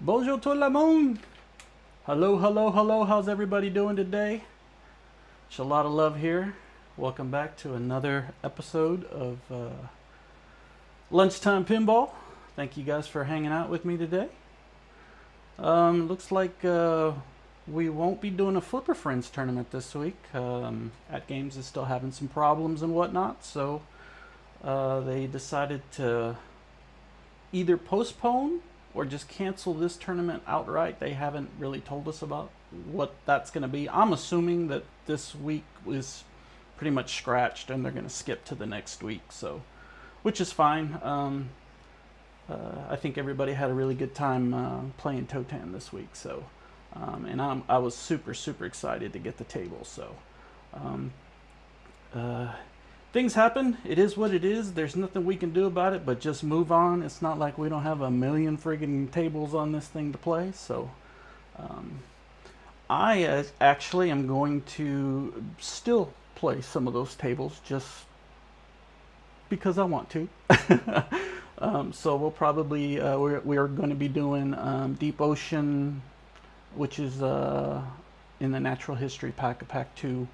Bonjour tout le monde. Hello, hello, hello. How's everybody doing today? ChalataLove here. Welcome back to another episode of Lunchtime Pinball. Thank you guys for hanging out with me today. Looks like we won't be doing a Flipper Friends tournament this week. AtGames is still having some problems and whatnot, so they decided to either postpone or just cancel this tournament outright. They haven't really told us about what that's going to be. I'm assuming that this week is pretty much scratched and they're going to skip to the next week, so which is fine. I think everybody had a really good time playing TOTAN this week, so and I was super excited to get the table. So things happen. It is what it is. There's nothing we can do about it but just move on. It's not like we don't have a million friggin' tables on this thing to play. So I actually am going to still play some of those tables just because I want to. So we'll probably we're going to be doing Deep Ocean, which is in the Natural History pack of Pack 2.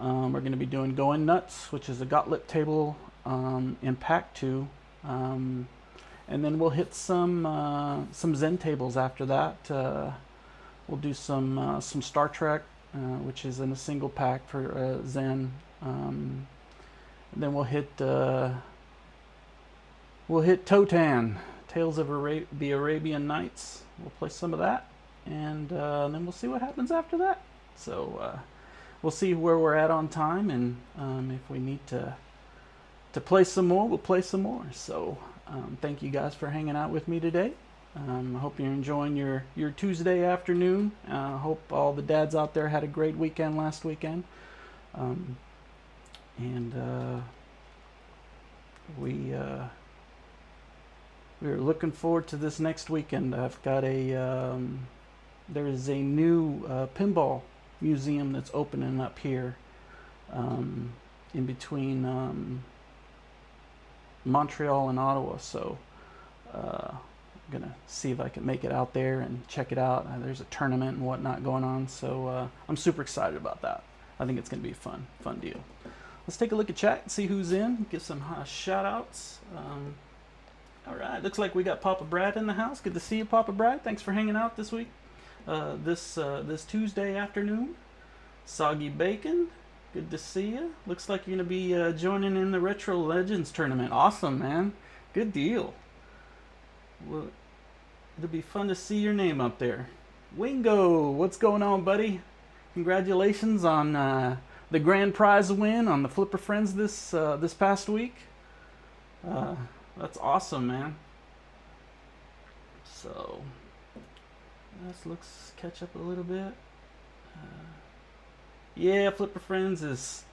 We're going to be doing Goin Nuts, which is a Gottlieb table in Pack 2, and then we'll hit some Zen tables after that. We'll do some Star Trek, which is in a single pack for Zen. And then we'll hit TOTAN, Tales of the Arabian Nights. We'll play some of that, and then we'll see what happens after that. So we'll see where we're at on time, and if we need to play some more, we'll play some more. So thank you guys for hanging out with me today. I hope you're enjoying your Tuesday afternoon. I hope all the dads out there had a great weekend last weekend. We're looking forward to this next weekend. I've got there is a new pinball museum that's opening up here in between Montreal and Ottawa, so I'm gonna see if I can make it out there and check it out. There's a tournament and whatnot going on, so I'm super excited about that. I think it's gonna be a fun deal. Let's take a look at chat and see who's in, give some shout outs. All right, looks like we got Papa Brad in the house. Good to see you, Papa Brad. Thanks for hanging out this week. This Tuesday afternoon. Soggy Bacon, good to see you. Looks like you're going to be joining in the Retro Legends tournament. Awesome, man. Good deal. Well, it'll be fun to see your name up there. Wingo, what's going on, buddy? Congratulations on the grand prize win on the Flipper Friends this past week. That's awesome, man. So let's catch up a little bit. Yeah, Flipper Friends is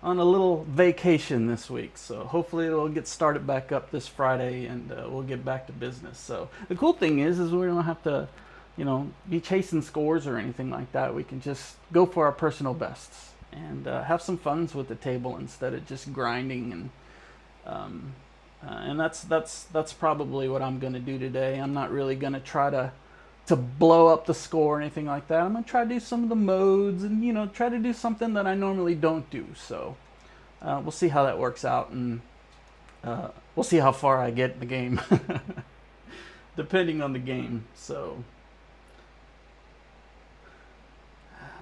on a little vacation this week, so hopefully it'll get started back up this Friday, and we'll get back to business. So the cool thing is we don't have to, be chasing scores or anything like that. We can just go for our personal bests and have some funs with the table instead of just grinding. And that's probably what I'm going to do today. I'm not really going to try to blow up the score or anything like that. I'm going to try to do some of the modes and, try to do something that I normally don't do. So we'll see how that works out, and we'll see how far I get in the game, depending on the game. So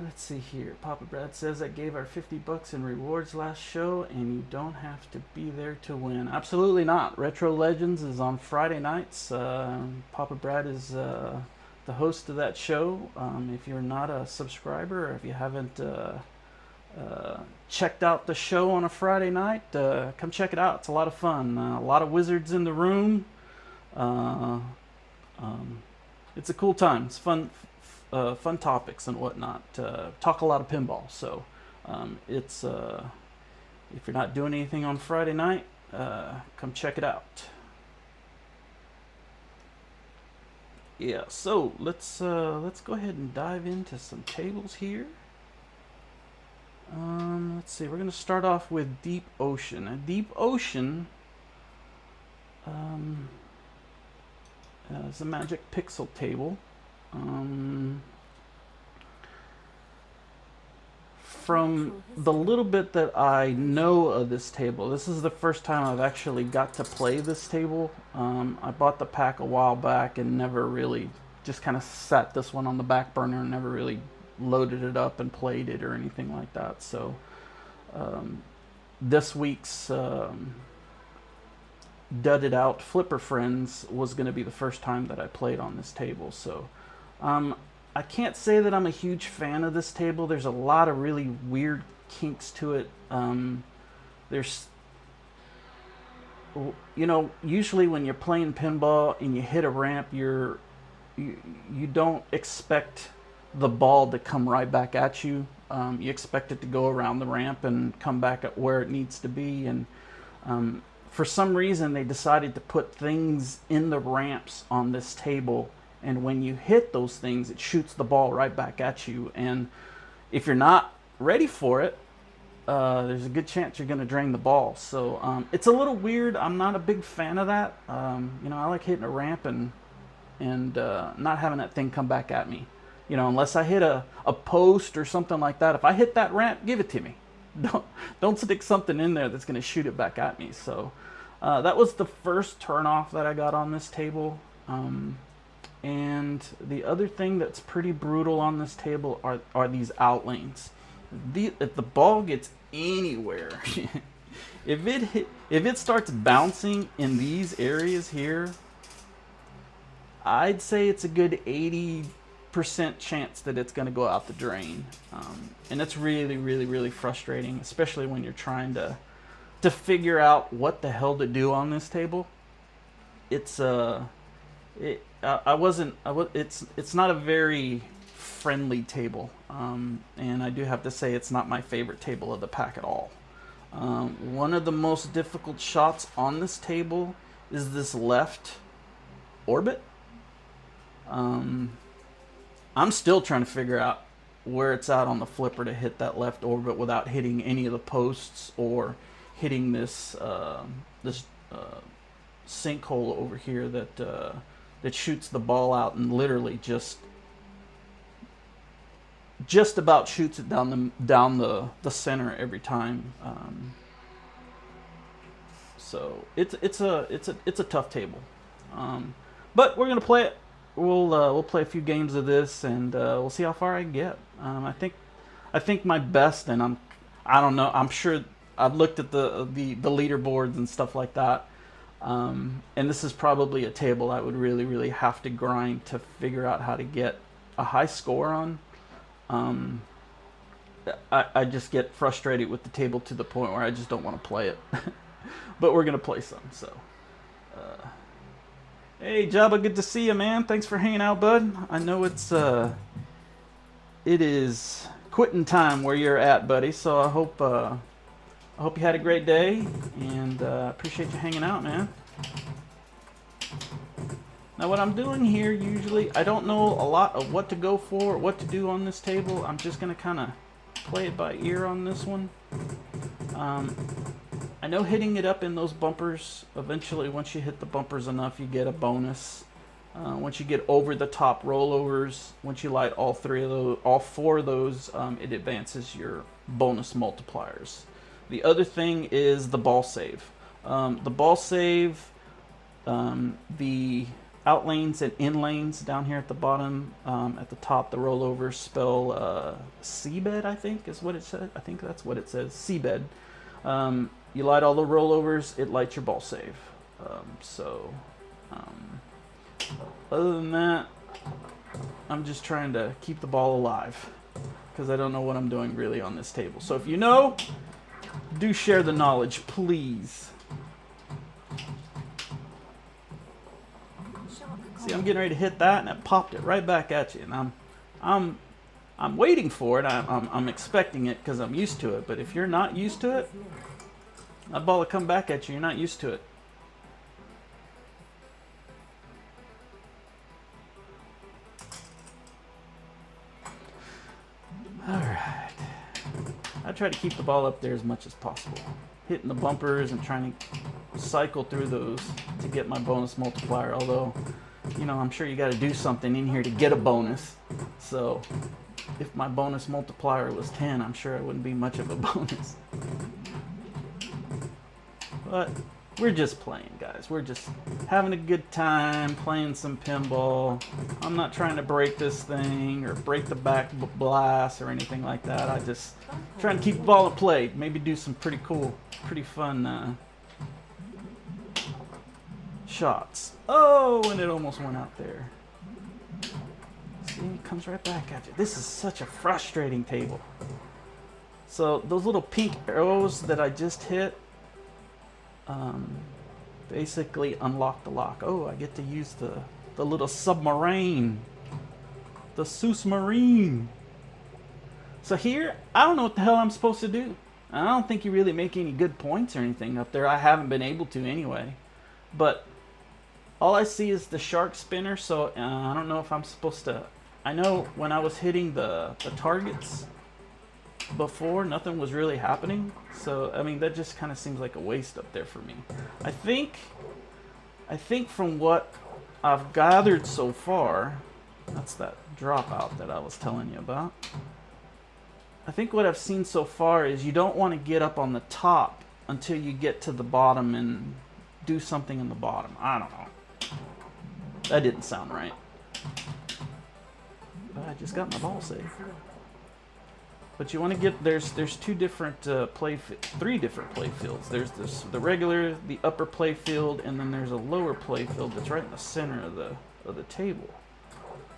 let's see here. Papa Brad says I gave our $50 in rewards last show, and you don't have to be there to win. Absolutely not. Retro Legends is on Friday nights. Papa Brad is the host of that show. If you're not a subscriber, or if you haven't checked out the show on a Friday night, come check it out. It's a lot of fun. A lot of wizards in the room. It's a cool time. It's fun topics and whatnot. Talk a lot of pinball. So it's if you're not doing anything on Friday night, come check it out. Yeah, so let's go ahead and dive into some tables here. Let's see, we're going to start off with Deep Ocean. Deep Ocean is a Magic Pixel table. From the little bit that I know of this table, this is the first time I've actually got to play this table. I bought the pack a while back and never really, just kind of sat this one on the back burner and never really loaded it up and played it or anything like that. So this week's Dudded Out Flipper Friends was going to be the first time that I played on this table. So I can't say that I'm a huge fan of this table. There's a lot of really weird kinks to it. There's, you know, usually when you're playing pinball and you hit a ramp, you don't expect the ball to come right back at you. You expect it to go around the ramp and come back at where it needs to be. And for some reason, they decided to put things in the ramps on this table. And when you hit those things, it shoots the ball right back at you. And if you're not ready for it, there's a good chance you're going to drain the ball. So it's a little weird. I'm not a big fan of that. You know, I like hitting a ramp and not having that thing come back at me. You know, unless I hit a post or something like that. If I hit that ramp, give it to me. Don't stick something in there that's going to shoot it back at me. So that was the first turnoff that I got on this table. And the other thing that's pretty brutal on this table are these out lanes. If the ball gets anywhere, if it starts bouncing in these areas here, I'd say it's a good 80% chance that it's going to go out the drain. And it's really, really, really frustrating, especially when you're trying to figure out what the hell to do on this table. It's it's not a very friendly table, and I do have to say it's not my favorite table of the pack at all. One of the most difficult shots on this table is this left orbit. I'm still trying to figure out where it's at on the flipper to hit that left orbit without hitting any of the posts or hitting this sinkhole over here that shoots the ball out and literally just about shoots it down the center every time. So it's a tough table, but we're gonna play it. We'll play a few games of this and we'll see how far I can get. I think my best, and I don't know. I'm sure I've looked at the leaderboards and stuff like that. And this is probably a table I would really, really have to grind to figure out how to get a high score on. I just get frustrated with the table to the point where I just don't want to play it. But we're going to play some, so. Hey, Jabba, good to see you, man. Thanks for hanging out, bud. I know it is quitting time where you're at, buddy, so I hope you had a great day, and appreciate you hanging out, man. Now what I'm doing here, usually, I don't know a lot of what to go for, what to do on this table. I'm just going to kind of play it by ear on this one. I know hitting it up in those bumpers, eventually once you hit the bumpers enough, you get a bonus. Once you get over the top rollovers, once you light all four of those, it advances your bonus multipliers. The other thing is the ball save. The ball save, the out lanes and in lanes down here at the bottom, at the top, the rollovers spell seabed, I think is what it said. I think that's what it says, seabed. You light all the rollovers, it lights your ball save. Other than that, I'm just trying to keep the ball alive because I don't know what I'm doing really on this table. So if you know, do share the knowledge, please. See, I'm getting ready to hit that, and it popped it right back at you. And I'm waiting for it. I'm expecting it because I'm used to it. But if you're not used to it, that ball will come back at you. You're not used to it. All right. I try to keep the ball up there as much as possible. Hitting the bumpers and trying to cycle through those to get my bonus multiplier. Although you know, I'm sure you got to do something in here to get a bonus. So if my bonus multiplier was 10, I'm sure it wouldn't be much of a bonus. But we're just playing, guys. We're just having a good time playing some pinball. I'm not trying to break this thing or break the back glass or anything like that. I just trying to keep the ball in play. Maybe do some pretty cool, pretty fun shots. Oh, and it almost went out there. See, it comes right back at you. This is such a frustrating table. So those little pink arrows that I just hit basically unlock the lock. Oh, I get to use the little submarine. The submarine. So here, I don't know what the hell I'm supposed to do. I don't think you really make any good points or anything up there. I haven't been able to anyway. But all I see is the shark spinner, so I don't know if I'm supposed to... I know when I was hitting the targets before, nothing was really happening. So, I mean, that just kind of seems like a waste up there for me. I think from what I've gathered so far, that's that dropout that I was telling you about. I think what I've seen so far is you don't want to get up on the top until you get to the bottom and do something in the bottom. I don't know. That didn't sound right. But I just got my ball safe. But you want to get, there's two different three different play fields. There's the regular, the upper play field, and then there's a lower play field that's right in the center of the table.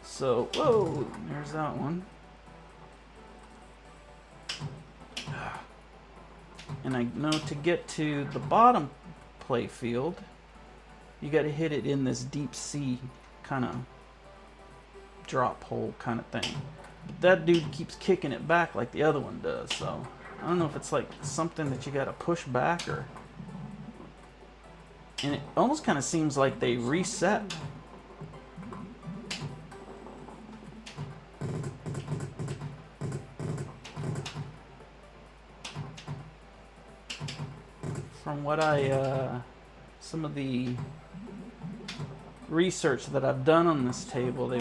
So, whoa, there's that one. And I know to get to the bottom play field, you got to hit it in this deep sea kind of drop hole kind of thing. But that dude keeps kicking it back like the other one does, so I don't know if it's like something that you got to push back or... And it almost kind of seems like they reset. From what some of the research that I've done on this table, a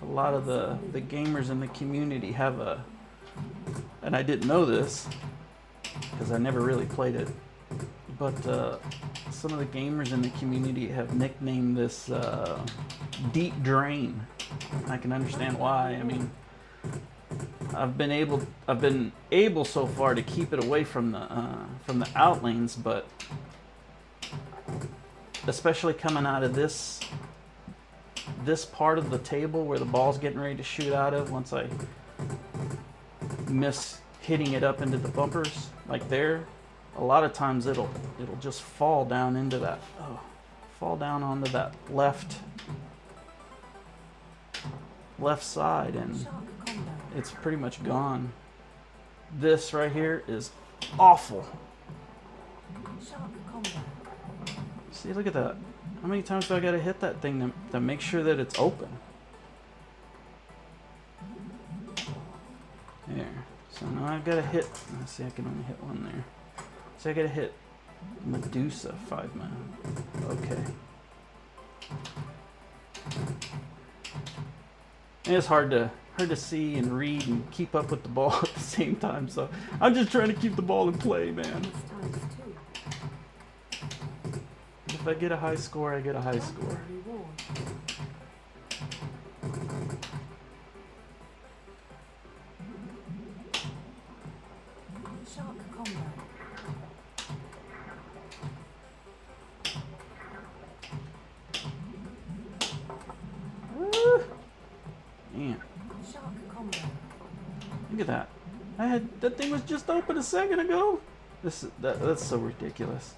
lot of the gamers in the community have and I didn't know this because I never really played it, but some of the gamers in the community have nicknamed this deep drain. I can understand why. I mean, I've been able so far to keep it away from the out lanes, but especially coming out of this part of the table where the ball's getting ready to shoot out of, once I miss hitting it up into the bumpers like there, a lot of times it'll just fall down into that, fall down onto that left side, and it's pretty much gone. This right here is awful. See, look at that. How many times do I gotta hit that thing to make sure that it's open? There. So now I've gotta hit, let's see, I can only hit one there. So I gotta hit Medusa 5 man. Okay. And it's hard to see and read and keep up with the ball at the same time, so I'm just trying to keep the ball in play, man. If I get a high score, I get a high score. Man. Look at that. That thing was just open a second ago. That's so ridiculous.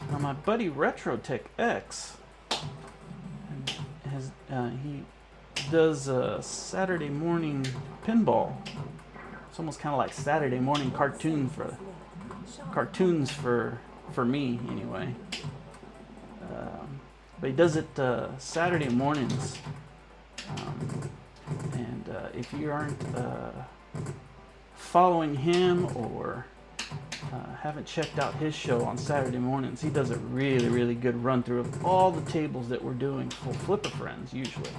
Now my buddy RetroTech X he does Saturday morning pinball It's almost kind of like Saturday morning cartoons for me anyway. But he does it Saturday mornings. And if you aren't following him or haven't checked out his show on Saturday mornings, he does a really, really good run through of all the tables that we're doing for Flipper Friends usually.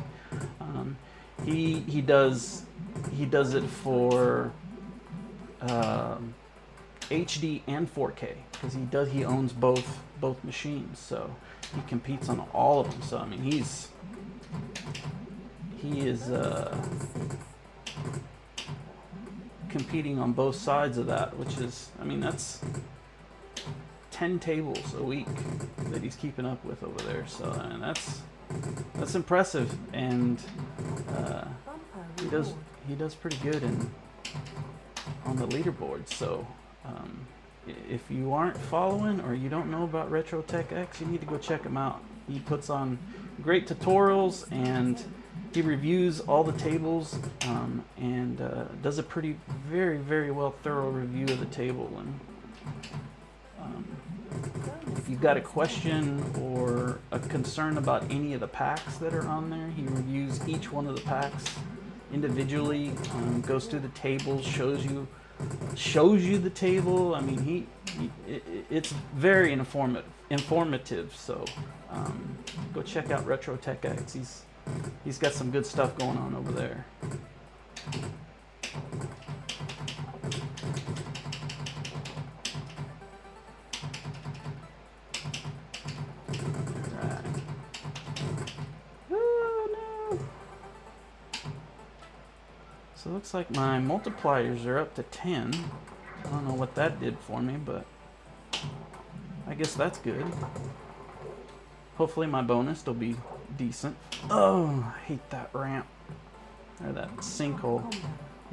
He does it for HD and 4K because he owns both machines, so he competes on all of them. So I mean he is competing on both sides of that, which is, I mean, that's 10 tables a week that he's keeping up with over there. So and that's impressive, and he does pretty good on the leaderboard. So if you aren't following or you don't know about Retro Tech X, you need to go check him out. He puts on great tutorials and he reviews all the tables and does a very, very well thorough review of the table. And if you've got a question or a concern about any of the packs that are on there, he reviews each one of the packs individually, goes through the tables, shows you the table. I mean, it's very informative. So go check out Retro Tech X. He's got some good stuff going on over there. Alright. Oh no. So it looks like my multipliers are up to 10. I don't know what that did for me, but I guess that's good. Hopefully my bonus will be decent. Oh, I hate that ramp. Or that sinkhole.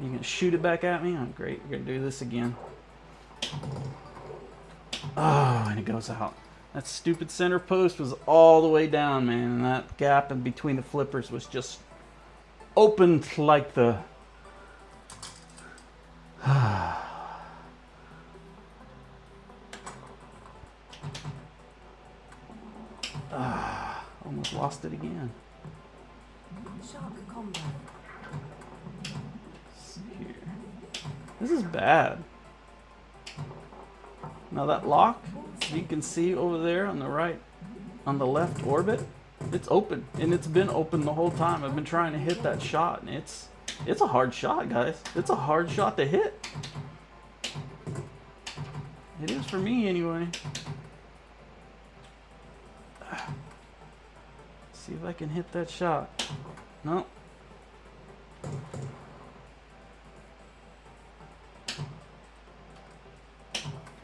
You gonna shoot it back at me? Oh, great. We're gonna do this again. Oh, and it goes out. That stupid center post was all the way down, man. And that gap in between the flippers was just opened like the... almost lost it again. Here. This is bad. Now that lock, you can see over there on the right, on the left orbit, it's open, and it's been open the whole time. I've been trying to hit that shot, and it's a hard shot, guys. It's a hard shot to hit. It is for me anyway. See if I can hit that shot. No.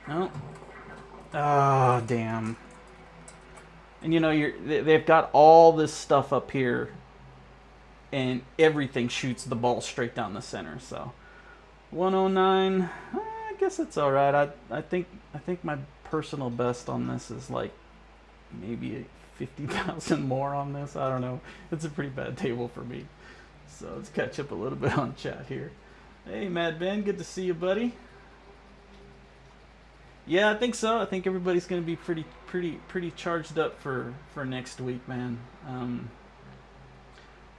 No. Ah, oh, damn. And you know, they've got all this stuff up here, and everything shoots the ball straight down the center. So 109. I guess it's all right. I think my personal best on this is like maybe 50,000 more on this. I don't know. It's a pretty bad table for me. So let's catch up a little bit on chat here. Hey, Mad Ben, good to see you, buddy. Yeah, I think so. I think everybody's going to be pretty charged up for next week, man.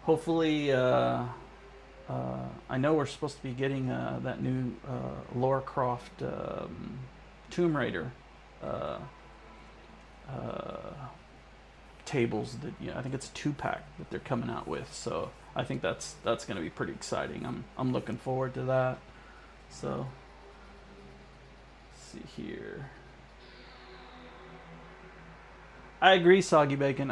Hopefully, I know we're supposed to be getting that new Lara Croft Tomb Raider tables that, you know, I think it's a 2-pack that they're coming out with. So I think that's going to be pretty exciting. I'm looking forward to that. So let's see here. I agree, Soggy Bacon.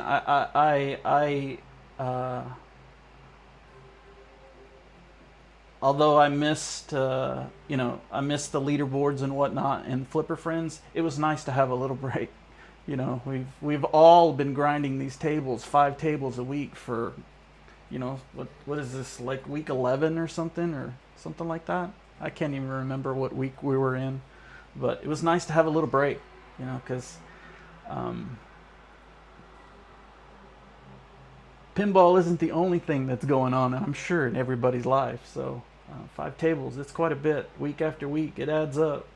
Although I missed, you know, I missed the leaderboards and whatnot and Flipper Friends, it was nice to have a little break. You know, we've all been grinding these tables, 5 tables a week for, you know, what is this, like week 11 or something like that? I can't even remember what week we were in, but it was nice to have a little break, you know, because pinball isn't the only thing that's going on, I'm sure, in everybody's life. So 5 tables, it's quite a bit. Week after week, it adds up.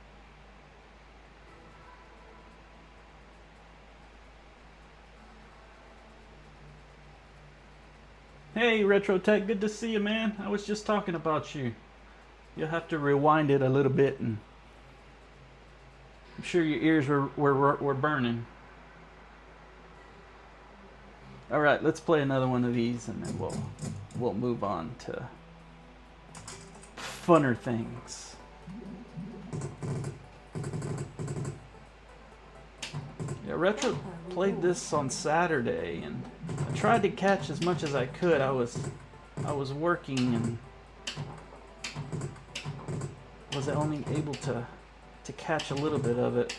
Hey, Retro Tech, good to see you, man. I was just talking about you. You'll have to rewind it a little bit, and I'm sure your ears were burning. All right, let's play another one of these, and then we'll move on to funner things. Yeah, Retro played this on Saturday, and I tried to catch as much as I could. I was working and was only able to catch a little bit of it,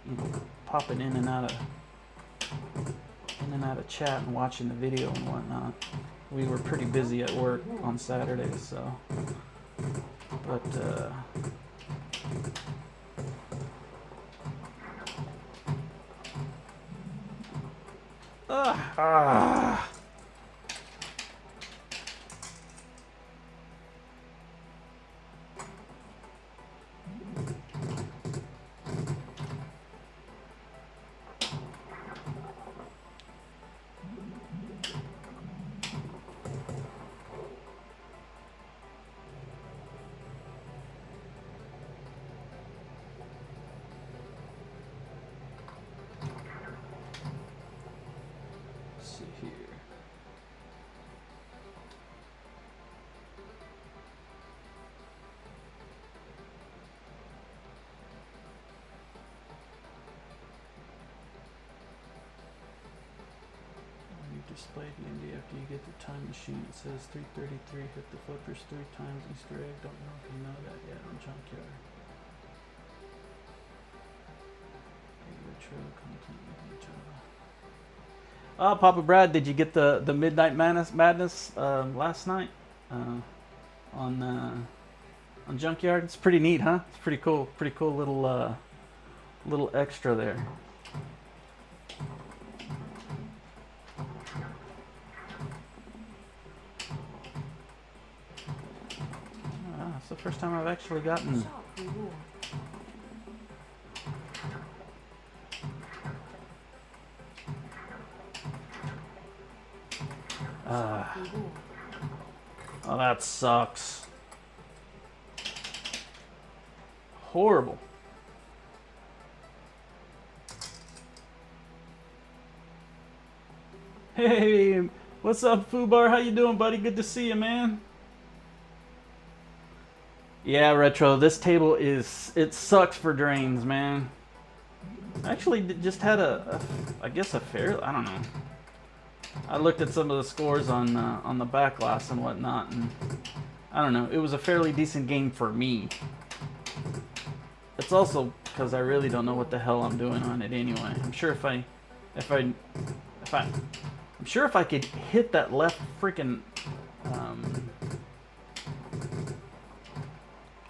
you know, popping in and out of chat and watching the video and whatnot. We were pretty busy at work on Saturday, so. But display DMD after you get the time machine. It says 333. Hit the flippers 3 times. Easter egg. Don't know if you know that yet on Junkyard. Retro content. Papa Brad, did you get the Midnight Madness last night on Junkyard? It's pretty neat, huh? It's pretty cool. Pretty cool little extra there. It's the first time I've actually gotten. Oh, that sucks. Horrible. Hey, what's up, Fubar? How you doing, buddy? Good to see you, man. Yeah, Retro, this table it sucks for drains, man. I actually just had I guess a fair, I don't know. I looked at some of the scores on the backlash and whatnot, and I don't know. It was a fairly decent game for me. It's also because I really don't know what the hell I'm doing on it anyway. I'm sure if I could hit that left freaking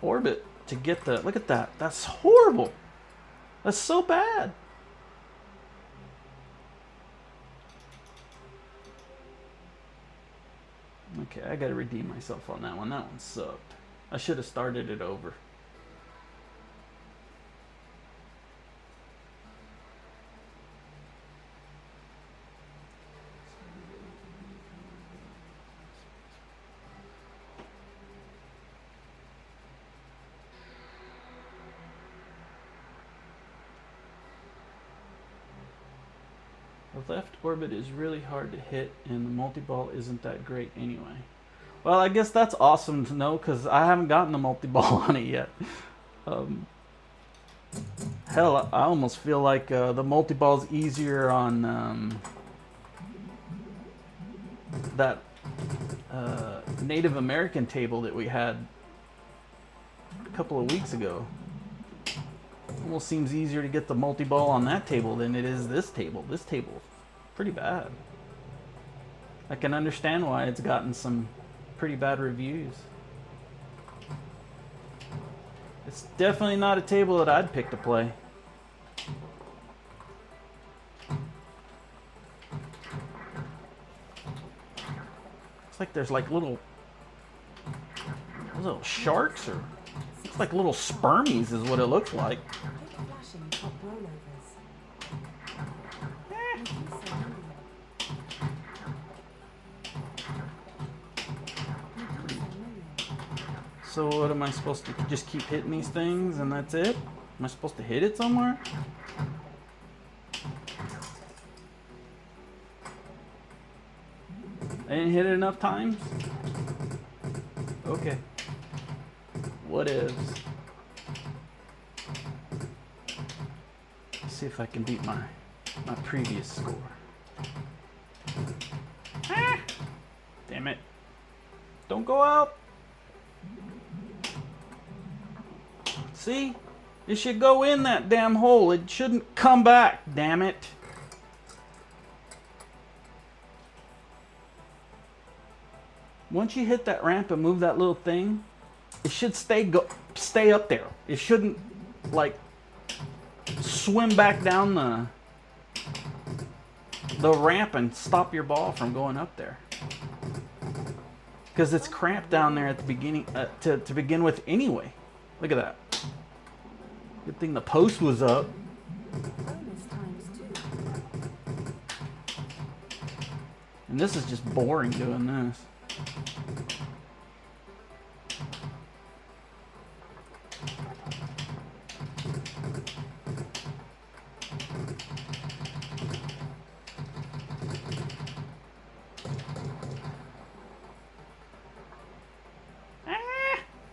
orbit to get the, look at that. That's horrible. That's so bad. Okay, I gotta redeem myself on that one. That one sucked. I should have started it over. The left orbit is really hard to hit, and the multi-ball isn't that great anyway. Well, I guess that's awesome to know, because I haven't gotten the multi-ball on it yet. Hell, I almost feel like the multi-ball's easier on that Native American table that we had a couple of weeks ago. Almost seems easier to get the multi-ball on that table than it is this table. This table's pretty bad. I can understand why it's gotten some pretty bad reviews. It's definitely not a table that I'd pick to play. It's like there's like little Those little sharks, or looks like little spermies is what it looks like. So what am I supposed to just keep hitting these things and that's it? Am I supposed to hit it somewhere? I didn't hit it enough times? Okay. What is? Let's see if I can beat my previous score. Ah! Damn it. Don't go out. See? It should go in that damn hole. It shouldn't come back, damn it. Once you hit that ramp and move that little thing, it should stay up there. It shouldn't, like, swim back down the ramp and stop your ball from going up there. Because it's cramped down there at the beginning, to begin with anyway. Look at that. Good thing the post was up. And this is just boring doing this.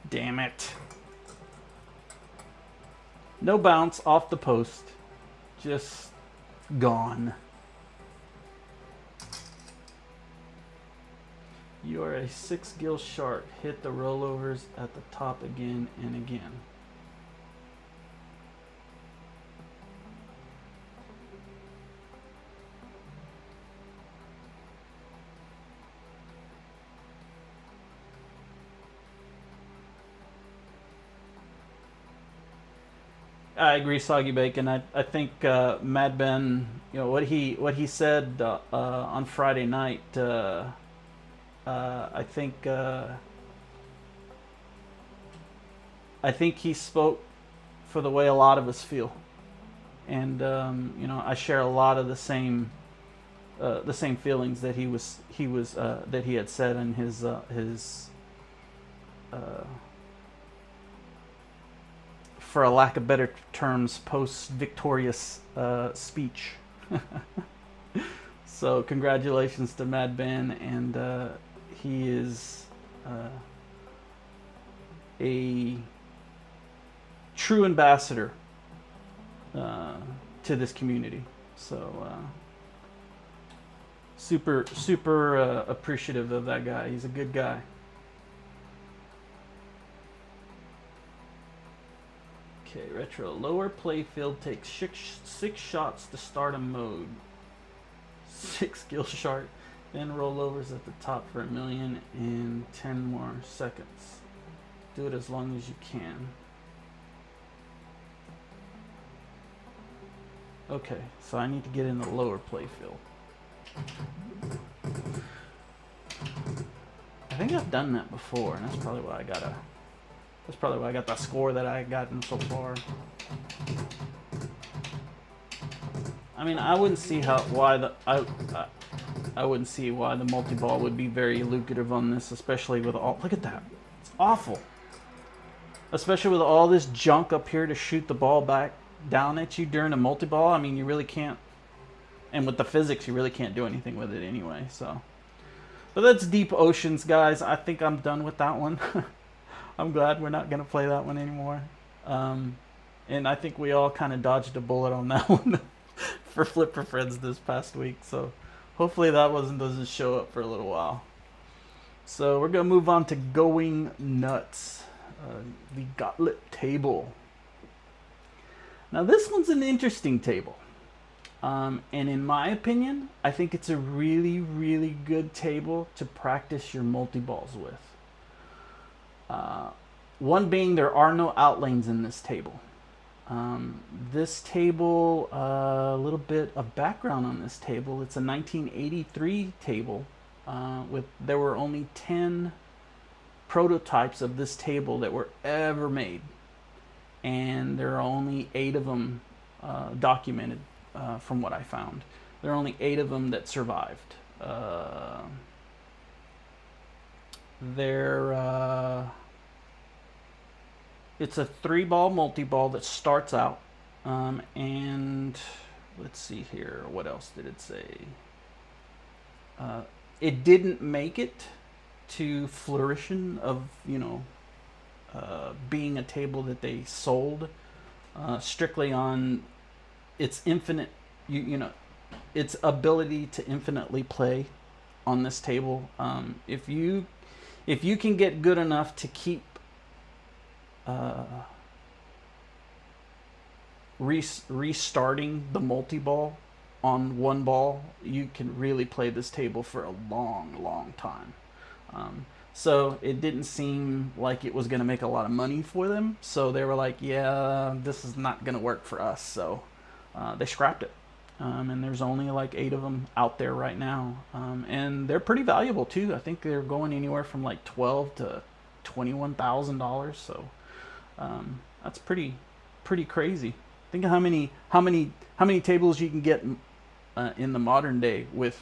Damn it. No bounce off the post. Just gone. You are a 6-gill shark. Hit the rollovers at the top again and again. I agree, Soggy Bacon. I think Mad Ben, you know, what he said on Friday night. I think he spoke for the way a lot of us feel, and you know, I share a lot of the same feelings that that he had said in his for a lack of better terms, post-victorious speech. So congratulations to Mad Ben, and he is a true ambassador to this community. So super appreciative of that guy. He's a good guy. Okay, Retro. Lower playfield takes 6 shots to start a mode. 6-gill shark. Then rollovers at the top for 1,000,000 in 10 more seconds. Do it as long as you can. Okay, so I need to get in the lower playfield. I think I've done that before, and that's probably why I got the score that I gotten so far. I mean, I wouldn't see why the multi-ball would be very lucrative on this, especially with all. Look at that, it's awful. Especially with all this junk up here to shoot the ball back down at you during a multi-ball. I mean, you really can't. And with the physics, you really can't do anything with it anyway. So, but that's Deep Oceans, guys. I think I'm done with that one. I'm glad we're not going to play that one anymore. And I think we all kind of dodged a bullet on that one for Flipper Friends this past week. So hopefully that doesn't show up for a little while. So we're going to move on to Going Nuts, the Gottlieb table. Now this one's an interesting table. And in my opinion, I think it's a really, really good table to practice your multi-balls with. One being, there are no outlanes in this table. This table, a little bit of background on this table. It's a 1983 table. There were only 10 prototypes of this table that were ever made, and there are only 8 of them documented from what I found. There are only 8 of them that survived. It's a 3-ball multi-ball that starts out, and let's see here, what else did it say? It didn't make it to fruition of, you know, being a table that they sold, strictly on its infinite, you know, its ability to infinitely play on this table. If you can get good enough to keep restarting the multi-ball on one ball, you can really play this table for a long time. So it didn't seem like it was going to make a lot of money for them, so they were like, yeah, this is not going to work for us, so they scrapped it. And there's only like 8 of them out there right now, and they're pretty valuable too. I think they're going anywhere from like $12,000 to $21,000, so that's pretty crazy. Think of how many tables you can get in the modern day with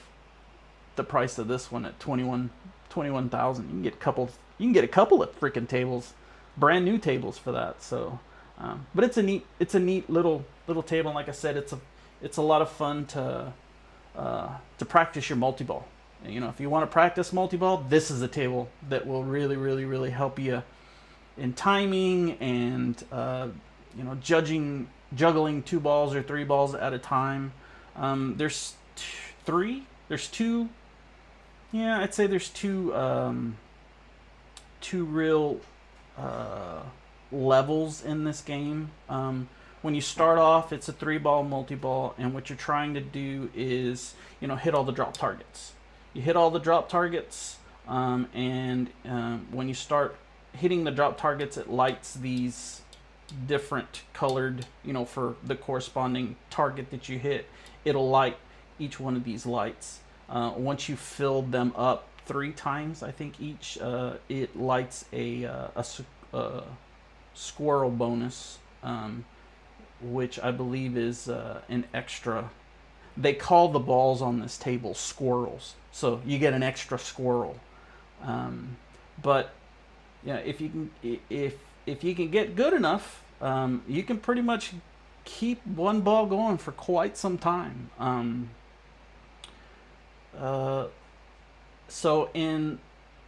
the price of this one at 21,000. You can get a couple of freaking tables, brand new tables for that. So, but it's a neat little table. And like I said, it's a lot of fun to practice your multi-ball. You know, if you want to practice multi-ball, this is a table that will really help you in timing and you know, juggling 2 balls or 3 balls at a time. There's 3. There's 2. Yeah, I'd say there's 2 real levels in this game. When you start off, it's a 3-ball multi-ball, and what you're trying to do is, you know, hit all the drop targets. You hit all the drop targets, and when you start hitting the drop targets, it lights these different colored, you know, for the corresponding target that you hit. It'll light each one of these lights. Once you fill them up 3 times, I think each, it lights a squirrel bonus, which I believe is an extra. They call the balls on this table squirrels, so you get an extra squirrel. But yeah, if you can get good enough, you can pretty much keep one ball going for quite some time. So in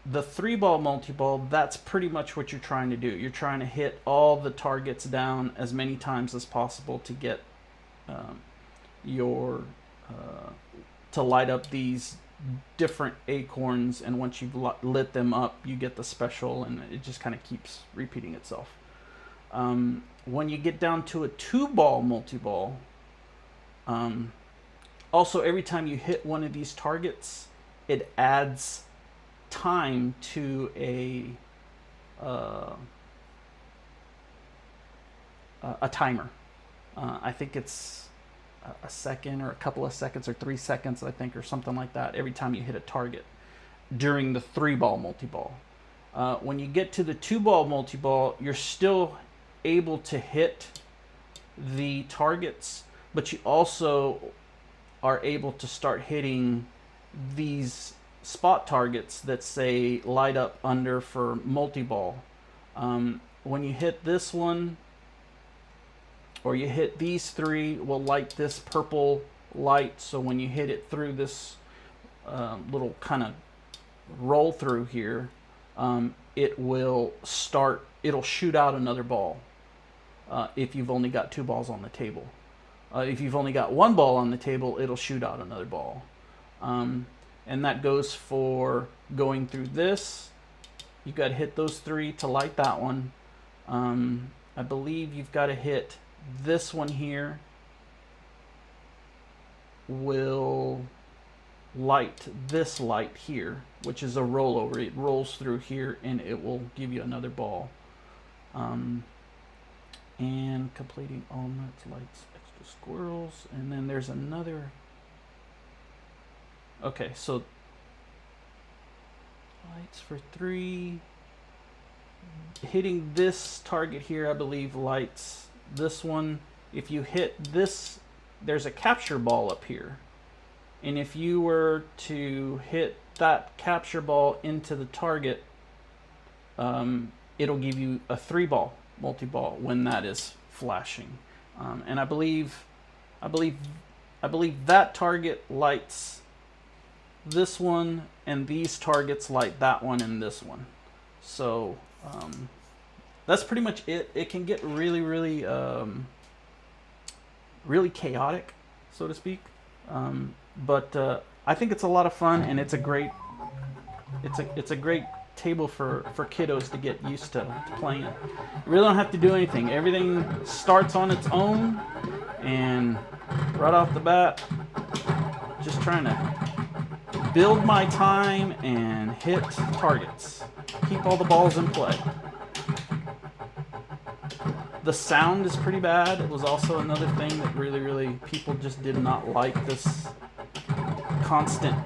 the 3-ball multi-ball, that's pretty much what you're trying to do. You're trying to hit all the targets down as many times as possible to get to light up these different acorns, and once you've lit them up, you get the special, and it just kind of keeps repeating itself. When you get down to a 2-ball multi-ball, also every time you hit one of these targets, it adds time to a timer. I think it's a second or a couple of seconds or 3 seconds, I think, or something like that, every time you hit a target during the 3-ball multi-ball. When you get to the 2-ball multi-ball, you're still able to hit the targets, but you also are able to start hitting these spot targets that say light up under for multi-ball. When you hit this one, or you hit these 3, will light this purple light, so when you hit it through this little kind of roll through here, it'll shoot out another ball if you've only got 2 balls on the table. If you've only got 1 ball on the table, it'll shoot out another ball. And that goes for going through this. You've got to hit those 3 to light that one. I believe you've got to hit this one here, will light this light here, which is a rollover. It rolls through here and it will give you another ball. And completing all nuts lights extra squirrels. And then there's another. Okay, so lights for 3. hitting this target here, I believe, lights this one. If you hit this, there's a capture ball up here. And if you were to hit that capture ball into the target, it'll give you a 3-ball multi-ball when that is flashing. And I believe that target lights this one, and these targets light that one and this one. So that's pretty much it. It can get really, really, really chaotic, so to speak. But I think it's a lot of fun, and it's a great table for kiddos to get used to playing. You really don't have to do anything. Everything starts on its own, and right off the bat, just trying to build my time and hit targets. Keep all the balls in play. The sound is pretty bad. It was also another thing that really people just did not like, this constant,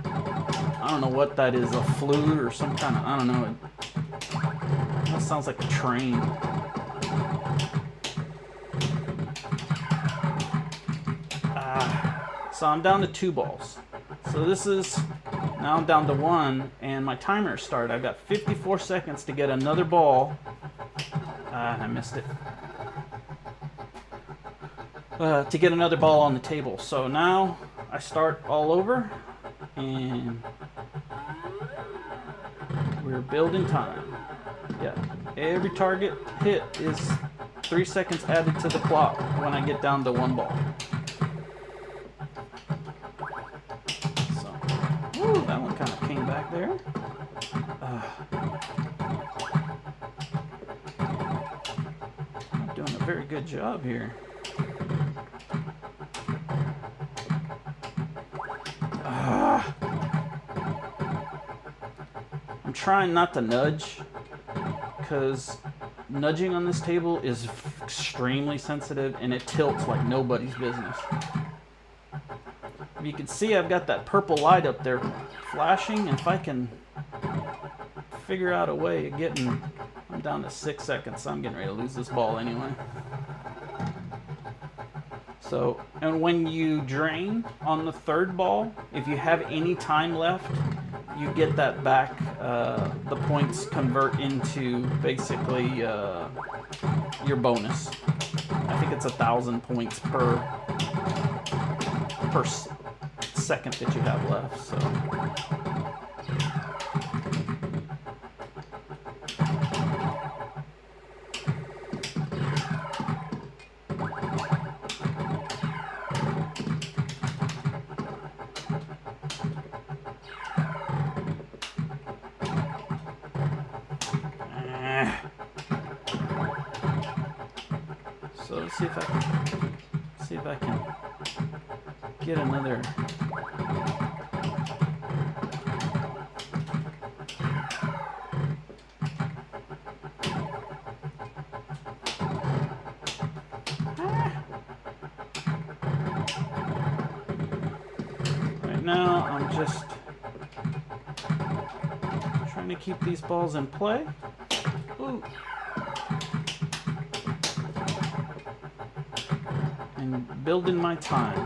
I don't know what that is, a flute or some kind of, I don't know. That sounds like a train. So I'm down to 2 balls. So this is, now I'm down to 1, and my timer started. I've got 54 seconds to get another ball. I missed it. To get another ball on the table. So now I start all over, and we're building time. Yeah, every target hit is 3 seconds added to the clock when I get down to 1 ball. So, woo, that one kind of came back there. I'm doing a very good job here. I'm trying not to nudge, because nudging on this table is extremely sensitive and it tilts like nobody's business. You can see I've got that purple light up there flashing, and if I can figure out a way of getting, I'm down to 6 seconds, so I'm getting ready to lose this ball anyway. So, and when you drain on the 3rd ball, if you have any time left, you get that back. The points convert into basically your bonus. I think it's 1,000 points per second that you have left. So. So let's see if I can get another. Right now I'm just trying to keep these balls in play. Ooh. And building my time.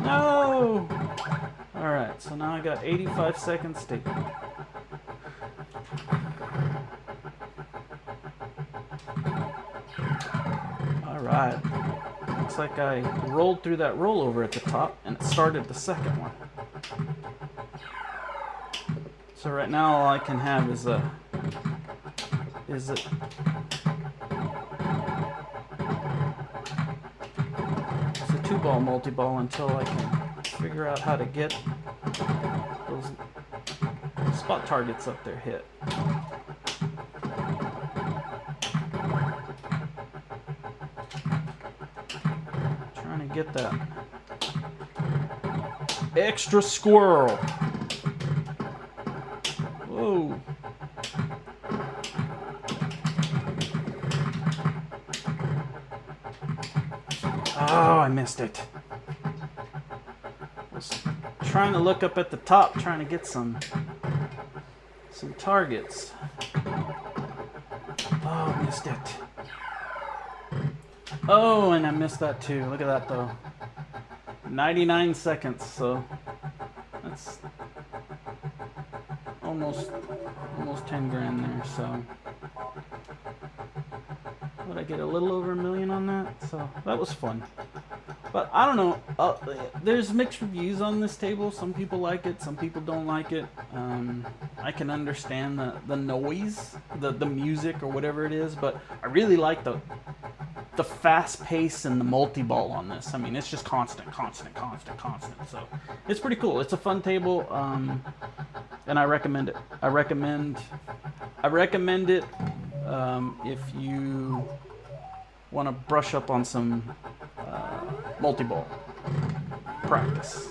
No! Alright, so now I got 85 seconds to. Alright. Looks like I rolled through that rollover at the top, and it started the second one. So right now all I can have is a 2-ball multi-ball until I can figure out how to get those spot targets up there hit. Get that extra squirrel. Whoa. Oh, I missed it. I was trying to look up at the top, trying to get some targets. Oh, I missed it. Oh, and I missed that too. Look at that though. 99 seconds, so that's almost 10 grand there, so would I get a little over $1 million on that? So that was fun. But I don't know, there's mixed reviews on this table. Some people like it, some people don't like it. I can understand the noise, the music or whatever it is, but I really like the fast pace and the multi-ball on this. I mean, it's just constant. So it's pretty cool. It's a fun table, and I recommend it. I recommend it if you want to brush up on some multi-ball practice.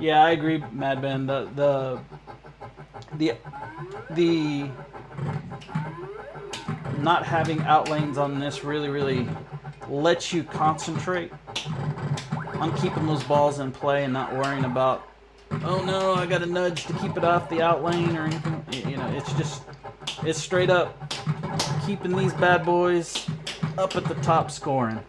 Yeah, I agree, Mad Ben. The not having outlanes on this really lets you concentrate on keeping those balls in play and not worrying about, oh no, I got a nudge to keep it off the outlane or anything. You know, it's straight up keeping these bad boys up at the top scoring.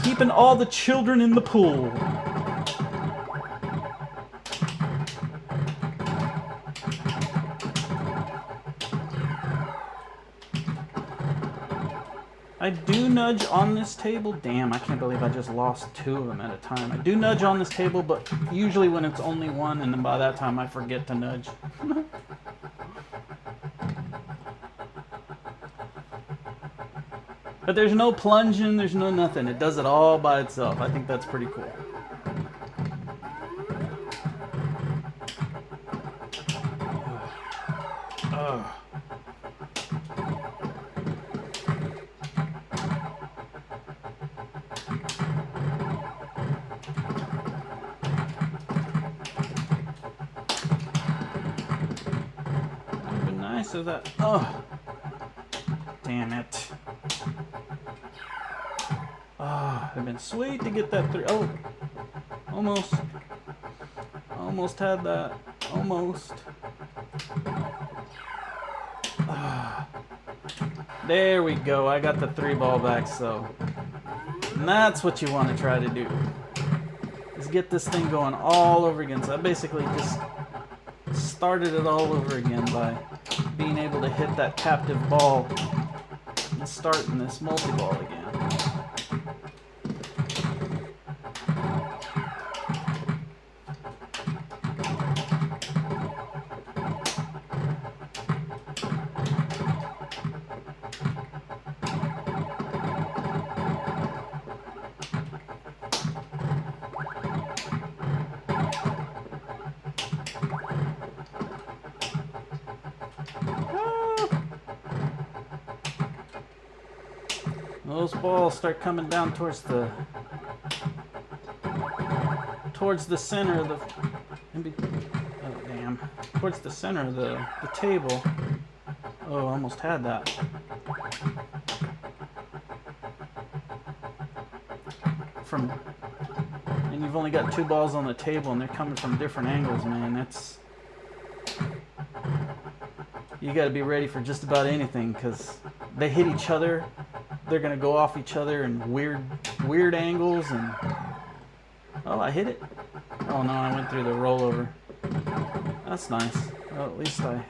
Keeping all the children in the pool. I do nudge on this table. Damn, I can't believe I just lost 2 of them at a time. I do nudge on this table, but usually when it's only one, and then by that time I forget to nudge. But there's no plunging, there's no nothing. It does it all by itself. I think that's pretty cool. Would be nice if that. Oh, damn it. It'd been sweet to get that 3. Oh, almost had that. Almost. There we go. I got the 3 ball back. So, and that's what you want to try to do. Is get this thing going all over again. So I basically just started it all over again by being able to hit that captive ball and starting this multi-ball again. Those balls start coming down towards the center of the towards the center of the table. Oh, almost had that. And you've only got 2 balls on the table and they're coming from different angles, man. That's, you got to be ready for just about anything because they hit each other. They're gonna go off each other in weird angles, and oh, I hit it. Oh no, I went through the rollover. That's nice. Well, at least I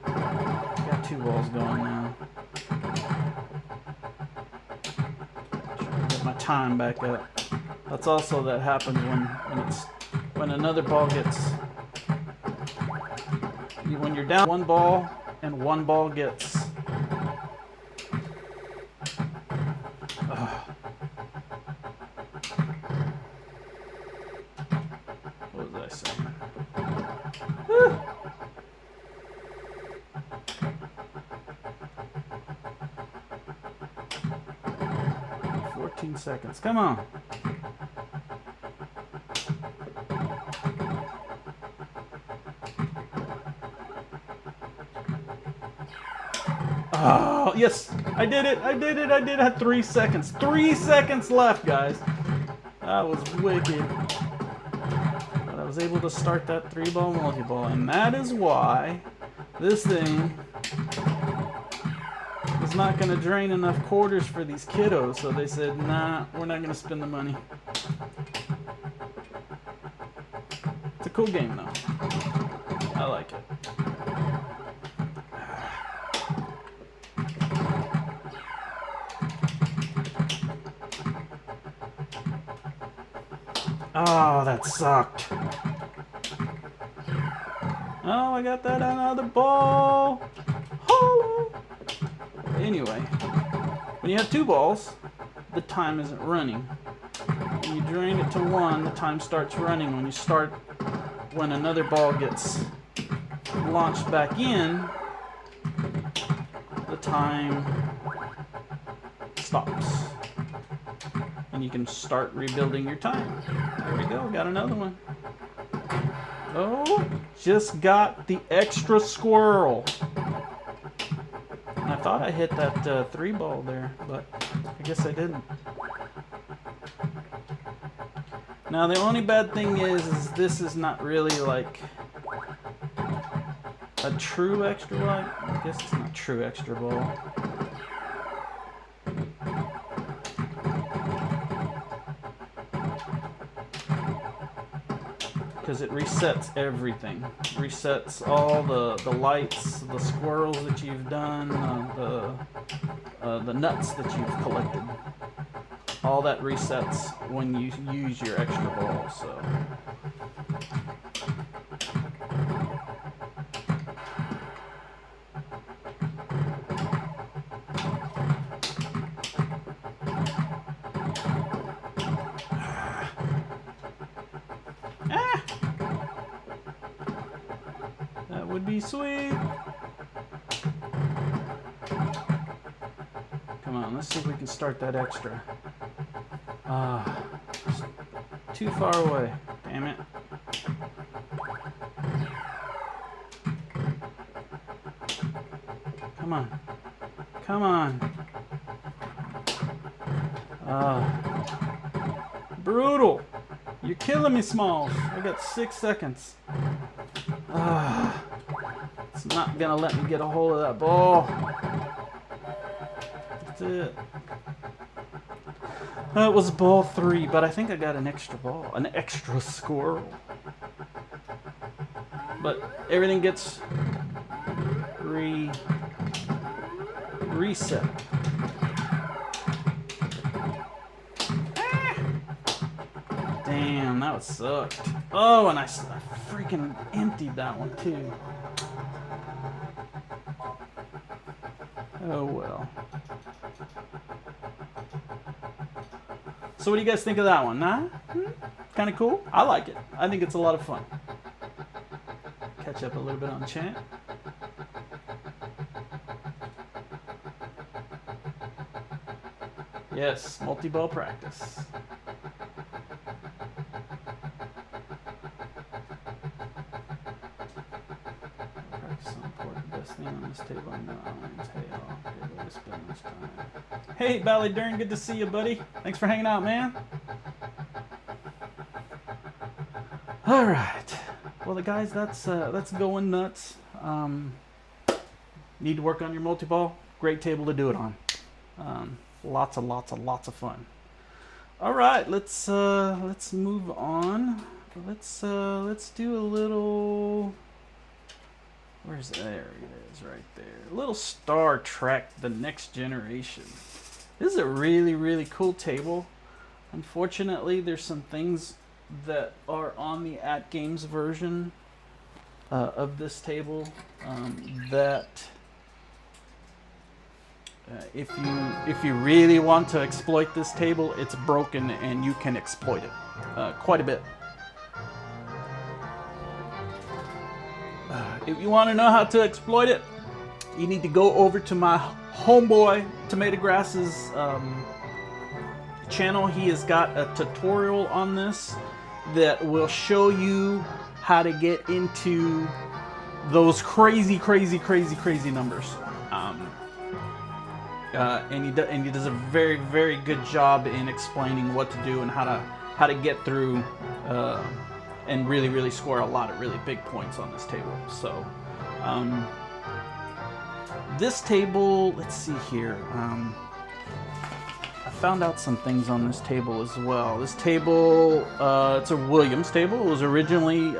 got 2 balls going now. Trying to get my time back up. That's also that happens when another ball gets, when you're down 1 ball and 1 ball gets 14 seconds. Come on. Oh, yes, I did it. I did it. I did it. I had 3 seconds. 3 seconds left, guys. That was wicked. But I was able to start that 3-ball multi-ball, and that is why this thing was not going to drain enough quarters for these kiddos. So they said, nah, we're not going to spend the money. It's a cool game, though. I like it. Oh, that sucked. Oh, I got that another ball. Hello. Anyway, when you have 2 balls, the time isn't running. When you drain it to 1, the time starts running. When another ball gets launched back in, the time stops. And you can start rebuilding your time. There we go, got another one. Oh, just got the extra squirrel. I thought I hit that 3-ball there, but I guess I didn't. Now the only bad thing is this is not really like a true extra ball. I guess it's not true extra ball. Because it resets everything. Resets all the lights, the squirrels that you've done, the nuts that you've collected. All that resets when you use your extra ball. So. Would be sweet. Come on, let's see if we can start that extra. Too far away. Damn it. Come on. Come on. Brutal. You're killing me, Smalls. I got 6 seconds. It's not gonna let me get a hold of that ball. That's it. That was ball 3, but I think I got an extra ball, an extra squirrel. But everything gets reset. Damn, that sucked. Oh, and I freaking emptied that one too. Oh well. So what do you guys think of that one? Nah? Kind of cool? I like it. I think it's a lot of fun. Catch up a little bit on chat. Yes, multi-ball practice. Hey, Bally Dern, good to see you, buddy. Thanks for hanging out, man. All right. Well, guys, that's going nuts. Need to work on your multi-ball. Great table to do it on. Lots of fun. All right, let's move on. Let's do a little. Where's there? It is right there. A little Star Trek: The Next Generation. This is a really cool table. Unfortunately, there's some things that are on the AtGames version of this table that if you really want to exploit this table, it's broken and you can exploit it quite a bit. If you want to know how to exploit it, you need to go over to my homeboy Tomato Grass's channel, he has got a tutorial on this that will show you how to get into those crazy numbers. And he does a very good job in explaining what to do and how to get through and really score a lot of really big points on this table. So this table, let's see here. I found out some things on this table as well. This table, it's a Williams table. It was originally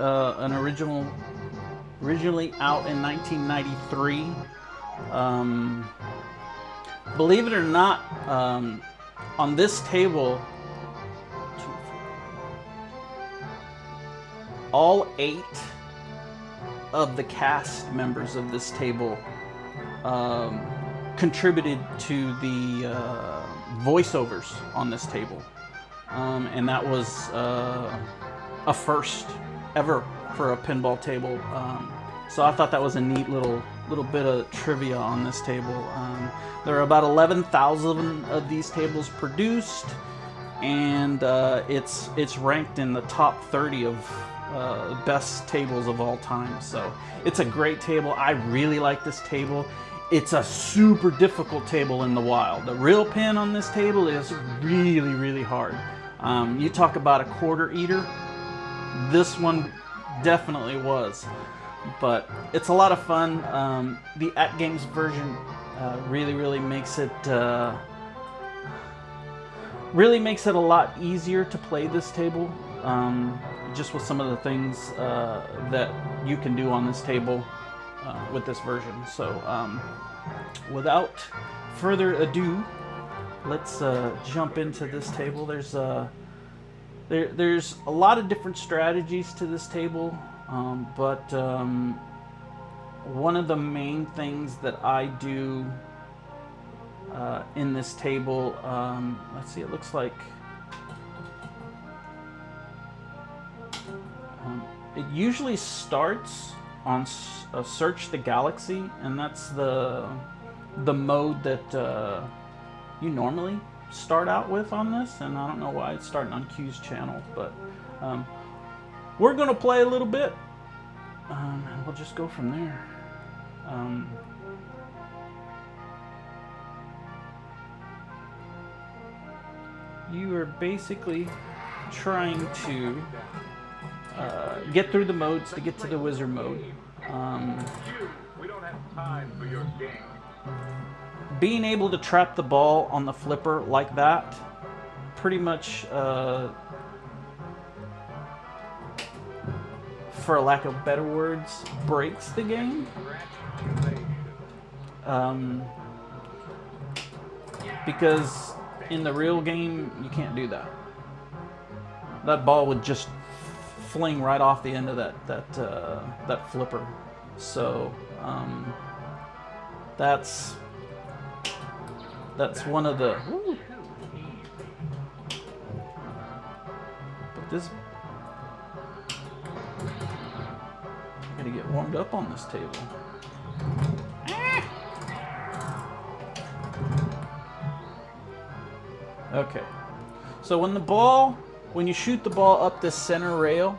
originally out in 1993. Believe it or not, on this table, all 8 of the cast members of this table contributed to the voiceovers on this table, and that was a first ever for a pinball table. So I thought that was a neat little bit of trivia on this table. There are about 11,000 of these tables produced, and it's ranked in the top 30 of best tables of all time. So it's a great table. I really like this table. It's a super difficult table in the wild. The real pin on this table is really hard. You talk about a quarter eater, this one definitely was. But it's a lot of fun. The AtGames version really makes it a lot easier to play this table, just with some of the things that you can do on this table with this version. So without further ado, let's jump into this table. There's a lot of different strategies to this table. But one of the main things that I do in this table, let's see, it looks like it usually starts on Search the Galaxy, and that's the mode that you normally start out with on this, and I don't know why it's starting on Q's channel, but we're gonna play a little bit, and we'll just go from there. You are basically trying to get through the modes to get to the wizard mode. We don't have time for your game. Being able to trap the ball on the flipper like that pretty much for lack of better words, breaks the game. Because in the real game, you can't do that. That ball would just fling right off the end of that flipper. So that's one of the. Woo. But this. To get warmed up on this table. Okay, so when you shoot the ball up this center rail,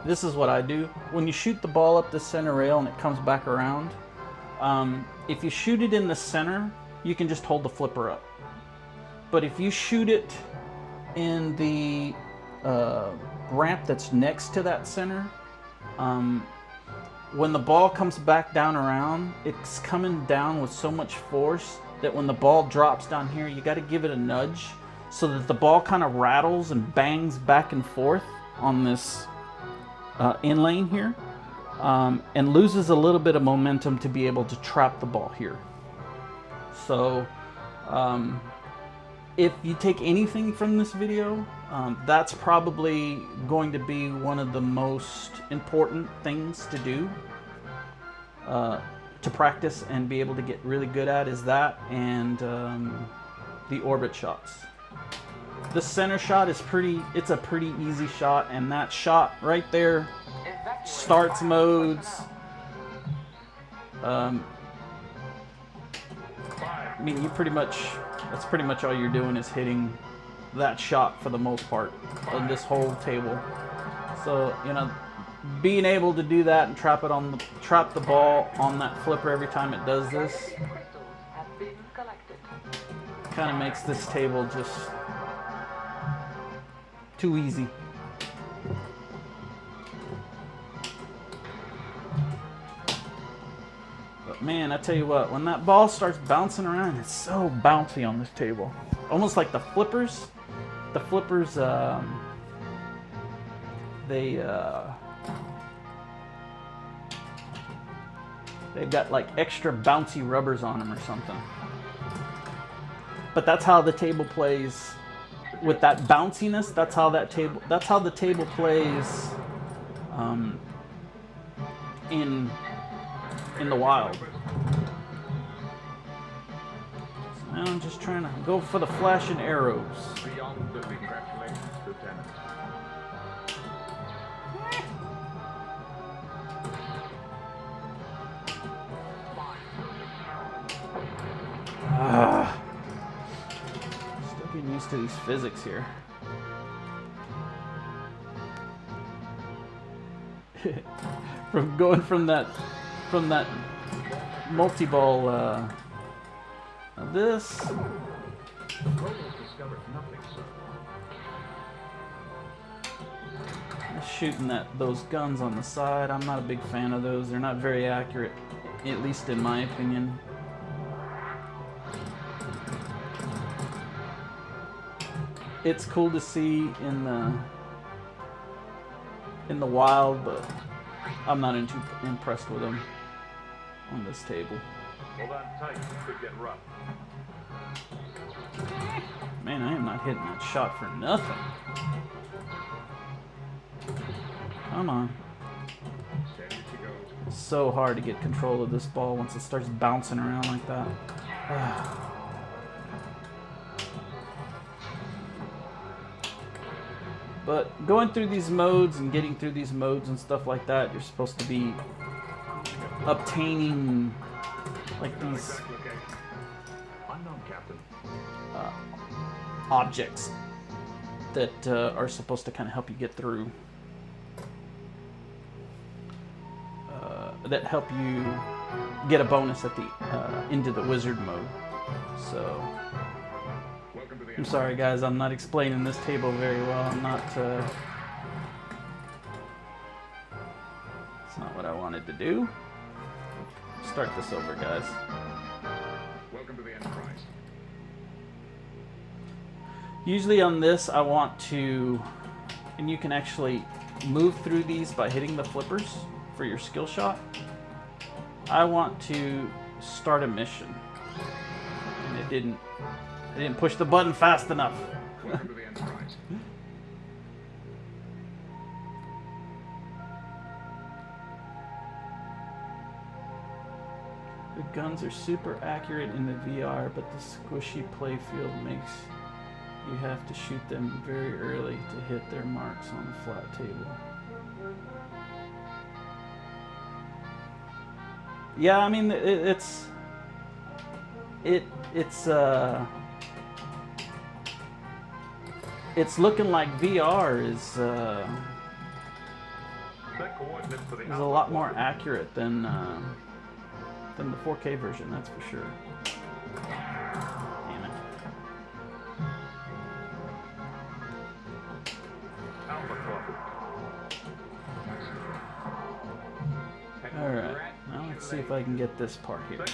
this is what I do. When you shoot the ball up the center rail and it comes back around, if you shoot it in the center, you can just hold the flipper up. But if you shoot it in the ramp that's next to that center, when the ball comes back down around, it's coming down with so much force that when the ball drops down here, you got to give it a nudge so that the ball kind of rattles and bangs back and forth on this in lane here, and loses a little bit of momentum to be able to trap the ball here. So if you take anything from this video, that's probably going to be one of the most important things to do to practice and be able to get really good at, is that and the orbit shots. The center shot is it's a pretty easy shot, and that shot right there starts modes. I mean, that's pretty much all you're doing is hitting that shot for the most part on this whole table. So, you know, being able to do that and trap the ball on that flipper every time it does this kind of makes this table just too easy. But man, I tell you what, when that ball starts bouncing around, it's so bouncy on this table. Almost like the flippers. The flippers, they've got like extra bouncy rubbers on them or something. But that's how the table plays with that bounciness. That's how the table plays in the wild. So now I'm just trying to go for the flashing arrows. Beyond the congratulations, Lieutenant. Still getting used to these physics here. From going from that multi-ball this. Shooting those guns on the side. I'm not a big fan of those. They're not very accurate, at least in my opinion. It's cool to see in the wild, but I'm not too impressed with them on this table. Hold on tight, it could get rough. Man, I am not hitting that shot for nothing. Come on. Steady she goes. So hard to get control of this ball once it starts bouncing around like that. But going through these modes and getting through these modes and stuff like that, you're supposed to be obtaining like these Unknown, Captain. objects that are supposed to kind of help you get through. That help you get a bonus at the into the wizard mode. So I'm sorry guys, I'm not explaining this table very well. I'm not it's not what I wanted to do. Start this over, guys. Welcome to the Enterprise. Usually on this I want to, and you can actually move through these by hitting the flippers for your skill shot. I want to start a mission, and I didn't push the button fast enough. Welcome to the Enterprise. The guns are super accurate in the VR, but the squishy playfield makes you have to shoot them very early to hit their marks on the flat table. Yeah, I mean it's looking like VR is a lot more accurate than the 4K version, that's for sure. Damn it. Alright, now let's see if I can get this part here.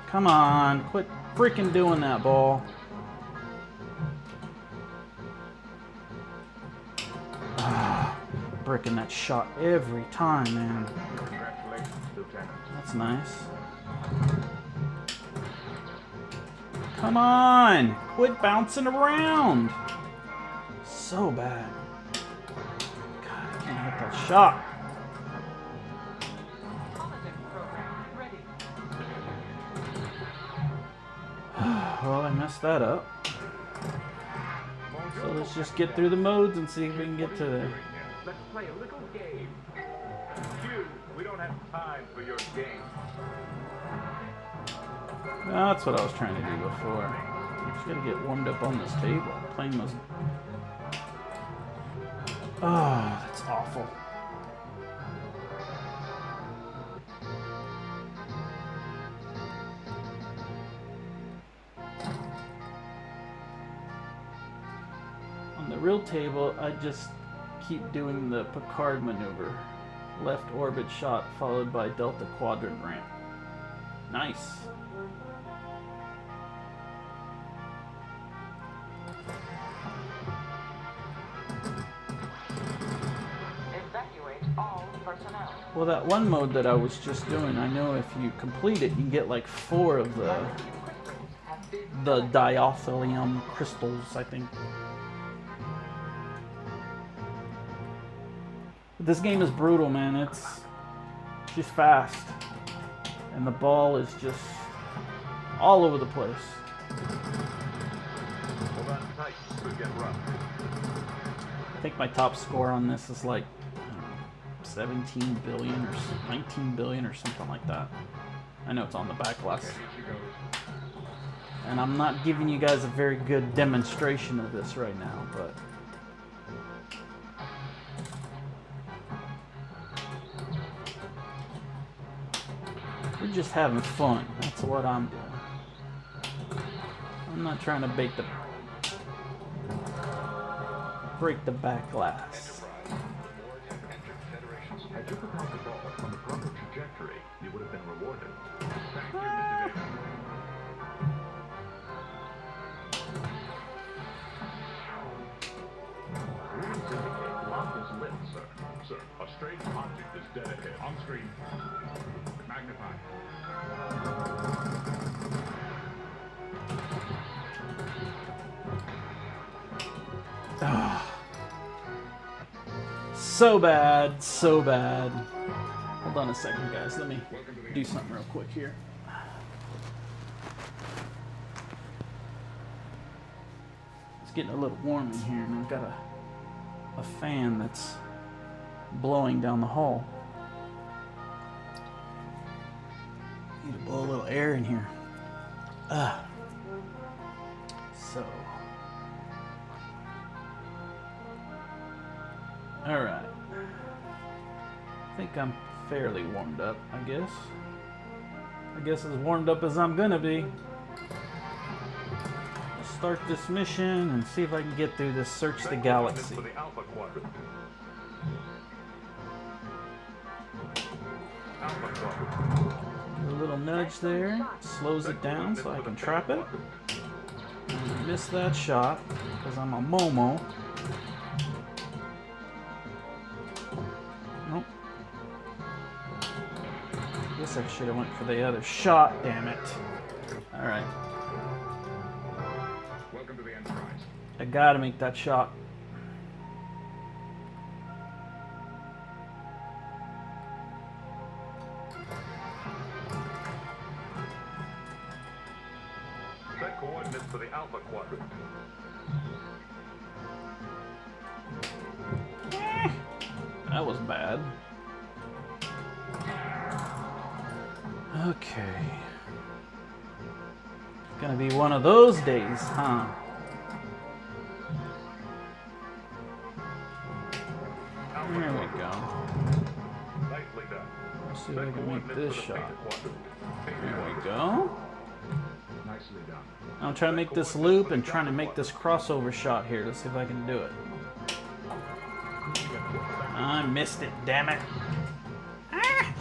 Come on, quit freaking doing that, ball. Bricking that shot every time, man. Congratulations, Lieutenant. That's nice. Come on! Quit bouncing around! So bad. God, I can't hit that shot. Well, I messed that up. So let's just get through the modes and see if we can get to there. Let's play a little game. You, we don't have time for your game. That's what I was trying to do before. I just gotta get warmed up on this table. Playing those. Oh, that's awful. On the real table, I just keep doing the Picard maneuver. Left orbit shot followed by Delta quadrant ramp. Nice. Evacuate all personnel. Well, that one mode that I was just doing, I know if you complete it, you can get like 4 of the diethyllium crystals, I think. But this game is brutal, man. It's just fast. And the ball is just all over the place. Hold on tight. Could get rough. I think my top score on this is like 17 billion or 19 billion or something like that. I know it's on the back last. Okay, here she goes. And I'm not giving you guys a very good demonstration of this right now, but we're just having fun. That's what I'm doing. I'm not trying to break the back glass. Had you propelled the ball on the proper trajectory, you would have been rewarded. Thank you, Mr. Davis. Readings indicate lock is lit, sir. Sir, a strange object is dead ahead. On screen. Magnify. So bad, so bad. Hold on a second, guys. Let me do something real quick here. It's getting a little warm in here, and I've got a fan that's blowing down the hall. Need to blow a little air in here. So. Alright. I think I'm fairly warmed up, I guess. I guess as warmed up as I'm gonna be. Let's start this mission and see if I can get through this Search the Galaxy. For the Alpha Quadrant. Alpha Quadrant. A little nudge there. Slows it down so I can trap it. Miss that shot because I'm a Momo. Nope. Guess I should have went for the other shot, damn it. Alright. Welcome to the Enterprise. I gotta make that shot. Set coordinates for the Alpha Quadrant. That was bad. Okay. It's gonna be one of those days, huh? There we go. Nicely done. Let's see if I can make this shot. There There we go. Nicely done. I'm trying to make this loop and trying to make this crossover shot here. Let's see if I can do it. I missed it, damn it. Ah!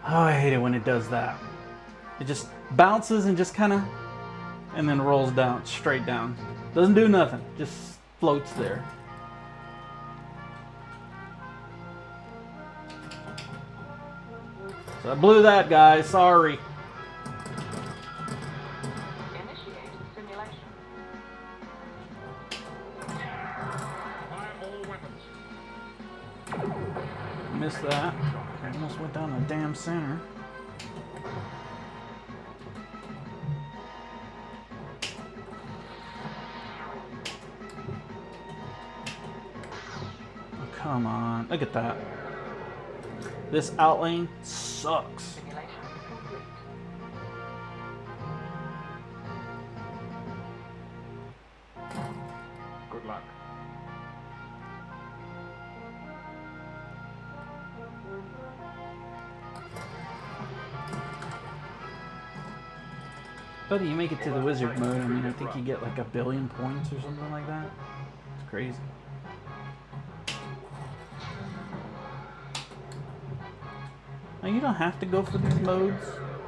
Oh, I hate it when it does that. It just bounces and just kind of, and then rolls down, straight down. Doesn't do nothing, just floats there. So I blew that, guy, sorry. Initiate simulation. Fire all weapons. Missed that. I almost went down the damn center. Oh, come on. Look at that. This outlane sucks. Simulation complete. luck. But you make it to the wizard mode, I mean, I think you get like 1 billion points or something like that. It's crazy. Now you don't have to go for these modes.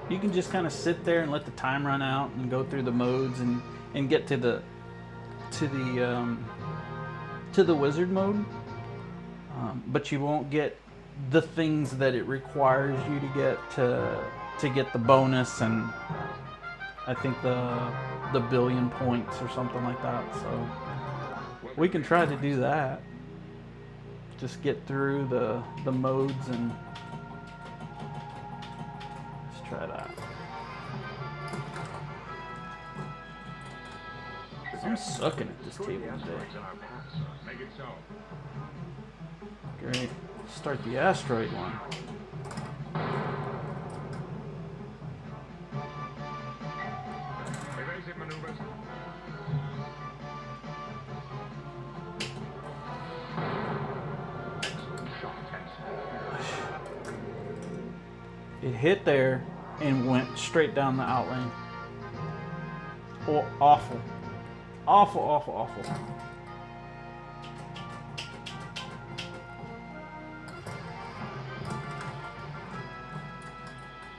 You can just kind of sit there and let the time run out and go through the modes and get to the wizard mode. But you won't get the things that it requires you to get the bonus and I think the billion points or something like that. So we can try to do that. Just get through the modes and let's try that. I'm sucking at this table today. Make it so. Great. Start the asteroid one. Evasive maneuvers. Excellent shot, It hit there and went straight down the outlane. Oh, awful. Awful, awful, awful.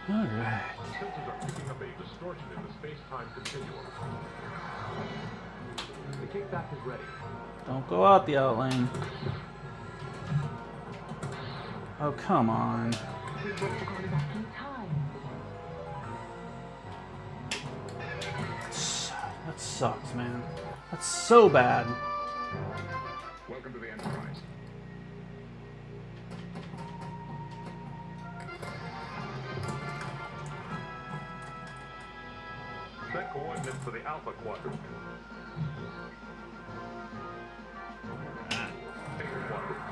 Alright. Sensors are picking up a distortion in the space-time continuum. The kickback is ready. Don't go out the outlane. Oh, come on. That sucks, man. That's so bad. Welcome to the Enterprise. Set coordinates for the Alpha Quadrant. Beta Quadrant.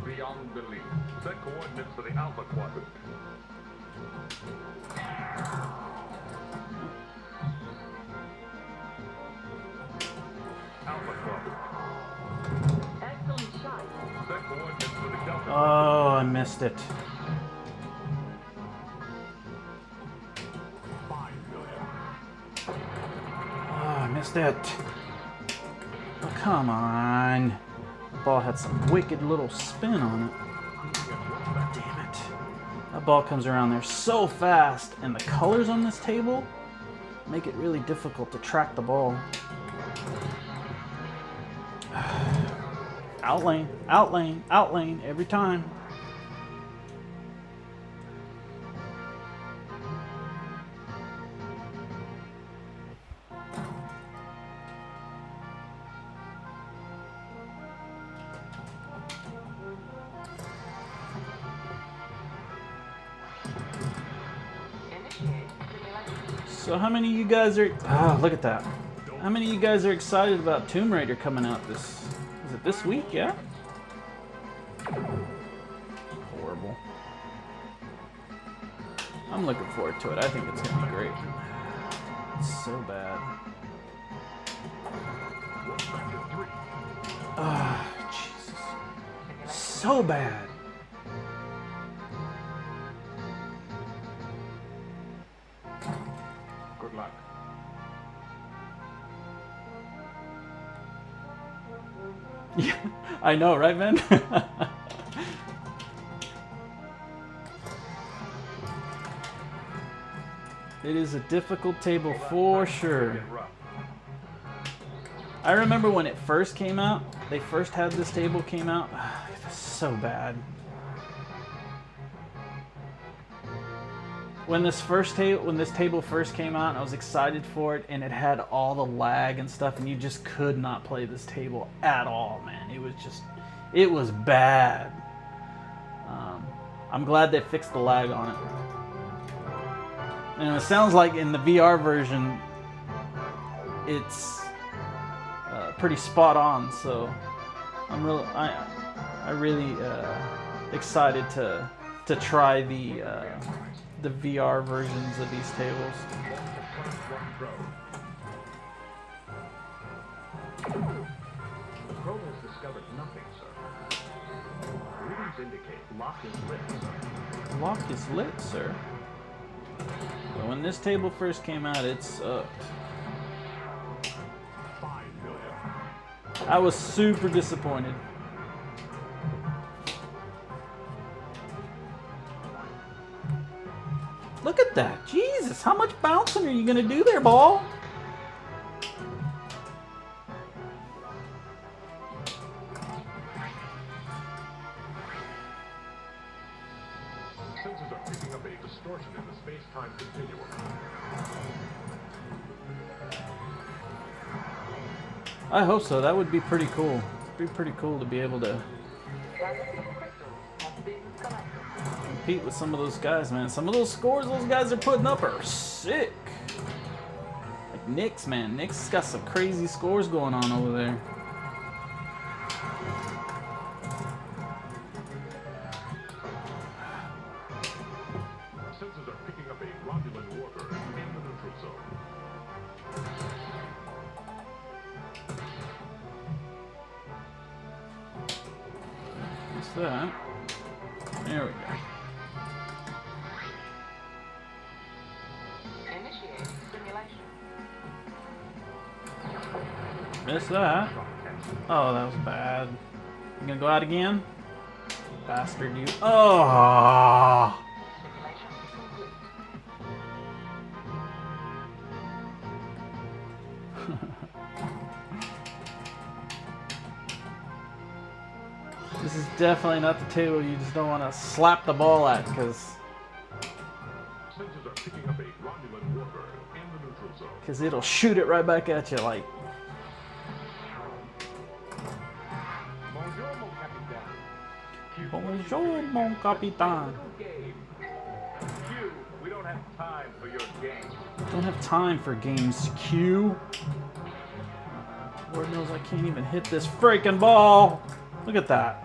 Beyond belief. Set coordinates for the Alpha Quadrant. Alpha Quadrant. Excellent shot. Set coordinates for the Delta. Oh, I missed it. 5 billion. Oh, I missed it. Oh, come on. The ball had some wicked little spin on it. Damn it. That ball comes around there so fast, and the colors on this table make it really difficult to track the ball. Outlane, outlane, outlane every time. Initiate simulation. So how many of you guys are... Oh, look at that. How many of you guys are excited about Tomb Raider coming out this... Is it this week, yeah? Horrible. I'm looking forward to it. I think it's going to be great. It's so bad. Ah, Jesus. So bad. Good luck. Yeah, I know, right, man? It is a difficult table for sure. I remember when it first came out, they first had this table came out. It's so bad. When this table first came out, I was excited for it, and it had all the lag and stuff, and you just could not play this table at all, man. It was bad. I'm glad they fixed the lag on it. And it sounds like in the VR version, it's pretty spot on. So I'm really excited to try the VR versions of these tables. Coordinates indicate lock is lit, sir. Lock is lit, sir. But when this table first came out, it sucked. 5 million. I was super disappointed. Look at that. Jesus, how much bouncing are you going to do there, ball? Sensors are picking up a distortion in the space-time continuum. I hope so. That would be pretty cool. It'd be pretty cool to be able to compete with some of those guys, man. Some of those scores those guys are putting up are sick. Like Nick's, man. Nick's got some crazy scores going on over there. Sensors are picking up a Romulan warper in the neutral zone. What's that? There we go. Initiate simulation. Missed that. Oh, that was bad. You gonna go out again? Bastard, you. Oh! Simulation complete. This is definitely not the table you just don't want to slap the ball at, because Sensors are picking up a Romulan warper in the neutral zone. it'll shoot it right back at you like. Bonjour, mon capitaine. Bonjour, mon capitaine. Game. Q, we don't have time for your game. Don't have time for games, Q. Lord knows I can't even hit this freaking ball. Look at that.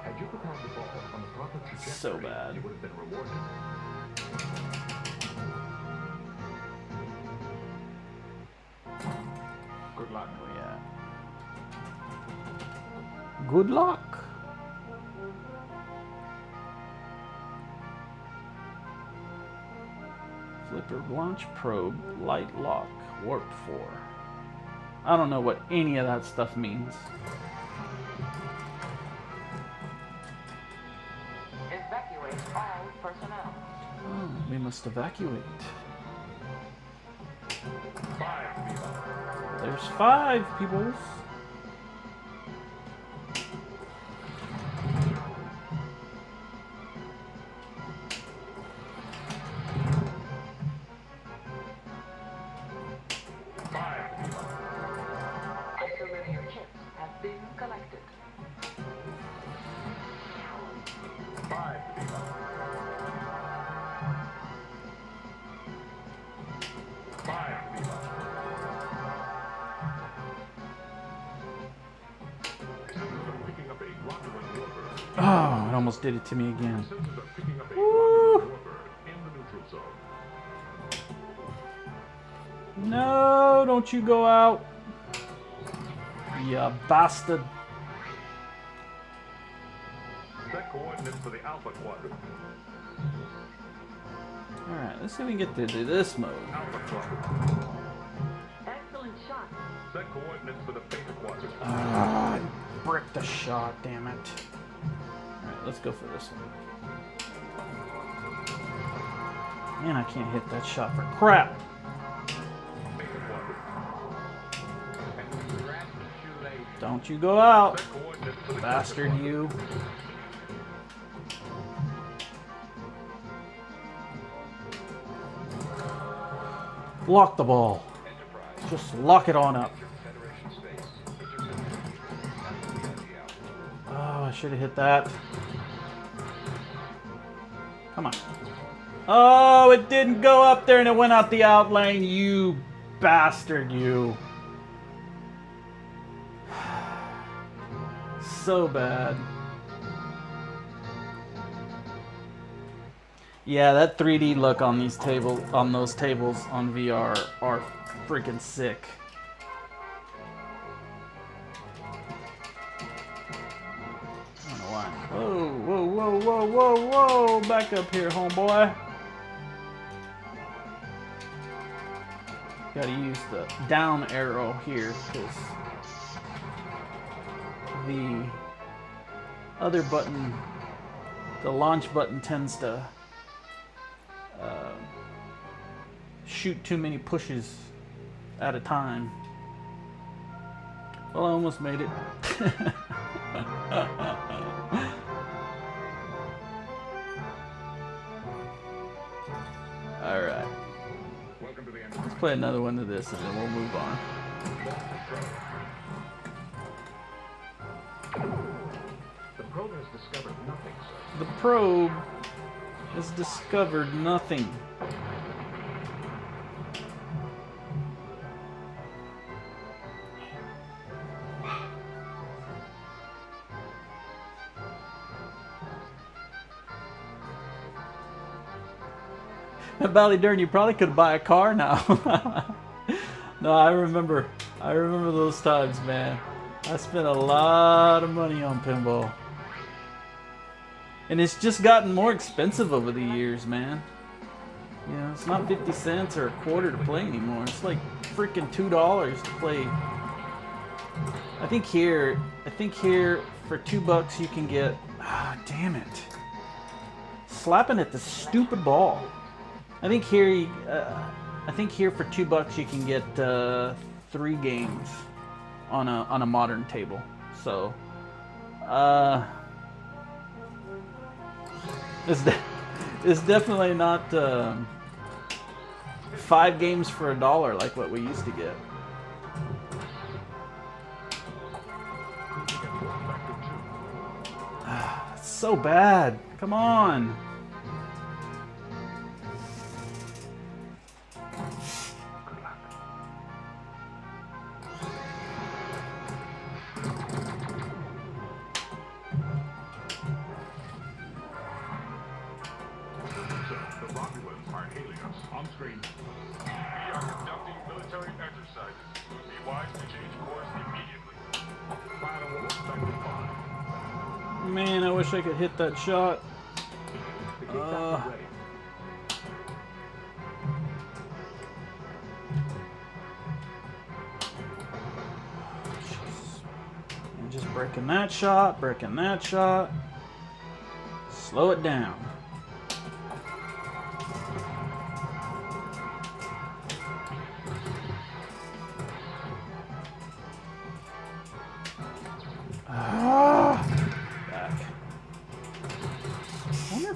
Had you propelled the ball on the proper trajectory, So bad. you would have been rewarded. Good luck. Oh, yeah. Good luck. Flipper launch probe, light lock, warp 4. I don't know what any of that stuff means. Evacuate all personnel. Oh, we must evacuate. 5, Viva. There's 5 people. Isolator chips have been collected. 5, Viva. 5, Viva. Sensors are picking up a Romulan warper. Oh, it almost did it to me again. Sensors are picking up a Woo! Romulan warper in the neutral zone. No, don't you go out. You bastard. Set coordinates for the Alpha Quadrant. Alright, let's see if we can get to do this mode. Alpha Quadrant. Excellent shot. Set coordinates for the Beta Quadrant. Ah, I bricked the shot, damn it. Alright, let's go for this one. Man, I can't hit that shot for crap. Beta Quadrant. And we grasp the shoelace. Don't you go out, Set coordinates for the bastard Delta you. Lock the ball. Enterprise. Just lock it on up. Federation space. Oh, I should have hit that. Come on. Oh, it didn't go up there and it went out the out lane. You bastard, you. So bad. Yeah, that 3D look on these those tables on VR are freaking sick. I don't know why. Whoa, whoa, back up here, homeboy. Gotta use the down arrow here because the other button, the launch button, tends to shoot too many pushes at a time. Well, I almost made it. Alright. Let's play another one of this and then we'll move on. The probe has discovered nothing, sir. The probe has discovered nothing. Ballydurn, you probably could buy a car now. No, I remember those times, man. I spent a lot of money on pinball. And it's just gotten more expensive over the years, man. You know, it's not 50 cents or a quarter to play anymore. It's like freaking $2 to play. I think here for $2 you can get, damn it. Slapping at the stupid ball. I think here for $2 you can get 3 games on a modern table. So it's definitely not 5 games for $1 like what we used to get. It's so bad. Come on. Man, I wish I could hit that shot. And just breaking that shot. Slow it down.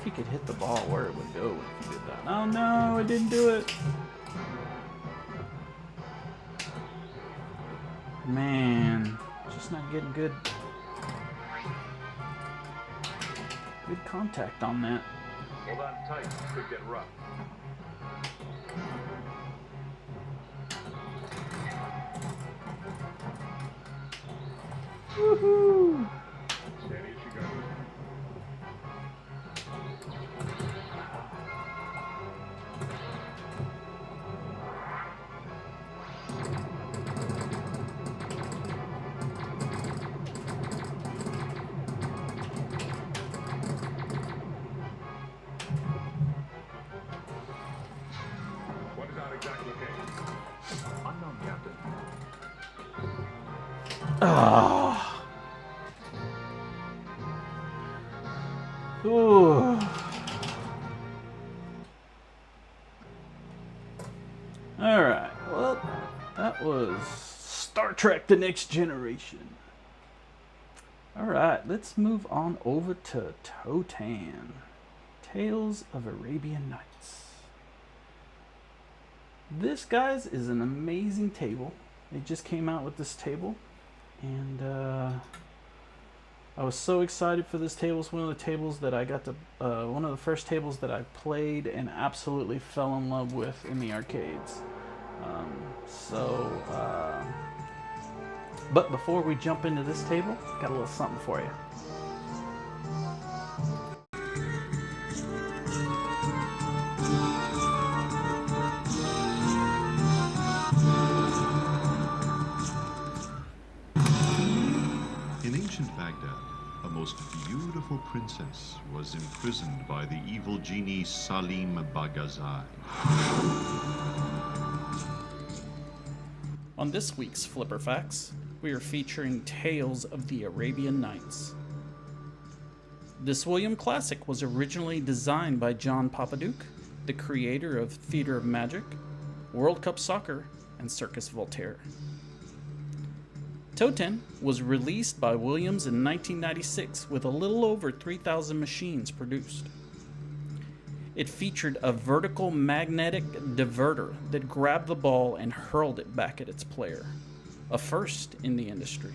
You could hit the ball where it would go if you did that. Oh no, I didn't do it. Man, just not getting good contact on that. Hold on tight, could get rough. Woohoo! Steady as she goes. What is that exact location? Unknown, Captain. Ah. Ooh. All right. Well, that was Star Trek: The Next Generation. All right, let's move on over to TOTAN, Tales of Arabian Nights. This, guys, is an amazing table. They just came out with this table, and I was so excited for this table. It's one of the tables that I got to, one of the first tables that I played and absolutely fell in love with in the arcades. But before we jump into this table, got a little something for you. In ancient Baghdad, a most beautiful princess was was imprisoned by the evil genie Salim Bagazai. On this week's Flipper Facts, we are featuring Tales of the Arabian Nights. This William classic was originally designed by John Papaduke, the creator of Theater of Magic, World Cup Soccer, and Circus Voltaire. TOTAN was released by Williams in 1996 with a little over 3,000 machines produced. It featured a vertical magnetic diverter that grabbed the ball and hurled it back at its player, a first in the industry.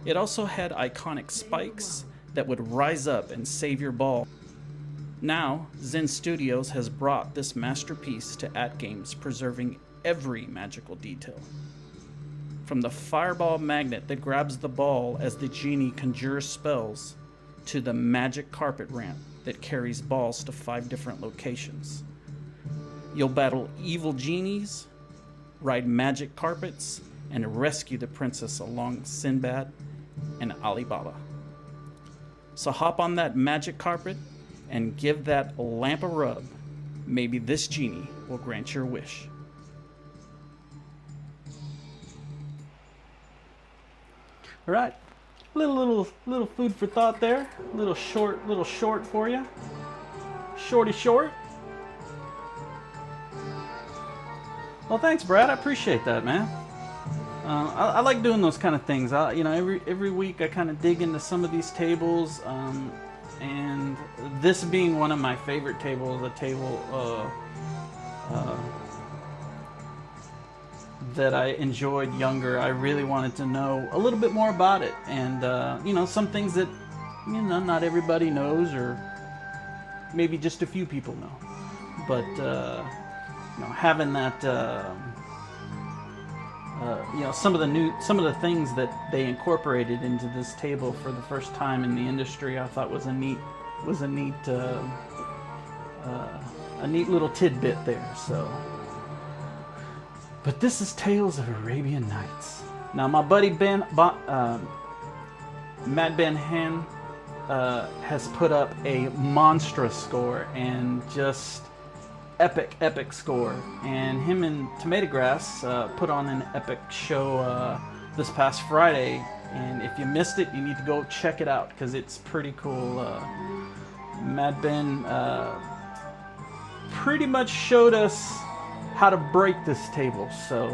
It also had iconic spikes that would rise up and save your ball. Now, Zen Studios has brought this masterpiece to AtGames, preserving every magical detail. From the fireball magnet that grabs the ball as the genie conjures spells, to the magic carpet ramp that carries balls to 5 different locations. You'll battle evil genies, ride magic carpets, and rescue the princess along Sinbad and Alibaba. So hop on that magic carpet and give that lamp a rub. Maybe this genie will grant your wish. All right, little food for thought there. Little short for you. Shorty short. Well, thanks, Brad. I appreciate that, man. I like doing those kind of things. Every week I kind of dig into some of these tables, and this being one of my favorite tables, a table that I enjoyed younger. I really wanted to know a little bit more about it, and some things that not everybody knows, or maybe just a few people know. But having that some of the things that they incorporated into this table for the first time in the industry, I thought was a neat little tidbit there. So. But this is Tales of Arabian Nights. Now, my buddy Mad Ben Han has put up a monstrous score, and just epic score. And him and Tomato Grass put on an epic show this past Friday. And if you missed it, you need to go check it out, because it's pretty cool. Mad Ben pretty much showed us how to break this table. So,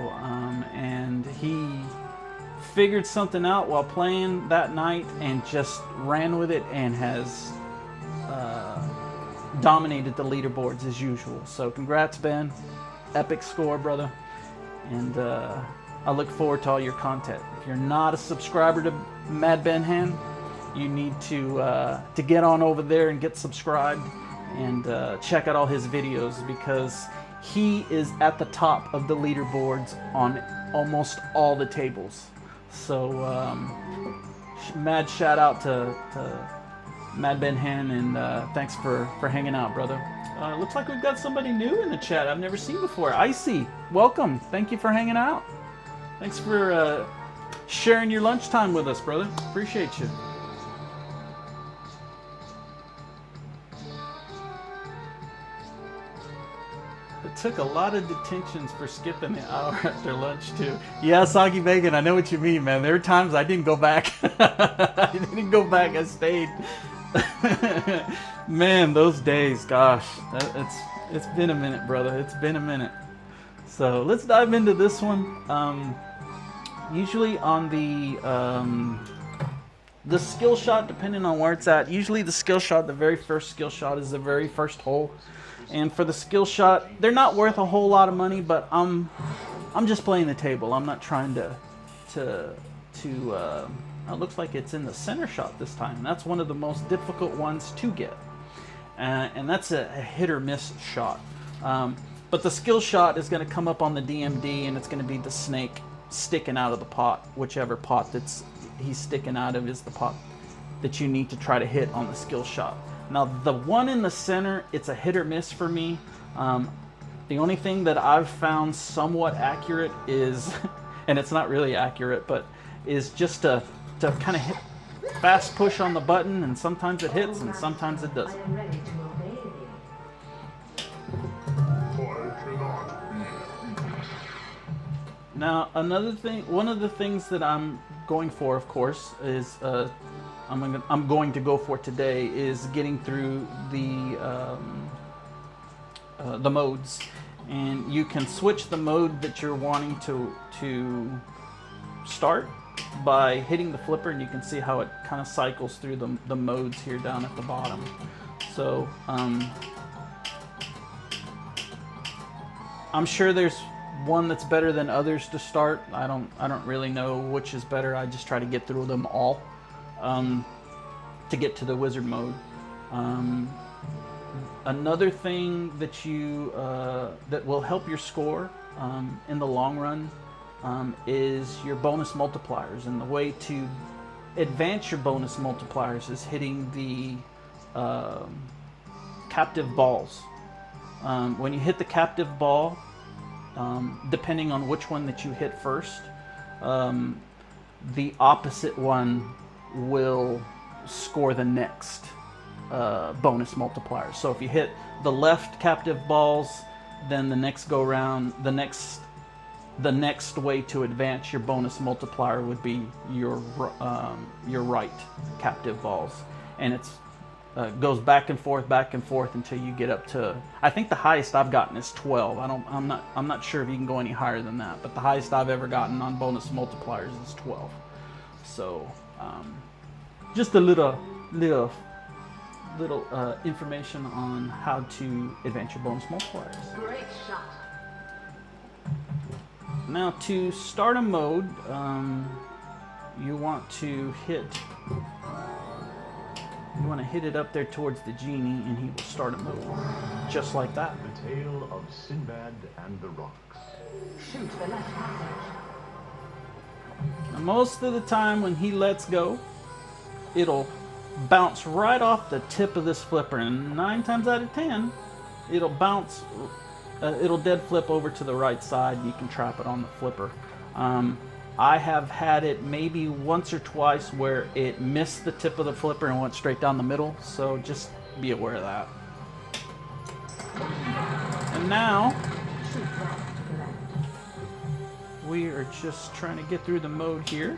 and he figured something out while playing that night and just ran with it, and has dominated the leaderboards as usual. So congrats, Ben. Epic score, brother. And I look forward to all your content. If you're not a subscriber to Mad Ben Han, you need to get on over there and get subscribed, and check out all his videos, because he is at the top of the leaderboards on almost all the tables. So mad shout out to Mad Ben Han, and thanks for hanging out, brother. Looks like we've got somebody new in the chat I've never seen before. Icy, welcome. Thank you for hanging out. Thanks for sharing your lunchtime with us, brother. Appreciate you. It took a lot of detentions for skipping the hour after lunch, too. Yeah, Soggy Bacon, I know what you mean, man. There were times I didn't go back. I didn't go back. I stayed. Man, those days, gosh. It's been a minute, brother. It's been a minute. So let's dive into this one. Usually on the skill shot, depending on where it's at, usually the skill shot, the very first skill shot is the very first hole. And for the skill shot, they're not worth a whole lot of money, but I'm just playing the table. I'm not trying to it looks like it's in the center shot this time. That's one of the most difficult ones to get. And that's a hit or miss shot. But the skill shot is going to come up on the DMD, and it's going to be the snake sticking out of the pot. Whichever pot he's sticking out of is the pot that you need to try to hit on the skill shot. Now, the one in the center, it's a hit or miss for me. The only thing that I've found somewhat accurate is, and it's not really accurate, but is just to kind of fast push on the button, and sometimes it hits and sometimes it I doesn't. am ready to obey thee. Now, another thing, one of the things that I'm going for, of course, is I'm going to go for today is getting through the modes, and you can switch the mode that you're wanting to start by hitting the flipper, and you can see how it kind of cycles through the modes here down at the bottom. So I'm sure there's one that's better than others to start. I don't really know which is better. I just try to get through them all to get to the wizard mode. Another thing that you that will help your score in the long run is your bonus multipliers, and the way to advance your bonus multipliers is hitting the captive balls. When you hit the captive ball, depending on which one that you hit first, the opposite one will score the next bonus multiplier. So if you hit the left captive balls, then the next go round, the next way to advance your bonus multiplier would be your right captive balls, and it's goes back and forth until you get up to, I think the highest I've gotten is 12. I'm not sure if you can go any higher than that, but the highest I've ever gotten on bonus multipliers is 12. So just a little information on how to advance your bonus multipliers. Great shot. Now, to start a mode, you want to hit it up there towards the genie, and he will start a mode, just like that. The tale of Sinbad and the Rocks. Shoot the left passage. Now, most of the time when he lets go, it'll bounce right off the tip of this flipper, and 9 times out of 10, it'll bounce. It'll dead flip over to the right side. You can trap it on the flipper. I have had it maybe once or twice where it missed the tip of the flipper and went straight down the middle, so just be aware of that. And now, we are just trying to get through the mode here,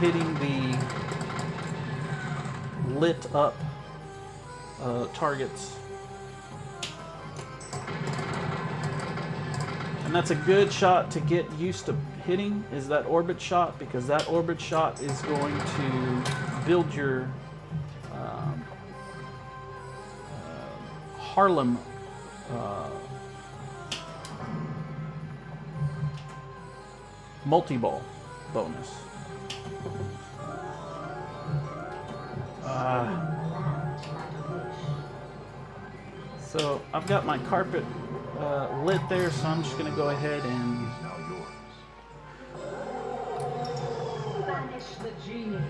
hitting the lit up targets. And that's a good shot to get used to hitting, is that orbit shot, because that orbit shot is going to build your Harlem multi-ball bonus. So I've got my carpet lit there, so I'm just going to go ahead and Now yours. Banish the genie.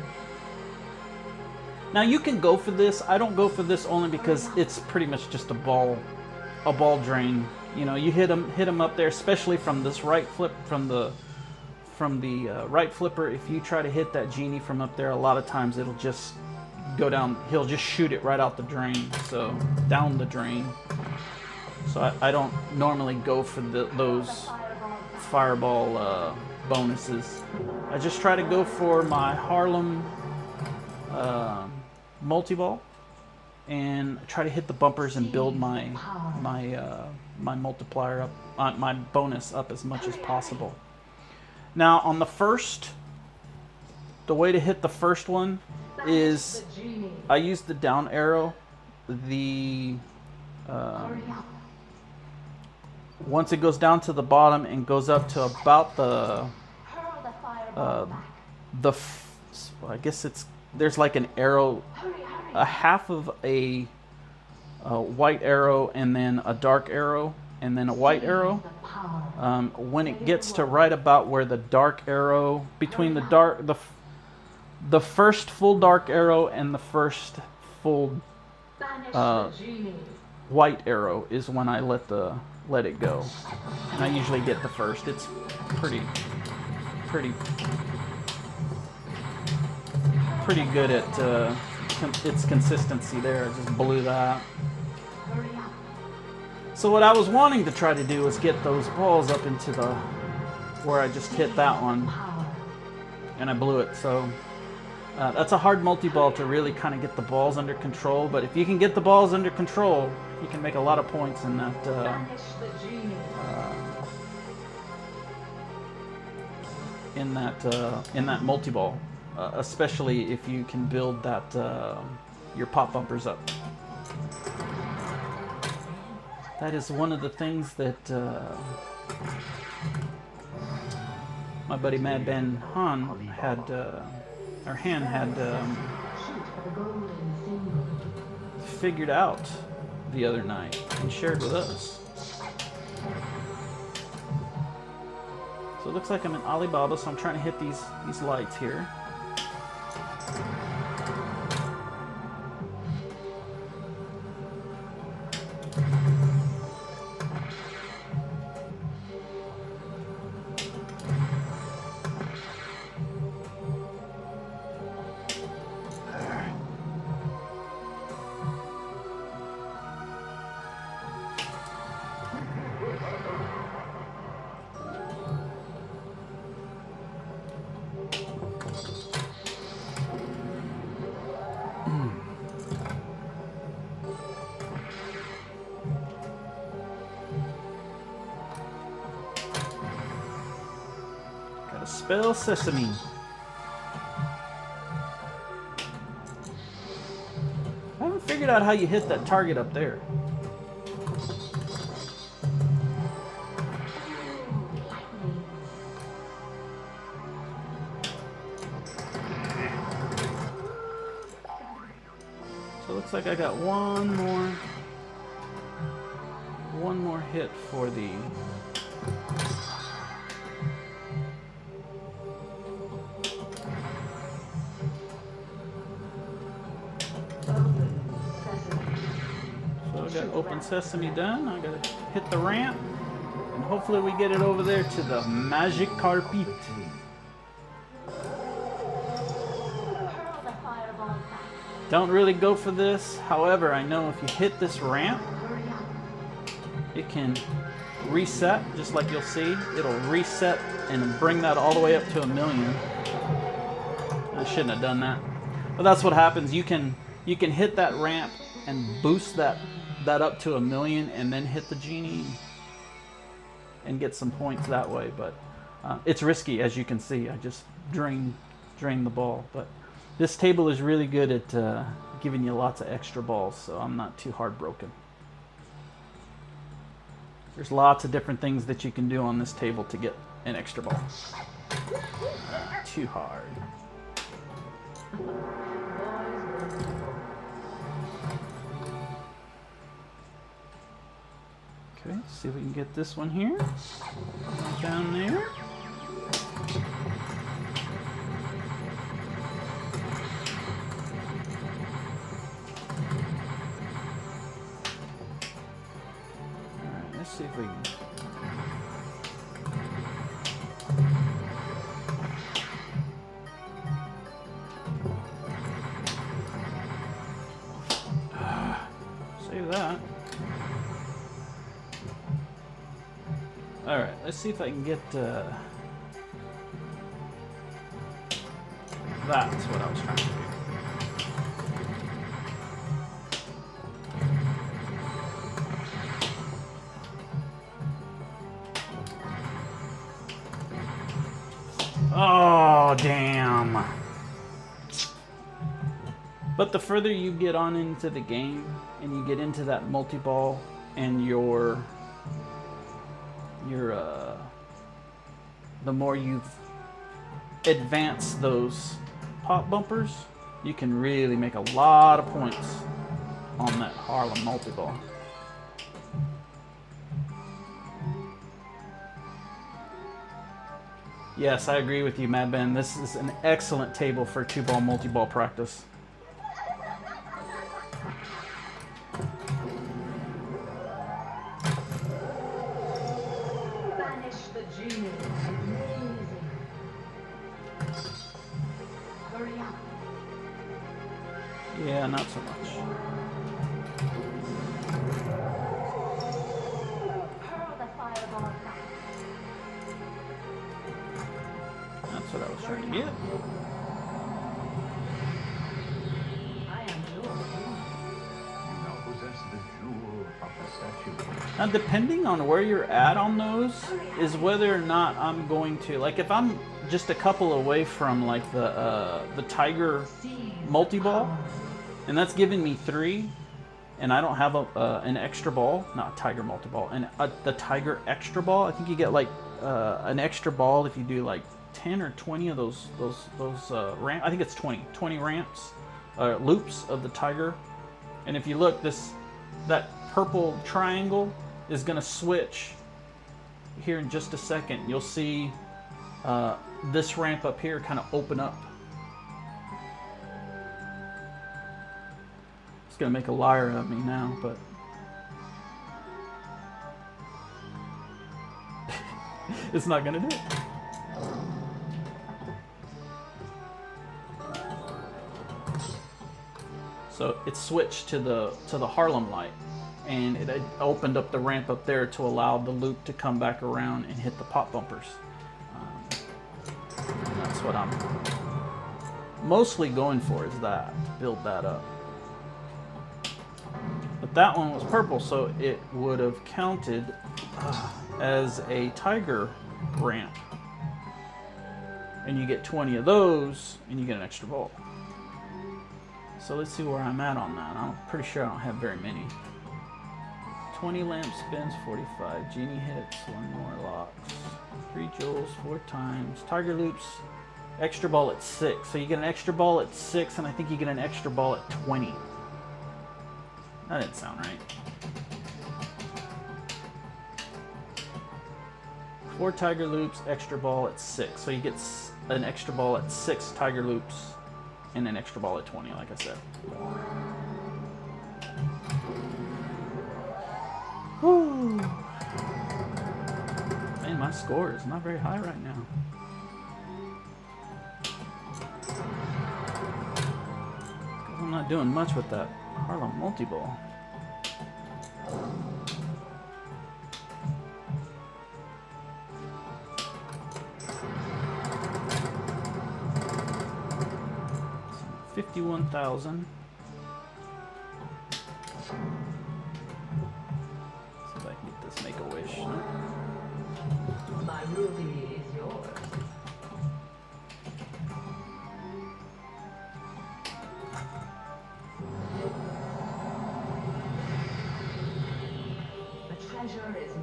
now you can go for this. I don't go for this only because it's pretty much just a ball drain. You know, you hit him up there, especially from this right flip, from the right flipper. If you try to hit that genie from up there, a lot of times it'll just go down. He'll just shoot it right out the drain, so down the drain. So I don't normally go for those fireball bonuses. I just try to go for my Harlem multi-ball and try to hit the bumpers and build my multiplier up, my bonus up as much as possible. Now on the the way to hit the first one is I use the down arrow. Once it goes down to the bottom and goes up to about I guess there's like an arrow, a half of a white arrow and then a dark arrow and then a white arrow. When it gets to right about where the dark arrow, between the first full dark arrow and the first full white arrow is when I let it go. And I usually get the first. It's pretty good at its consistency there. I just blew that. Hurry up. So what I was wanting to try to do was get those balls up into the where I just hit that one, Power. and I blew it. So that's a hard multi-ball to really kind of get the balls under control. But if you can get the balls under control, you can make a lot of points in that. Banish the genie. In that multi-ball, especially if you can build that your pop bumpers up. That is one of the things that my buddy Mad Ben Han had, or Han had Shoot for the golden symbol. figured out the other night and shared with us. So it looks like I'm in Alibaba, so I'm trying to hit these lights here. Gotta spell sesame. I haven't figured out how you hit that target up there. So it looks like I got one more hit for the Open Sesame done. I gotta hit the ramp, and hopefully we get it over there to the magic carpet. Hurl the fireball back. Don't really go for this. However, I know if you hit this ramp, Hurry up. it can reset, just like you'll see. It'll reset and bring that all the way up to 1,000,000. I shouldn't have done that, but that's what happens. You can hit that ramp and boost that up to 1,000,000 and then hit the genie and get some points that way. But it's risky, as you can see. I just drained the ball. But this table is really good at giving you lots of extra balls, so I'm not too heartbroken. There's lots of different things that you can do on this table to get an extra ball. Too hard. Okay, let's see if we can get this one here. Down there. Alright, let's see if we can. Save that. Alright, let's see if I can get, that's what I was trying to do. Oh, damn. But the further you get on into the game, and you get into that multi-ball, and the more you've advanced those pop bumpers, you can really make a lot of points on that Harlem multi-ball. Yes, I agree with you, Mad Ben. This is an excellent table for 2-ball multi-ball practice. Amazing. 'Hurry up. Yeah, not so much. Hurl the fireball back. That's what I was trying to get. I am yours. You now possess the jewel of the statue. Now, depending on where you're at on those, is whether or not I'm going to, like, if I'm just a couple away from like the tiger multi-ball, and that's giving me 3, and I don't have an extra ball, not a tiger multi-ball, and the tiger extra ball. I think you get like an extra ball if you do like 10 or 20 of those ramp. I think it's 20 ramps, loops of the tiger. And if you look, that purple triangle is going to switch here in just a second. You'll see this ramp up here kind of open up. It's going to make a liar of me now, but it's not going to do it. So it switched to the Harlem light, and it opened up the ramp up there to allow the loop to come back around and hit the pop bumpers. That's what I'm mostly going for, is that, to build that up. But that one was purple, so it would have counted as a tiger ramp. And you get 20 of those, and you get an extra ball. So let's see where I'm at on that. I'm pretty sure I don't have very many. 20 lamp spins, 45. Genie hits, 1 more locks. 3 jewels, 4 times. Tiger loops, extra ball at 6. So you get an extra ball at 6, and I think you get an extra ball at 20. That didn't sound right. 4 tiger loops, extra ball at 6. So you get an extra ball at 6 tiger loops and an extra ball at 20, like I said. Whew. Man, my score is not very high right now. I'm not doing much with that Harlem multi-ball. So 51,000. See if I can get this Make-A-Wish. My ruby is yours.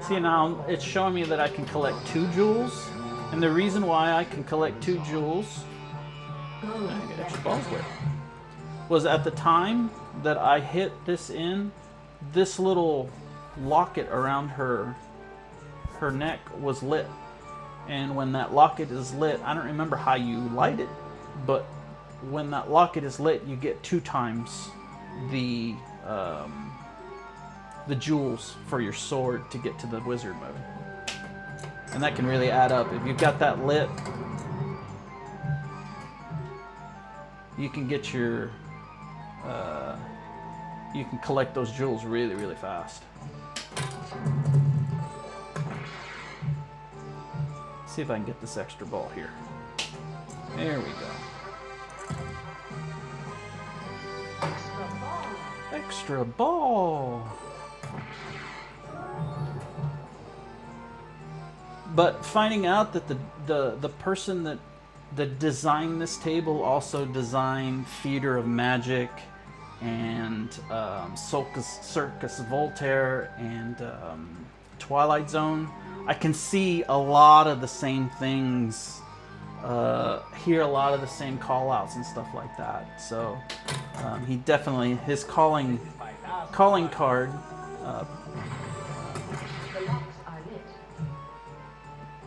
See, now it's showing me that I can collect 2 jewels, and the reason why I can collect 2 jewels, I get extra balls with, was at the time that I hit this in, this little locket around her neck was lit. And when that locket is lit, I don't remember how you light it, but when that locket is lit, you get 2 times the jewels for your sword to get to the wizard mode. And that can really add up. If you've got that lit, you can get your you can collect those jewels really, really fast. See if I can get this extra ball here. There we go. Extra ball. Extra ball. But finding out that the person that designed this table also designed Theater of Magic and Circus Voltaire and Twilight Zone, I can see a lot of the same things, hear a lot of the same call-outs and stuff like that. So he definitely, his calling card.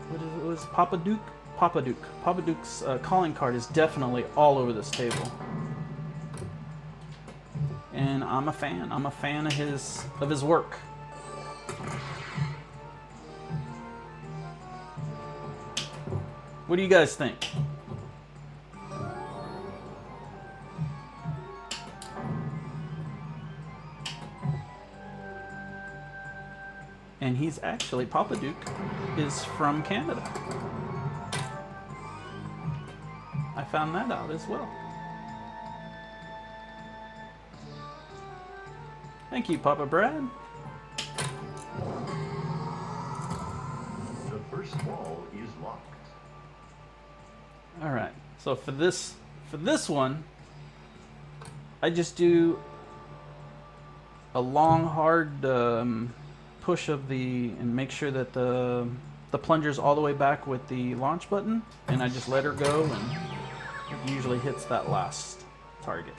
What was Papa Duke? Papa Duke's calling card is definitely all over this table, and I'm a fan. I'm a fan of his work. What do you guys think? And he's actually, Papa Duke is from Canada. I found that out as well. Thank you, Papa Brad. The first wall is locked. All right. So for this one, I just do a long, hard push of and make sure that the plunger's all the way back with the launch button, and I just let her go, and it usually hits that last target.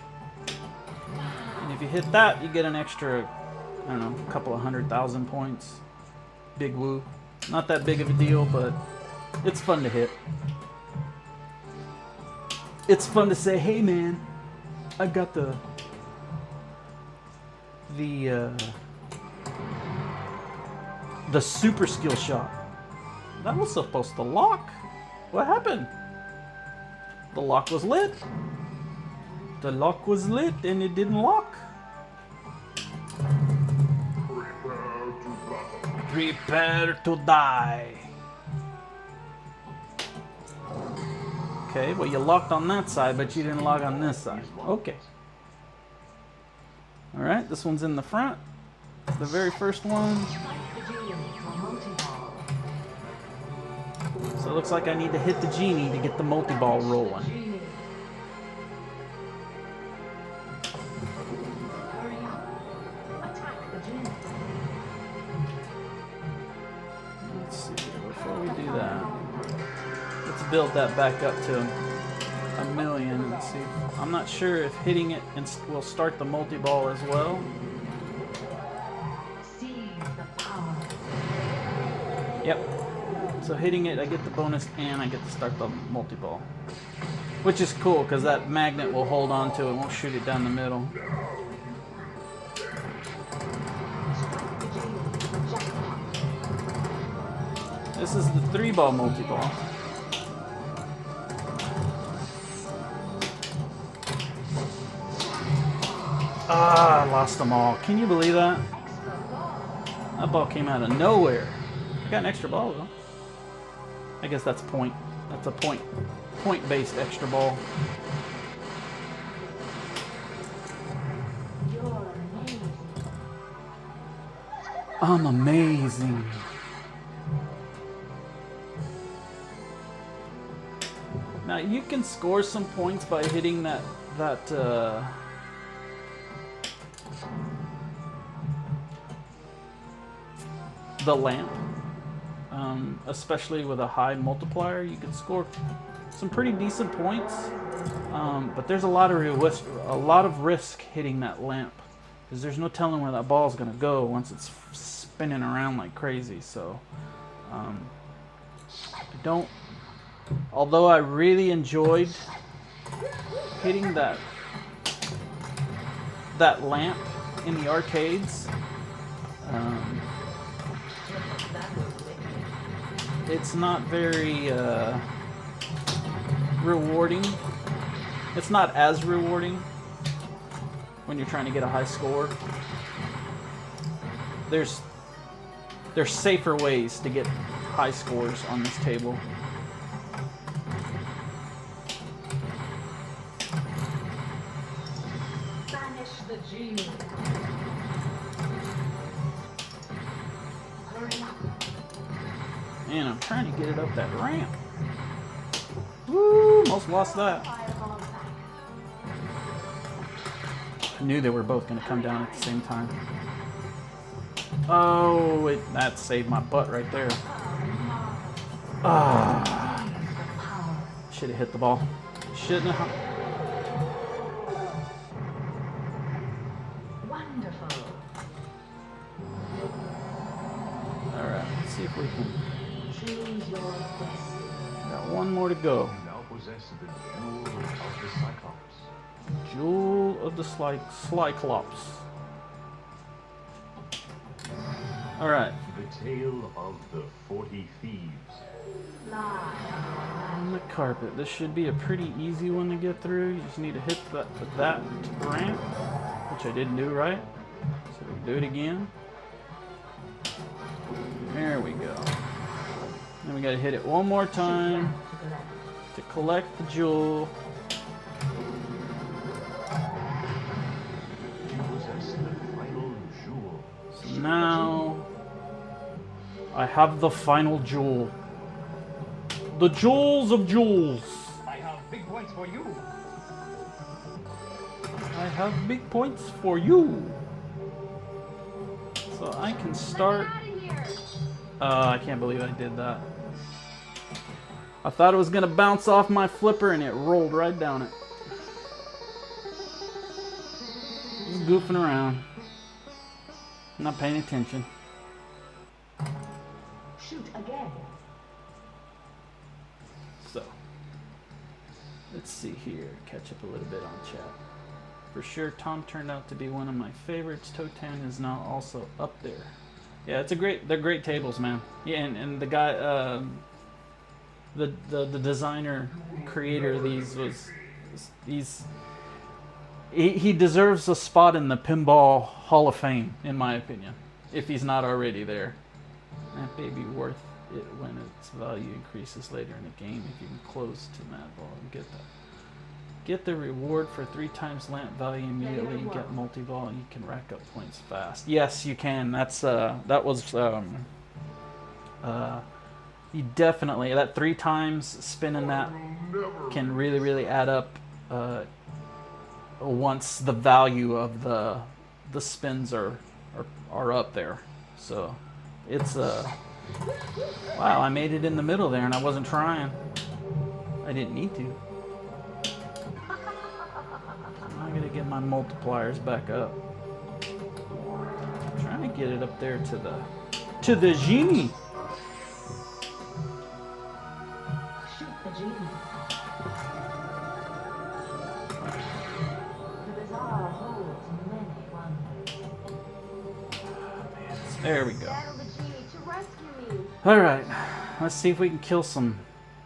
And if you hit that, you get an extra, I don't know, a couple of 100,000 points. Big woo. Not that big of a deal, but it's fun to hit. It's fun to say, hey man, I got the super skill shot. That was supposed to lock. What happened? The lock was lit. The lock was lit and it didn't lock. Prepare to die. Okay, well you locked on that side, but you didn't lock on this side. Okay. Alright, this one's in the front. The very first one. So it looks like I need to hit the genie to get the multi-ball rolling. Let's see, before we do that, let's build that back up to 1,000,000 and see. I'm not sure if hitting it will start the multi-ball as well. Yep. So hitting it, I get the bonus and I get to start the multi-ball. Which is cool because that magnet will hold on to it, won't shoot it down the middle. This is the 3-ball multi-ball. Ah, I lost them all. Can you believe that? That ball came out of nowhere. I got an extra ball though. I guess that's point. That's a point-based extra ball. I'm amazing. Now you can score some points by hitting the lamp. Especially with a high multiplier, you can score some pretty decent points. But there's a lot of risk hitting that lamp because there's no telling where that ball is going to go once it's spinning around like crazy. So although I really enjoyed hitting that lamp in the arcades, it's not very rewarding. It's not as rewarding when you're trying to get a high score. There's safer ways to get high scores on this table. Banish the genie. Hurry up. And I'm trying to get it up that ramp. Woo! Almost lost that. I knew they were both going to come down at the same time. Oh, that saved my butt right there. Ah, should have hit the ball. Shouldn't have. Wonderful. All right, let's see if we can. Choose your destiny. Got one more to go. You now possess the jewel of the Cyclops. Jewel of the Cyclops. All right. The tale of the 40 thieves. Lie. On the carpet. This should be a pretty easy one to get through. You just need to hit that ramp, which I didn't do right. So we do it again. There we go. Then we gotta hit it one more time to collect the jewel. So now I have the final jewel. The jewels of jewels. I have big points for you. I have big points for you. So I can start. I can't believe I did that. I thought it was gonna bounce off my flipper and it rolled right down it. Just goofing around. Not paying attention. Shoot again. So, let's see here. Catch up a little bit on chat. For sure, Tom turned out to be one of my favorites. TOTAN is now also up there. Yeah, they're great tables, man. Yeah, and the guy, the designer, creator of these he deserves a spot in the Pinball Hall of Fame, in my opinion, if he's not already there. That baby worth it when its value increases later in the game if you can close to mad ball and get that. Get the reward for 3 times lamp value immediately. You get multi-ball and you can rack up points fast. Yes, you can. That's that was you definitely, that 3 times spinning that can really add up once the value of the spins are up there. So it's wow, I made it in the middle there and I wasn't trying. I didn't need to. I gotta get my multipliers back up. I'm trying to get it up there to the genie. Shoot the genie. The bazaar holds many wonders. There we go. Battle the genie to rescue me. All right, let's see if we can kill some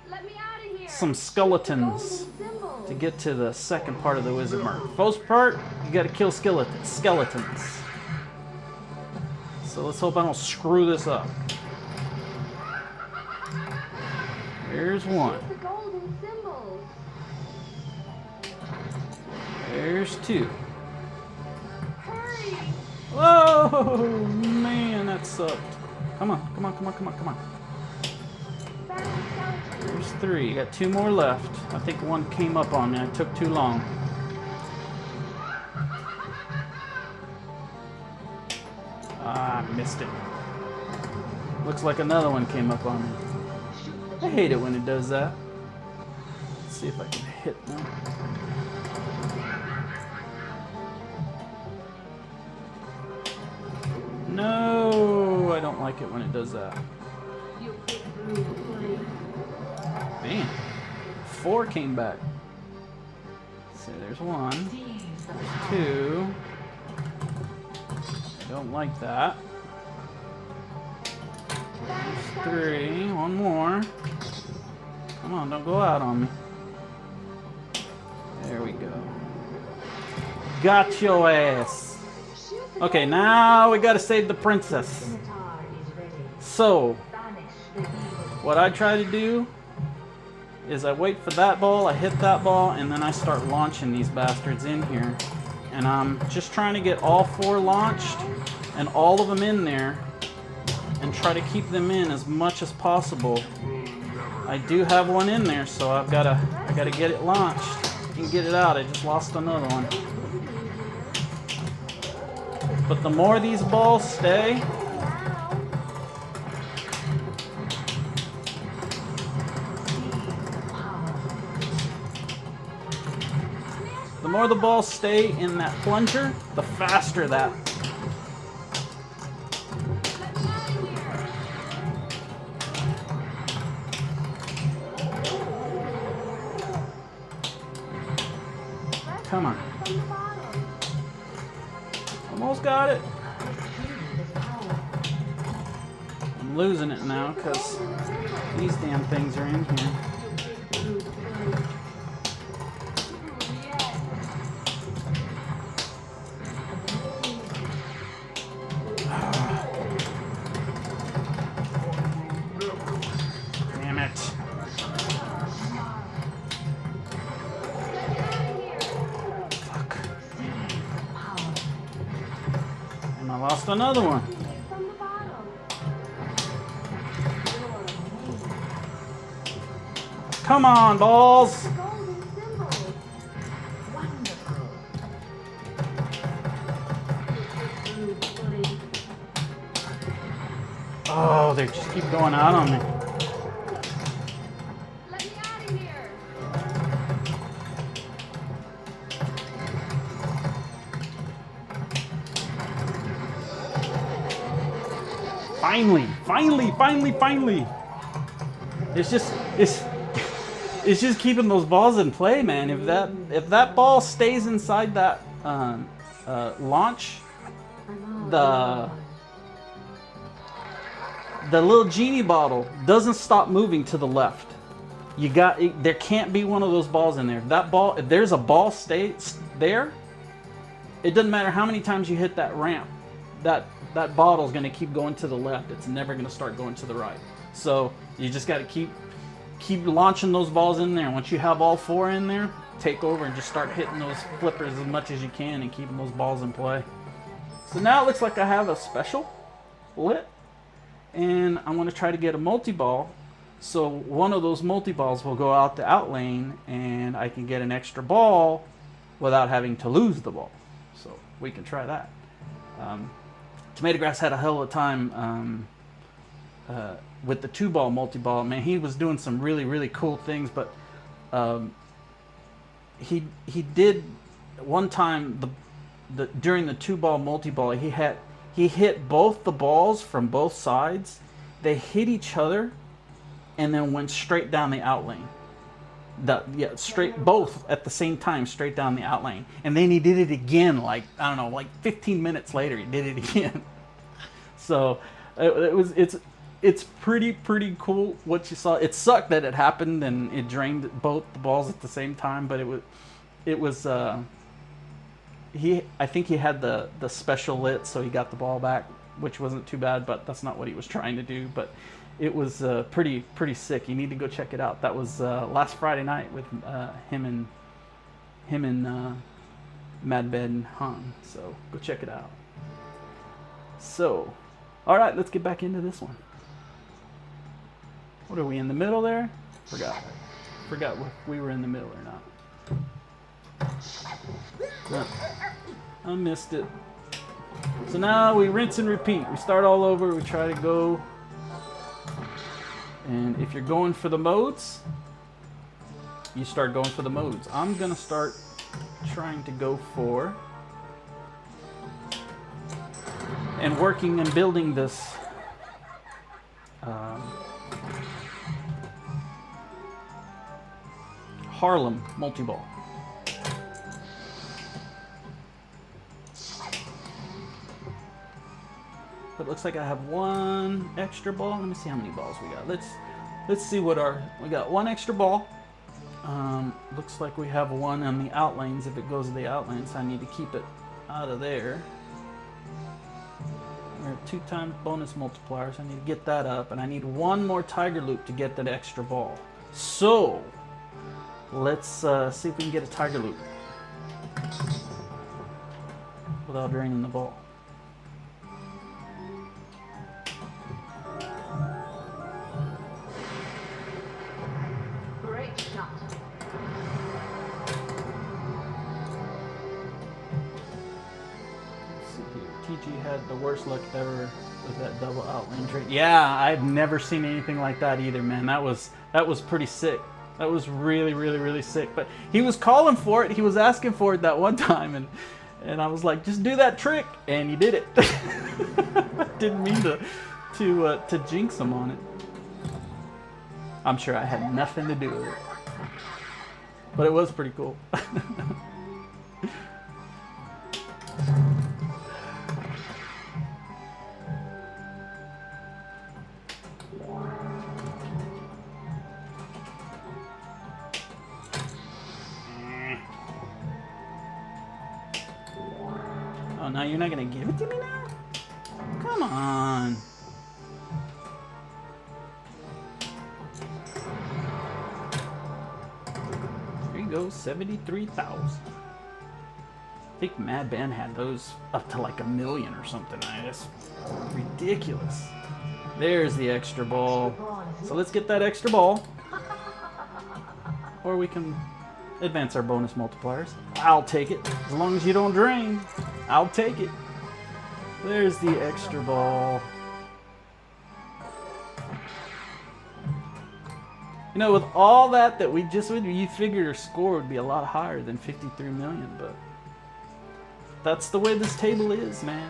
Let me out of here. skeletons Golden symbol. to get to the second part of the wizard mark. First part, you gotta kill skeletons. So let's hope I don't screw this up. There's one. The golden symbols. There's 2. Hurry. Oh man, that sucked. Come on. Battle skeletons. There's 3. You got 2 more left. I think one came up on me. I took too long. Ah, I missed it. Looks like another one came up on me. I hate it when it does that. Let's see if I can hit them. No, I don't like it when it does that. You get through. Man, 4 came back. So there's 1, there's 2. I don't like that. There's 3, 1 more. Come on, don't go out on me. There we go. Got your ass. Okay, now we gotta save the princess. Scimitar is ready. So, Banish the evil. what I try to do is I wait for that ball, I hit that ball, and then I start launching these bastards in here. And I'm just trying to get all 4 launched and all of them in there and try to keep them in as much as possible. I do have one in there, so I gotta get it launched and get it out. I just lost another one. But the more these balls stay, the more the balls stay in that plunger, the faster that. Come on. Almost got it. I'm losing it now because these damn things are in here. I lost another one. From the bottom. Come on, balls. Golden symbol. Wonderful. Oh, they just keep going out on me. Let me out of here. Finally, finally, finally, finally. It's just keeping those balls in play, man. If that ball stays inside that launch, the little genie bottle doesn't stop moving to the left. There can't be one of those balls in there. If there's a ball stays there, it doesn't matter how many times you hit that ramp. That bottle's going to keep going to the left. It's never going to start going to the right. So you just got to keep launching those balls in there. Once you have all 4 in there, take over and just start hitting those flippers as much as you can and keeping those balls in play. So now it looks like I have a special lit, and I want to try to get a multi-ball. So one of those multi-balls will go out the out lane, and I can get an extra ball without having to lose the ball. So we can try that. Tomato Grass had a hell of a time with the 2-ball multi-ball. Man, he was doing some really, really cool things, but he did one time during the 2-ball multi-ball, he hit both the balls from both sides. They hit each other and then went straight down the out lane. Straight, both at the same time, straight down the out lane. And then he did it again, like, I don't know, like 15 minutes later, he did it again. So it's pretty cool what you saw. It sucked that it happened and it drained both the balls at the same time, but I think he had the special lit, so he got the ball back, which wasn't too bad, but that's not what he was trying to do. But it was pretty sick. You need to go check it out. That was last Friday night with him and Mad Ben Han. So go check it out. So, all right, let's get back into this one. What are we in the middle there? Forgot if we were in the middle or not. No, I missed it. So now we rinse and repeat. We start all over. We try to go. And if you're going for the modes, you start going for the modes. I'm going to start trying to go for and working and building this Harlem multi-ball. It looks like I have one extra ball. Let me see how many balls we got. Let's see what we got. One extra ball. Looks like we have one on the out lanes. If it goes to the out lanes, I need to keep it out of there. We have 2 times bonus multipliers. I need to get that up, and I need one more tiger loop to get that extra ball. So let's see if we can get a tiger loop without draining the ball. Great shot. Let's see here. TG had the worst luck ever with that double outlane trick. Yeah, I've never seen anything like that either, man. That was pretty sick. That was really, really, really sick. But he was calling for it. He was asking for it that one time, and I was like, just do that trick, and he did it. Didn't mean to jinx him on it. I'm sure I had nothing to do with it, but it was pretty cool. Oh, now you're not gonna give it to me now? Come on. There you go, 73,000. think Mad Ben had those up to like 1 million or something. That's ridiculous. There's the extra ball. So let's get that extra ball. Or we can advance our bonus multipliers. I'll take it. As long as you don't drain, I'll take it. There's the extra ball. You know, with all that we just would, you figured our score would be a lot higher than 53 million, but that's the way this table is, man.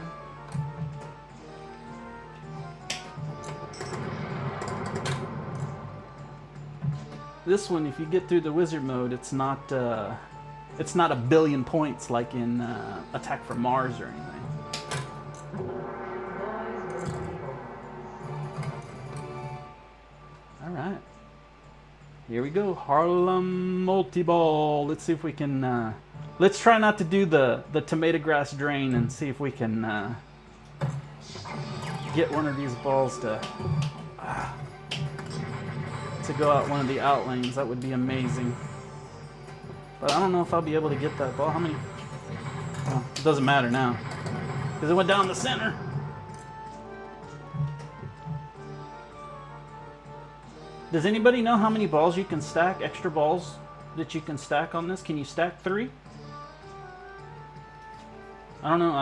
This one, if you get through the wizard mode, it's not a billion points like in Attack from Mars or anything. All right, here we go. Harlem multi-ball. Let's see if we can. Let's try not to do the tomato grass drain and see if we can get one of these balls to go out one of the out lanes. That would be amazing. But I don't know if I'll be able to get that ball. How many? Well, it doesn't matter now because it went down the center. Does anybody know how many balls you can stack? Extra balls that you can stack on this? Can you stack 3? I don't know.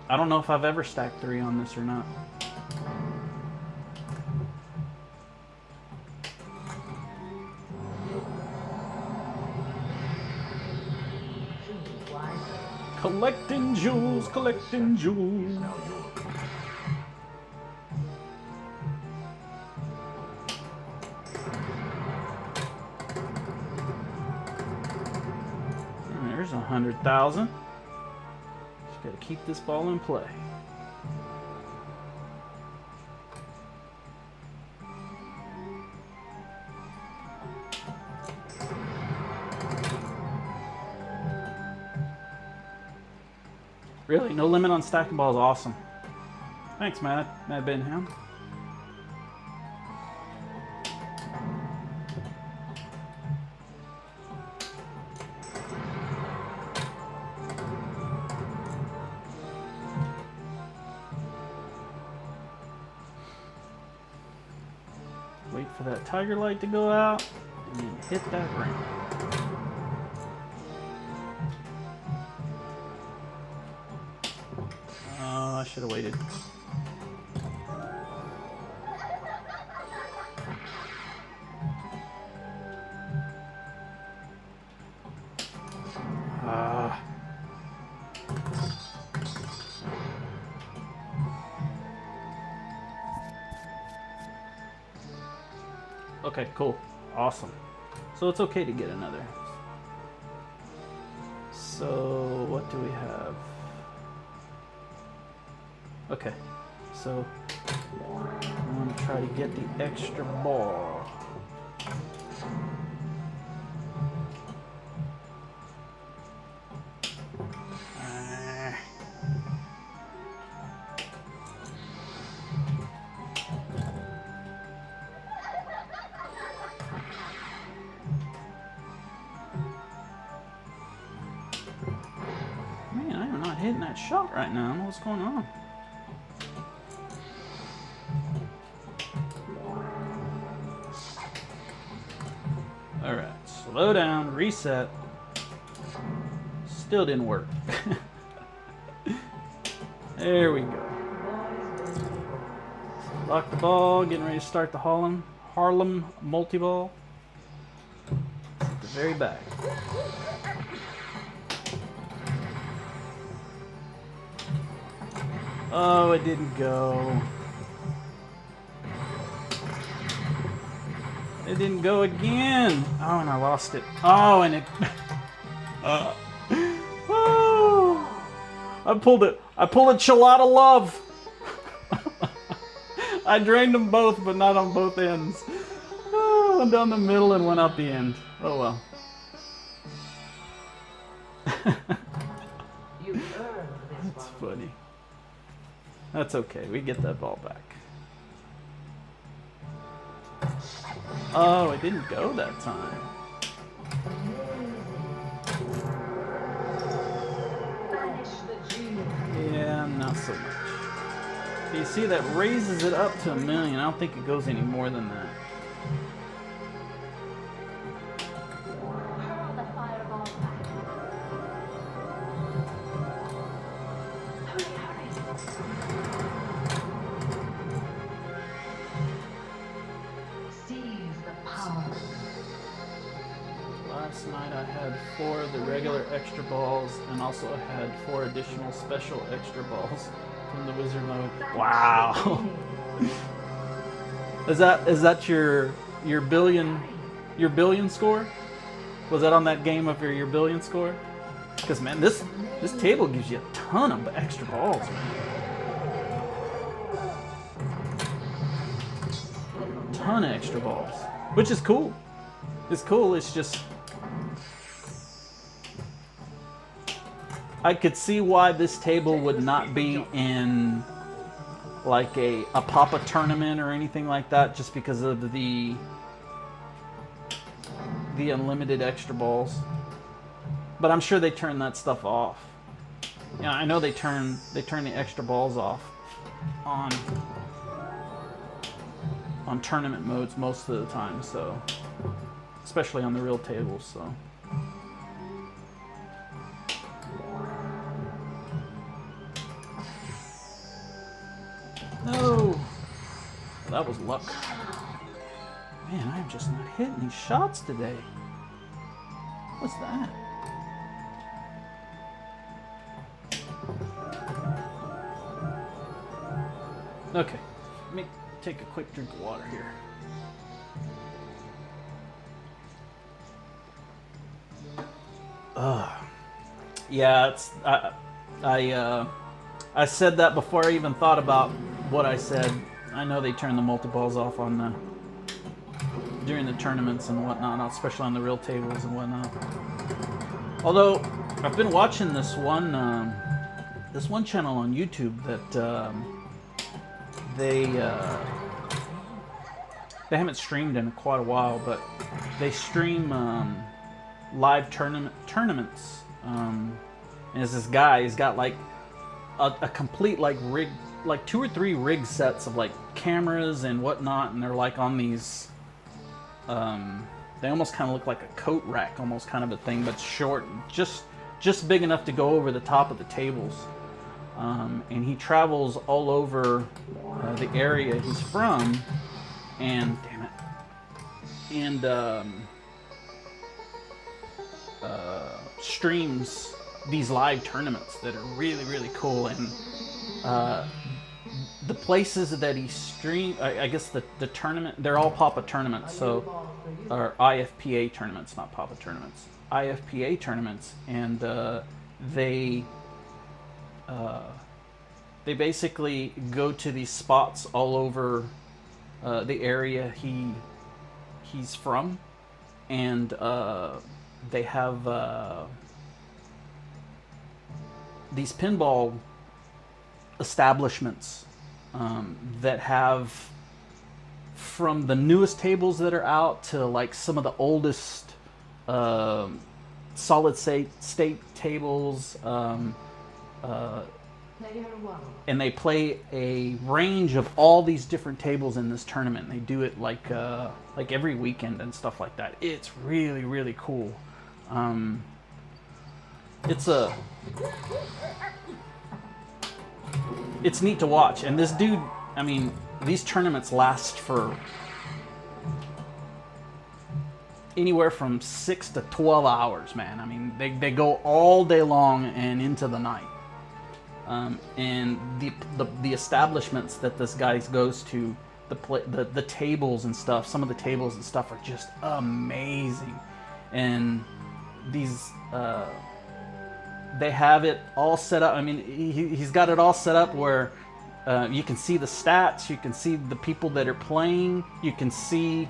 I don't know if I've ever stacked 3 on this or not. Collecting jewels, collecting jewels. And there's 100,000. Just gotta keep this ball in play. Really? No limit on stacking balls? Awesome. Thanks, Mad Benham. Wait for that tiger light to go out and then hit that ring. I should have waited. Okay, cool. Awesome. So it's okay to get another. So what do we have? Okay, so I'm going to try to get the extra ball. Man, I'm not hitting that shot right now. I don't know what's going on. Alright, slow down, reset. Still didn't work. There we go. Lock the ball, getting ready to start the Harlem multi-ball. At the very back. Oh, it didn't go. It didn't go again. Oh, and I lost it. Oh, and it. Oh, I pulled it. I pulled a ChalataLove. I drained them both, but not on both ends. Oh, went down the middle and went out the end. Oh well. That's funny. That's okay. We get that ball back. Oh, it didn't go that time. You see, that raises it up to 1 million. I don't think it goes any more than that. Hurl the fireball back. Hurry, hurry. Seize the power. Last night I had 4 of the regular extra balls and also had 4 additional special extra balls from the wizard mode. Wow. Is that your billion score? Was that on that game of your billion score? Because man, this table gives you a ton of extra balls, man. Ton of extra balls, which is cool. It's cool. It's just I could see why this table would not be in like a Papa tournament or anything like that, just because of the unlimited extra balls. But I'm sure they turn that stuff off. Yeah, I know they turn the extra balls off on tournament modes most of the time, so especially on the real tables, so. No! That was luck. Man, I'm just not hitting these shots today. What's that? Okay, let me take a quick drink of water here. Yeah, it's I said that before I even thought about what I said. I know they turn the multi-balls off on the during the tournaments and whatnot, especially on the real tables and whatnot. Although I've been watching this one channel on YouTube that they haven't streamed in quite a while, but they stream live tournaments. And there's this guy. He's got like a complete like rig, like 2 or 3 rig sets of like cameras and whatnot, and they're like on these. They almost kind of look like a coat rack, almost kind of a thing, but short, just big enough to go over the top of the tables. And he travels all over the area he's from, and damn it, and streams these live tournaments that are really, really cool. And the places that he streams, I guess the tournament, they're all Papa tournaments, so, or IFPA tournaments, not Papa tournaments, IFPA tournaments, and they basically go to these spots all over the area he's from, and they have these pinball establishments that have, from the newest tables that are out to like some of the oldest solid state tables, and they play a range of all these different tables in this tournament. They do it like every weekend and stuff like that. It's really, really cool. It's neat to watch, and this dude, I mean, these tournaments last for anywhere from 6 to 12 hours, man. I mean, they go all day long and into the night. And the establishments that this guy goes to, the tables and stuff, some of the tables and stuff are just amazing. And these they have it all set up. I mean, he's got it all set up where you can see the stats, you can see the people that are playing, you can see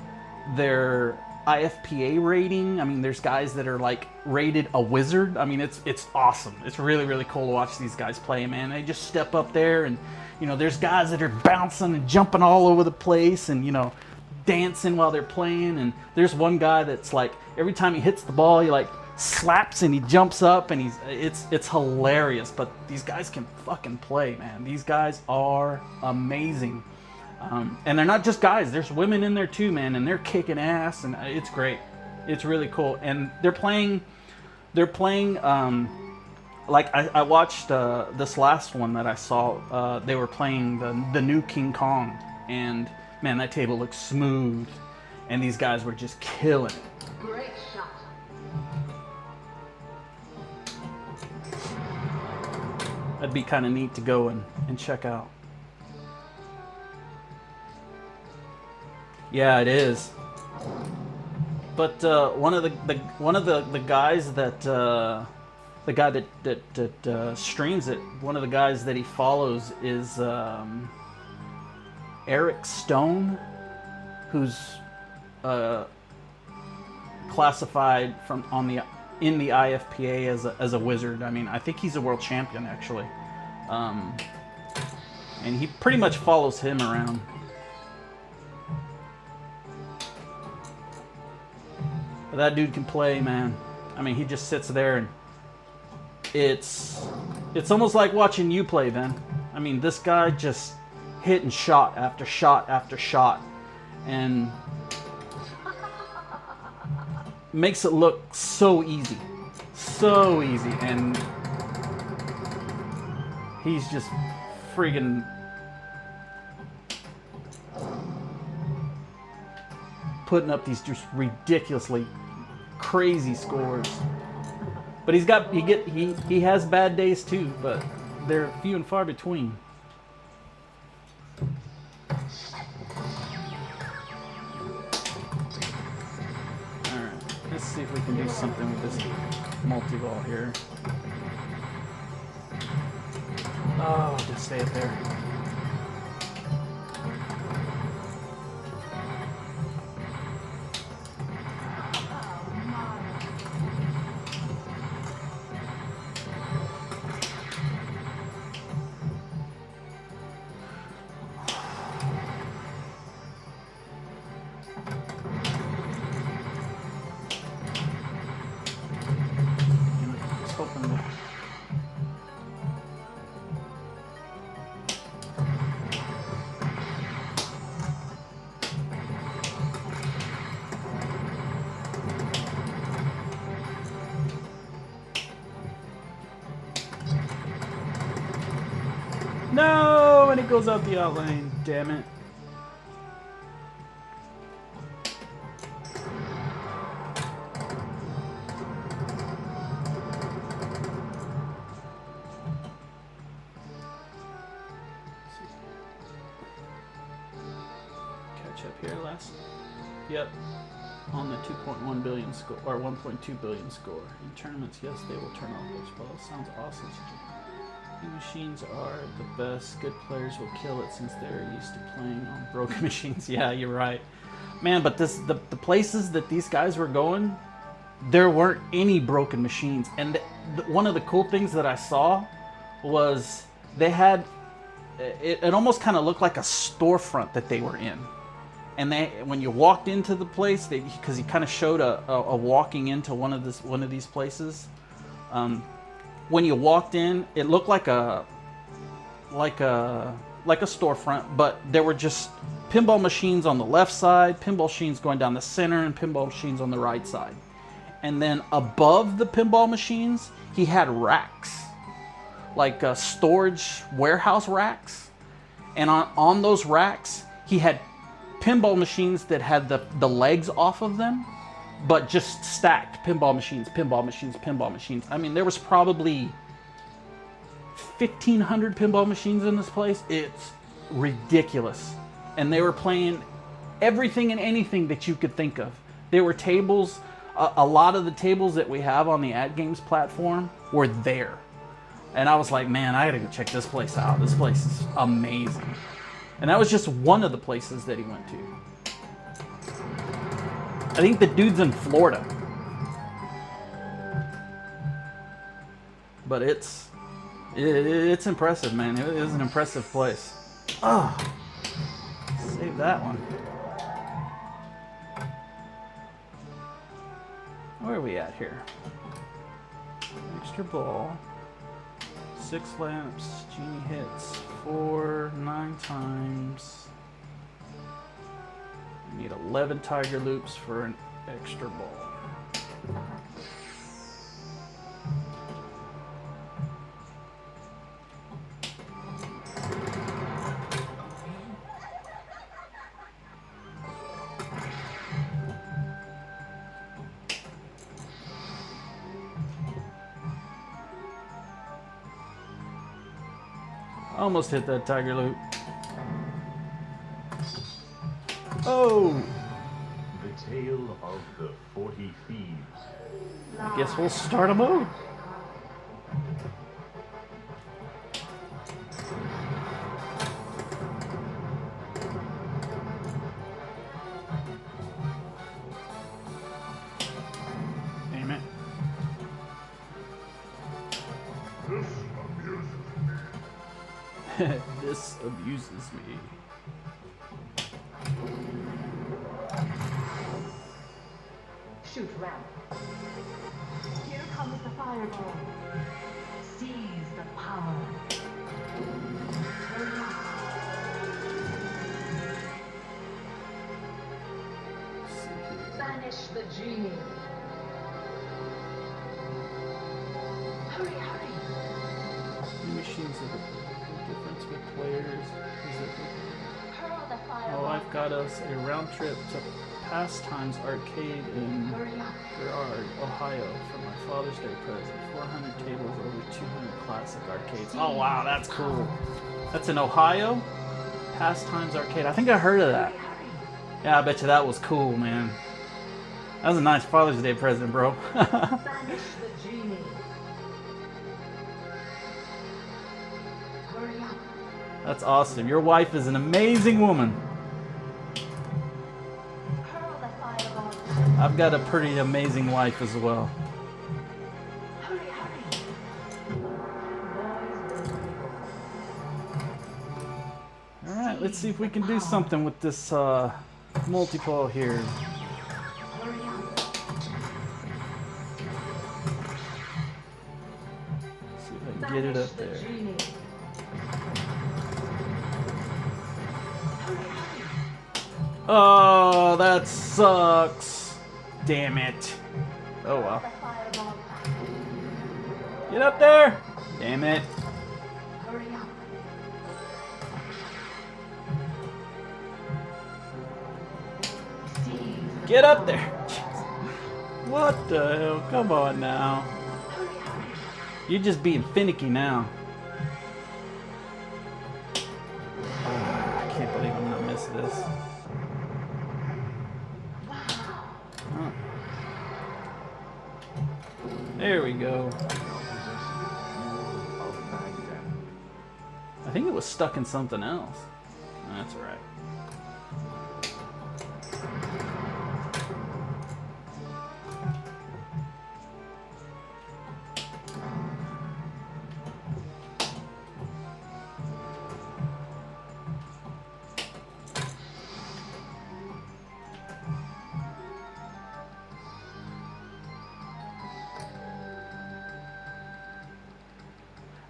their IFPA rating. I mean, there's guys that are like rated a wizard. I mean, it's awesome. It's really, really cool to watch these guys play, man. They just step up there, and you know, there's guys that are bouncing and jumping all over the place, and you know, dancing while they're playing. And there's one guy that's like, every time he hits the ball, he like slaps and he jumps up and it's hilarious. But these guys can fucking play, man. These guys are amazing. And they're not just guys. There's women in there too, man, and they're kicking ass, and it's great. It's really cool. And they're playing. Like I watched this last one that I saw. They were playing the new King Kong, and man, that table looks smooth, and these guys were just killing it. Great shot. That'd be kind of neat to go and check out. Yeah, it is. But one of the guys that the guy that streams it, one of the guys that he follows is Eric Stone, who's classified in the IFPA as a wizard. I mean, I think he's a world champion actually, and he pretty much follows him around. But that dude can play, man. I mean, he just sits there and it's almost like watching you play, Ben. I mean, this guy just hit and shot after shot after shot, and makes it look so easy, and he's just friggin' putting up these just ridiculously crazy scores. But he has bad days too, but they're few and far between. Alright, let's see if we can do something with this multi-ball here. Oh, just stay up there. No, and it goes out the out lane. Damn it. Catch up here, Les. Yep. On the 2.1 billion score, or 1.2 billion score. In tournaments, yes, they will turn off those balls. Sounds awesome. Machines are the best. Good players will kill it since they're used to playing on broken machines. Yeah, you're right, man. But the places that these guys were going, there weren't any broken machines. And one of the cool things that I saw was they had it almost kind of looked like a storefront that they were in. And when you walked into the place, because he kind of showed a walking into one of these places. When you walked in, it looked like a storefront, but there were just pinball machines on the left side, pinball machines going down the center, and pinball machines on the right side. And then above the pinball machines, he had racks, like storage warehouse racks. And on those racks, he had pinball machines that had the legs off of them, but just stacked pinball machines, pinball machines, pinball machines. I mean, there was probably 1,500 pinball machines in this place. It's ridiculous. And they were playing everything and anything that you could think of. There were tables, a lot of the tables that we have on the AtGames platform were there. And I was like, man, I gotta go check this place out. This place is amazing. And that was just one of the places that he went to. I think the dude's in Florida. But it's impressive, man. It is an impressive place. Oh, save that one. Where are we at here? extra ball. 6 lamps, genie hits 4, 9 times. You need 11 tiger loops for an extra ball. Almost hit that tiger loop. Oh! The tale of the 40 thieves. I guess we'll start a mode. Damn it. This abuses me. Shoot ramp. Here comes the fireball. Seize the power. Hurry up. Banish the genie. Hurry, hurry. New machines have a difference with players. Is it Hurl the fireball. Oh, I've got us a round trip to Pastimes Arcade in Hurry up. Girard, Ohio for my Father's Day present. 400 tables, over 200 classic arcades. Oh wow, that's cool. That's in Ohio? Pastimes Arcade. I think I heard of that. Hurry, hurry. Yeah, I bet you that was cool, man. That was a nice Father's Day present, bro. Banish the genie. Hurry up. That's awesome. Your wife is an amazing woman. Hurl the fireball. I've got a pretty amazing wife as well. Hurry, hurry. Boys will be Alright, let's see if we can do something with this multi-ball here. Hurry up. See if I can get it up there. Genie. Hurry, hurry. Oh, that sucks. Damn it. Oh well. The fireball. Get up there. Damn it. Hurry up. Seize. Get up there. What the hell? Come on now. Hurry, hurry. You're just being finicky now. I can't believe I'm gonna miss this. Oh. There we go. I think it was stuck in something else. That's alright.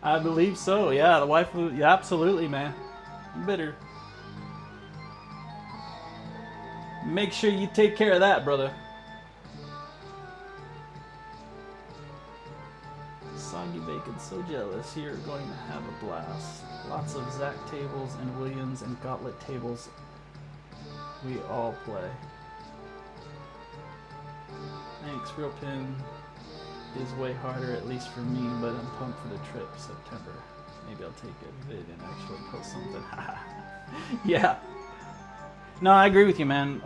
I believe so. Yeah, the wife. Yeah, absolutely, man. You better make sure you take care of that, brother. Soggy Bacon, so jealous. You're going to have a blast. Lots of Zach tables and Williams and Gottlieb tables. We all play. Thanks, Real Pin. Is way harder, at least for me, but I'm pumped for the trip, September. Maybe I'll take a vid and actually post something. Yeah. No, I agree with you, man.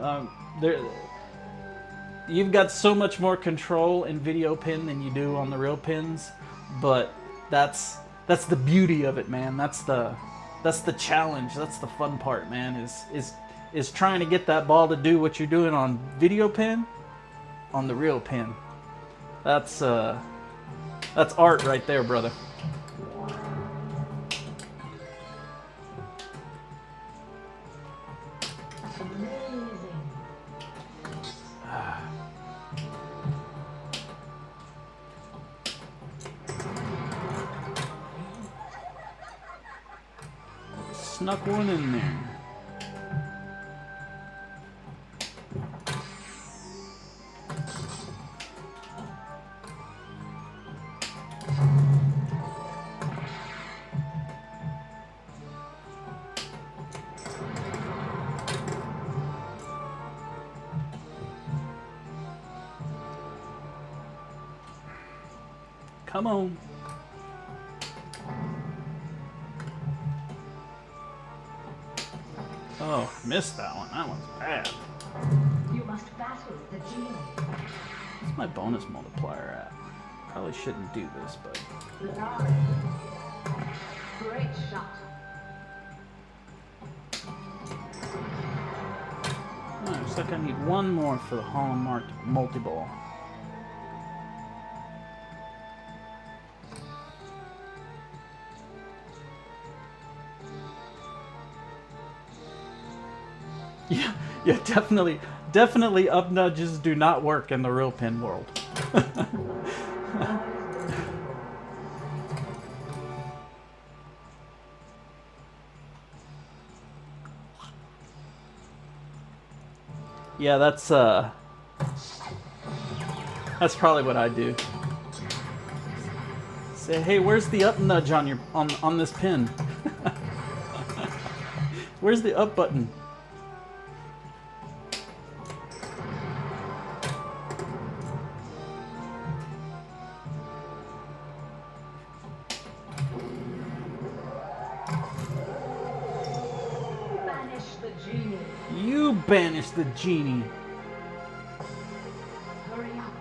You've got so much more control in video pin than you do on the real pins, but that's the beauty of it, man. That's the challenge. That's the fun part, man. Is trying to get that ball to do what you're doing on video pin, on the real pin. That's art right there, brother. Amazing. Snuck one in there. Come on. Oh, missed that one. That one's bad. You must battle the genie. Where's my bonus multiplier at? Probably shouldn't do this, but... Larry. Great shot. Oh, looks like I need one more for the hallmark multi-ball. Yeah, definitely up nudges do not work in the real pin world. Yeah, that's probably what I do. Say, hey, where's the up nudge on your on this pin? Where's the up button? You banish the genie. Hurry up.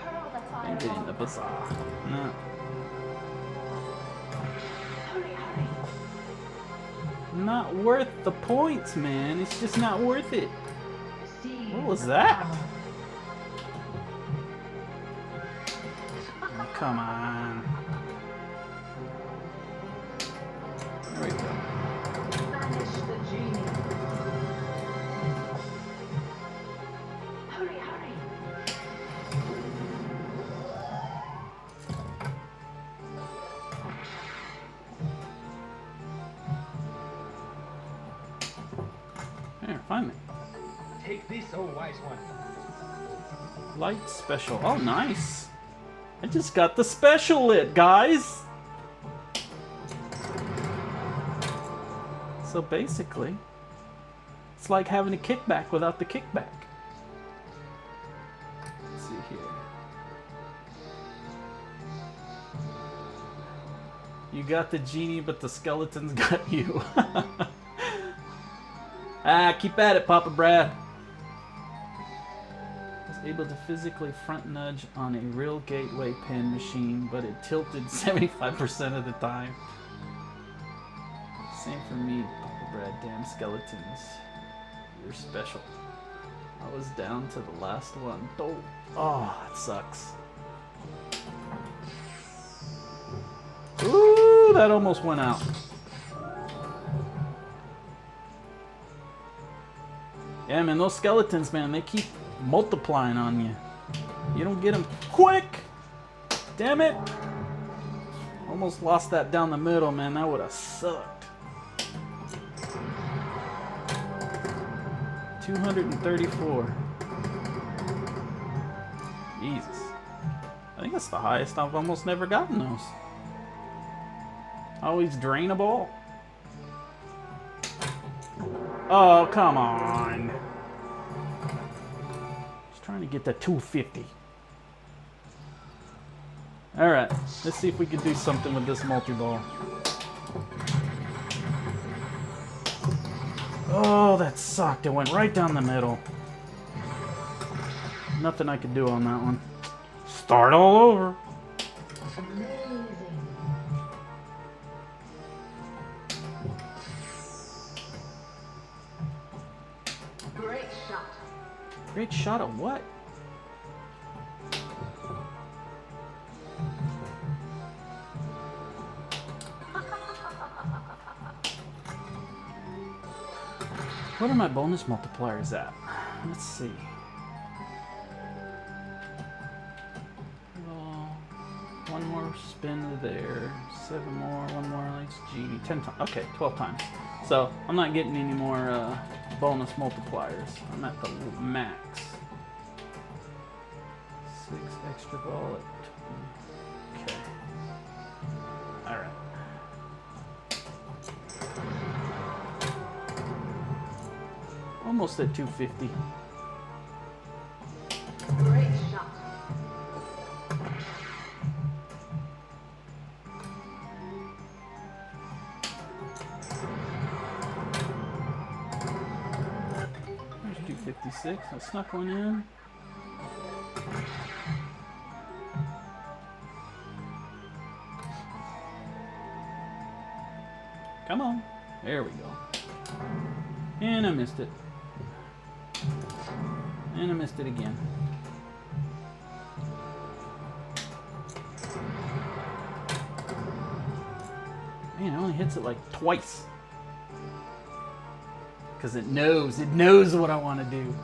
Hurl the I'm getting the fireball. bazaar. No. Hurry, hurry. Not worth the points, man. It's just not worth it. See What was the that? power. Oh, come on. There we go. Banish the genie. Hurry, hurry. There, finally. Take this, oh wise one. Light special. Oh, nice. I just got the special lit, guys. So basically, it's like having a kickback without the kickback. Let's see here. You got the genie, but the skeleton's got you. Ah, keep at it, Papa Brad. Was able to physically front nudge on a real gateway pin machine, but it tilted 75% of the time. Same for me, Papa Brad. Damn skeletons. You're special. I was down to the last one. Oh, it sucks. Ooh, that almost went out. Yeah, man, those skeletons, man, they keep multiplying on you. You don't get them quick. Damn it. Almost lost that down the middle, man. That would have sucked. 234. Jesus. I think that's the highest. I've almost never gotten those. Always drain a ball. Oh, come on. Just trying to get to 250. Alright, let's see if we can do something with this multi-ball. Oh, that sucked. It went right down the middle. Nothing I could do on that one. Start all over. Amazing. Great shot. Great shot of what? What are my bonus multipliers at? Let's see. Well, one more 4, spin there, 7 more, 1 more, likes G, 10 times. Okay, 12 times. So I'm not getting any more bonus multipliers. I'm at the max. 6 extra ball at 20. Okay. All right. Almost at 250. Great shot. There's 256. I snuck one in. Come on. There we go. And I missed it. And I missed it again. Man, it only hits it like twice. Because it knows what I want to do.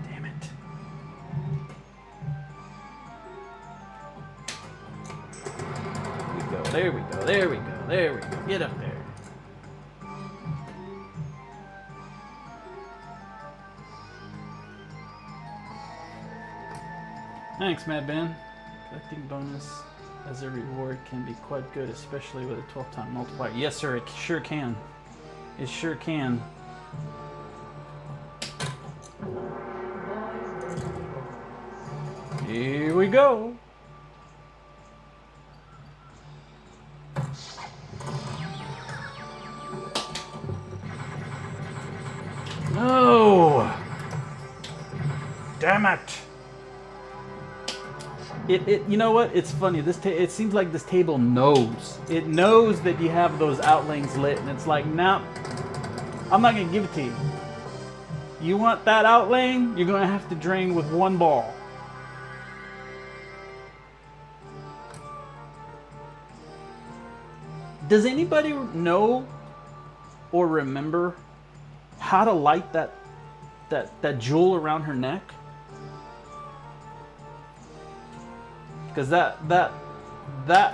Damn it. There we go, there we go, there we go. Get up there. Thanks, Mad Ben. Collecting bonus as a reward can be quite good, especially with a 12-time multiplier. Yes, sir, it sure can. It sure can. Here we go. No! Damn it! You know what? It's funny. It seems like this table knows. It knows that you have those outlanes lit, and it's like, nah, I'm not gonna give it to you. You want that outlane? You're gonna have to drain with 1 ball. Does anybody know or remember how to light that jewel around her neck? Because that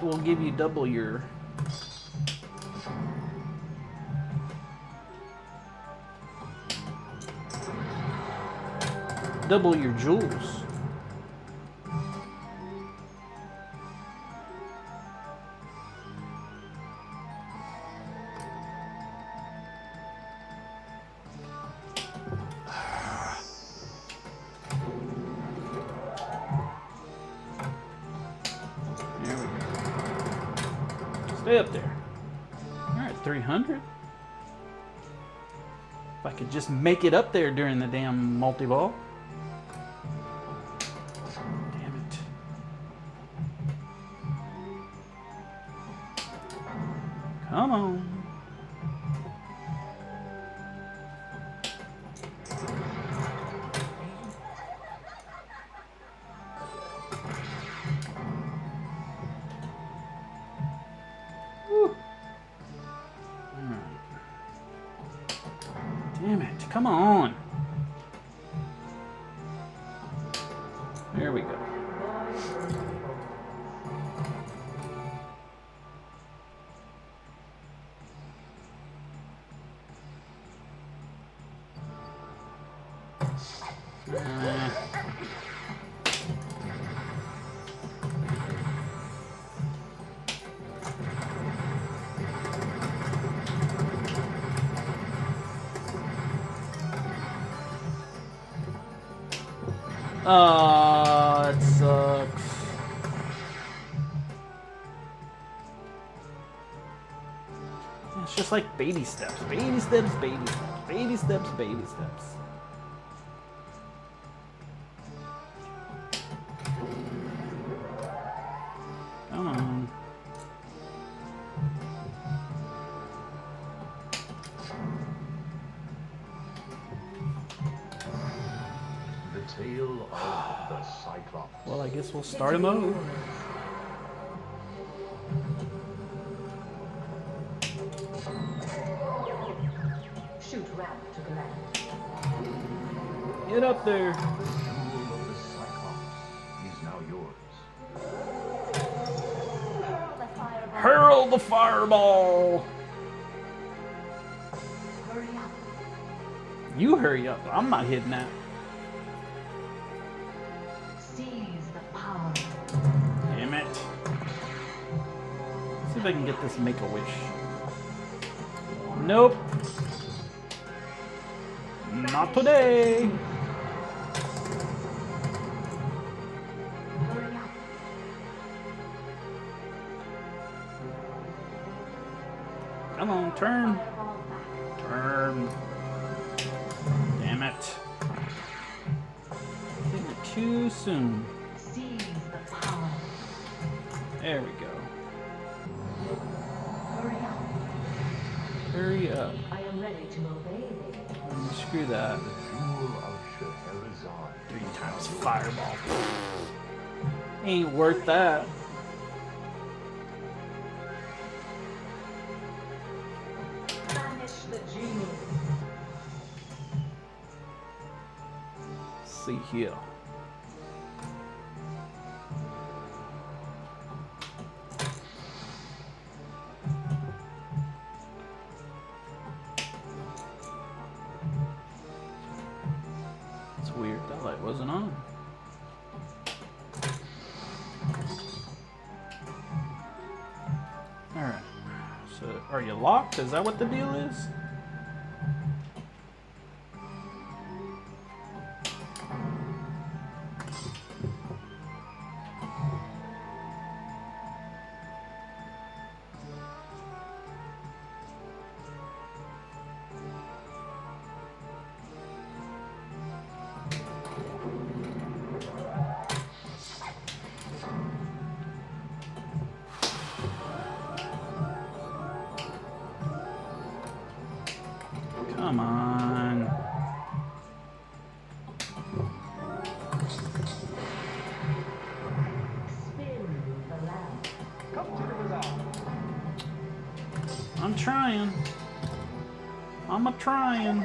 will give you double your jewels. Stay up there. Alright, 300. If I could just make it up there during the damn multi-ball. Damn it. Come on. Damn it, come on. There we go. It sucks. It's just like baby steps, baby steps, baby steps, baby steps, baby steps. Come on. Tale of the Cyclops. Well, I guess we'll start him over. Shoot ramp to command. Get up there. The symbol of the Cyclops is now yours. Hurl the fireball! Hurry up. You hurry up. I'm not hitting that. Seize the power. Damn it. See if I can get this Make-A-Wish. Nope. Not today. Hurry up. Come on, turn. Fireball back. Turn. Damn it. Hitting it too soon. Seize the power. There we go. Hurry up. Hurry up. I am ready to obey thee. Screw that. Jewel of Scheherazade. 3 times fireball. Ain't worth that. Banish the genie. See here. It's weird, that light wasn't on. Alright. So, are you locked? Is that what the deal is? Come on. Spin the lamp. Come to the bazaar. I'm trying. I'm a-trying.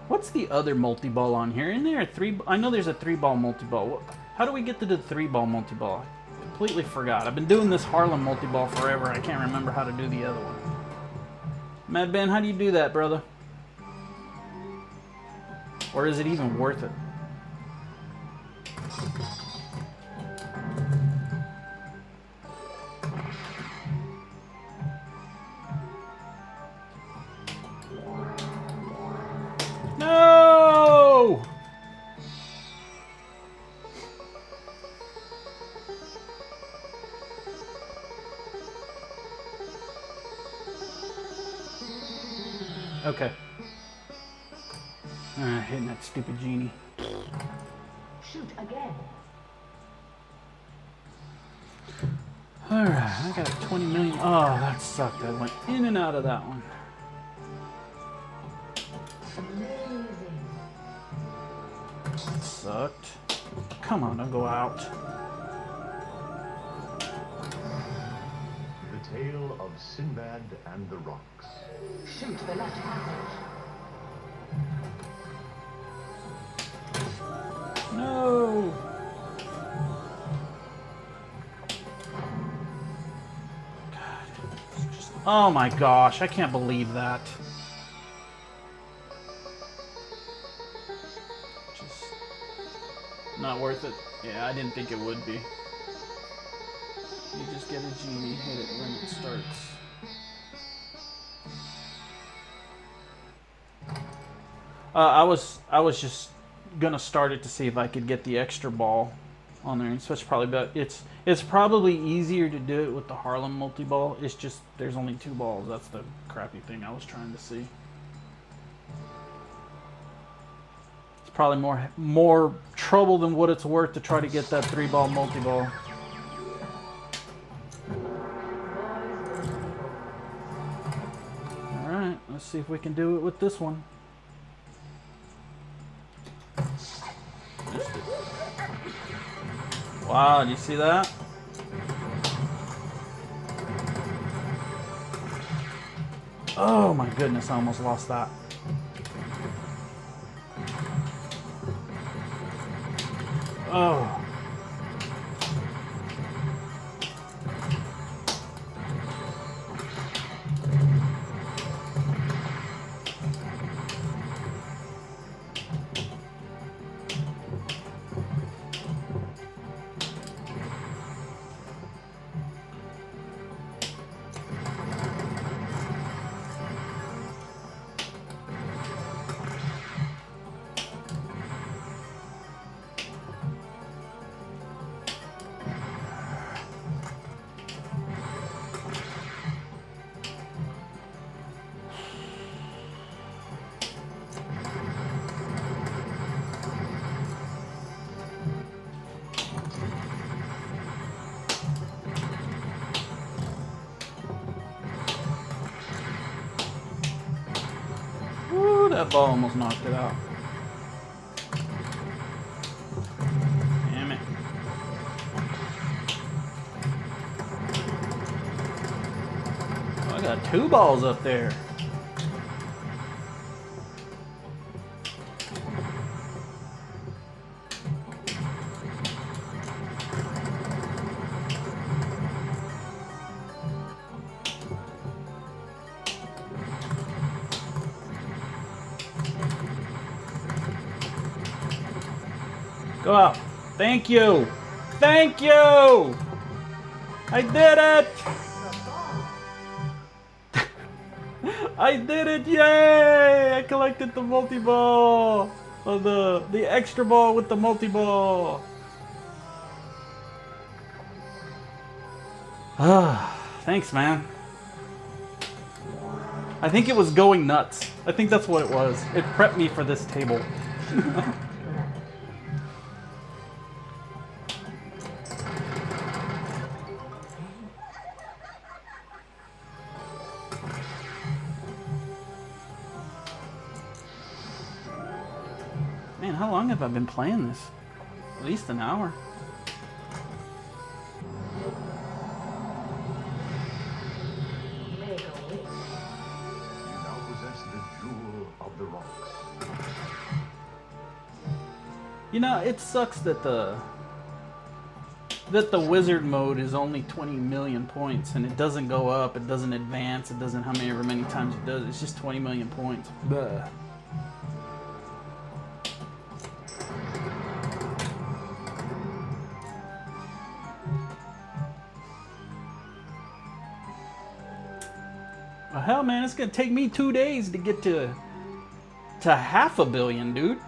What's the other multi-ball on here? Isn't there a 3? I know there's a 3-ball multi-ball. How do we get to the 3-ball multi-ball? I completely forgot. I've been doing this Harlem multi-ball forever. I can't remember how to do the other one. Mad Ben, how do you do that, brother? Or is it even worth it? No! Okay. Hitting that stupid genie. Shoot again. Alright, I got 20 million. Oh, that sucked. I went in and out of that one. Amazing. That sucked. Come on, don't go out. The Tale of Sinbad and the Rocks. Shoot the left passage. No! Oh my gosh, I can't believe that. Just not worth it. Yeah, I didn't think it would be. You just get a genie, hit it when it starts. I was just gonna start it to see if I could get the extra ball on there, and so it's probably easier to do it with the Harlem multi-ball. It's just there's only 2 balls. That's the crappy thing I was trying to see. It's probably more trouble than what it's worth to try to get that 3-ball multi-ball. All right, let's see if we can do it with this one. Missed it. Wow, do you see that? Oh my goodness, I almost lost that. Oh. Woo, that ball almost knocked it out. Damn it. Oh, I got 2 balls up there. Go out. Thank you. Thank you. I did it. I did it. Yay. I collected the multi-ball. Or the extra ball with the multi-ball. Thanks, man. I think it was going nuts. I think that's what it was. It prepped me for this table. Man, how long have I been playing this? At least an hour. Make a wish. You now possess the jewel of the rocks. You know, it sucks that the wizard mode is only 20 million points and it doesn't go up, it doesn't advance, it doesn't however many times it does. It's just 20 million points. Bleh. Well, hell, man, it's gonna take me 2 days to get to 500 million, dude.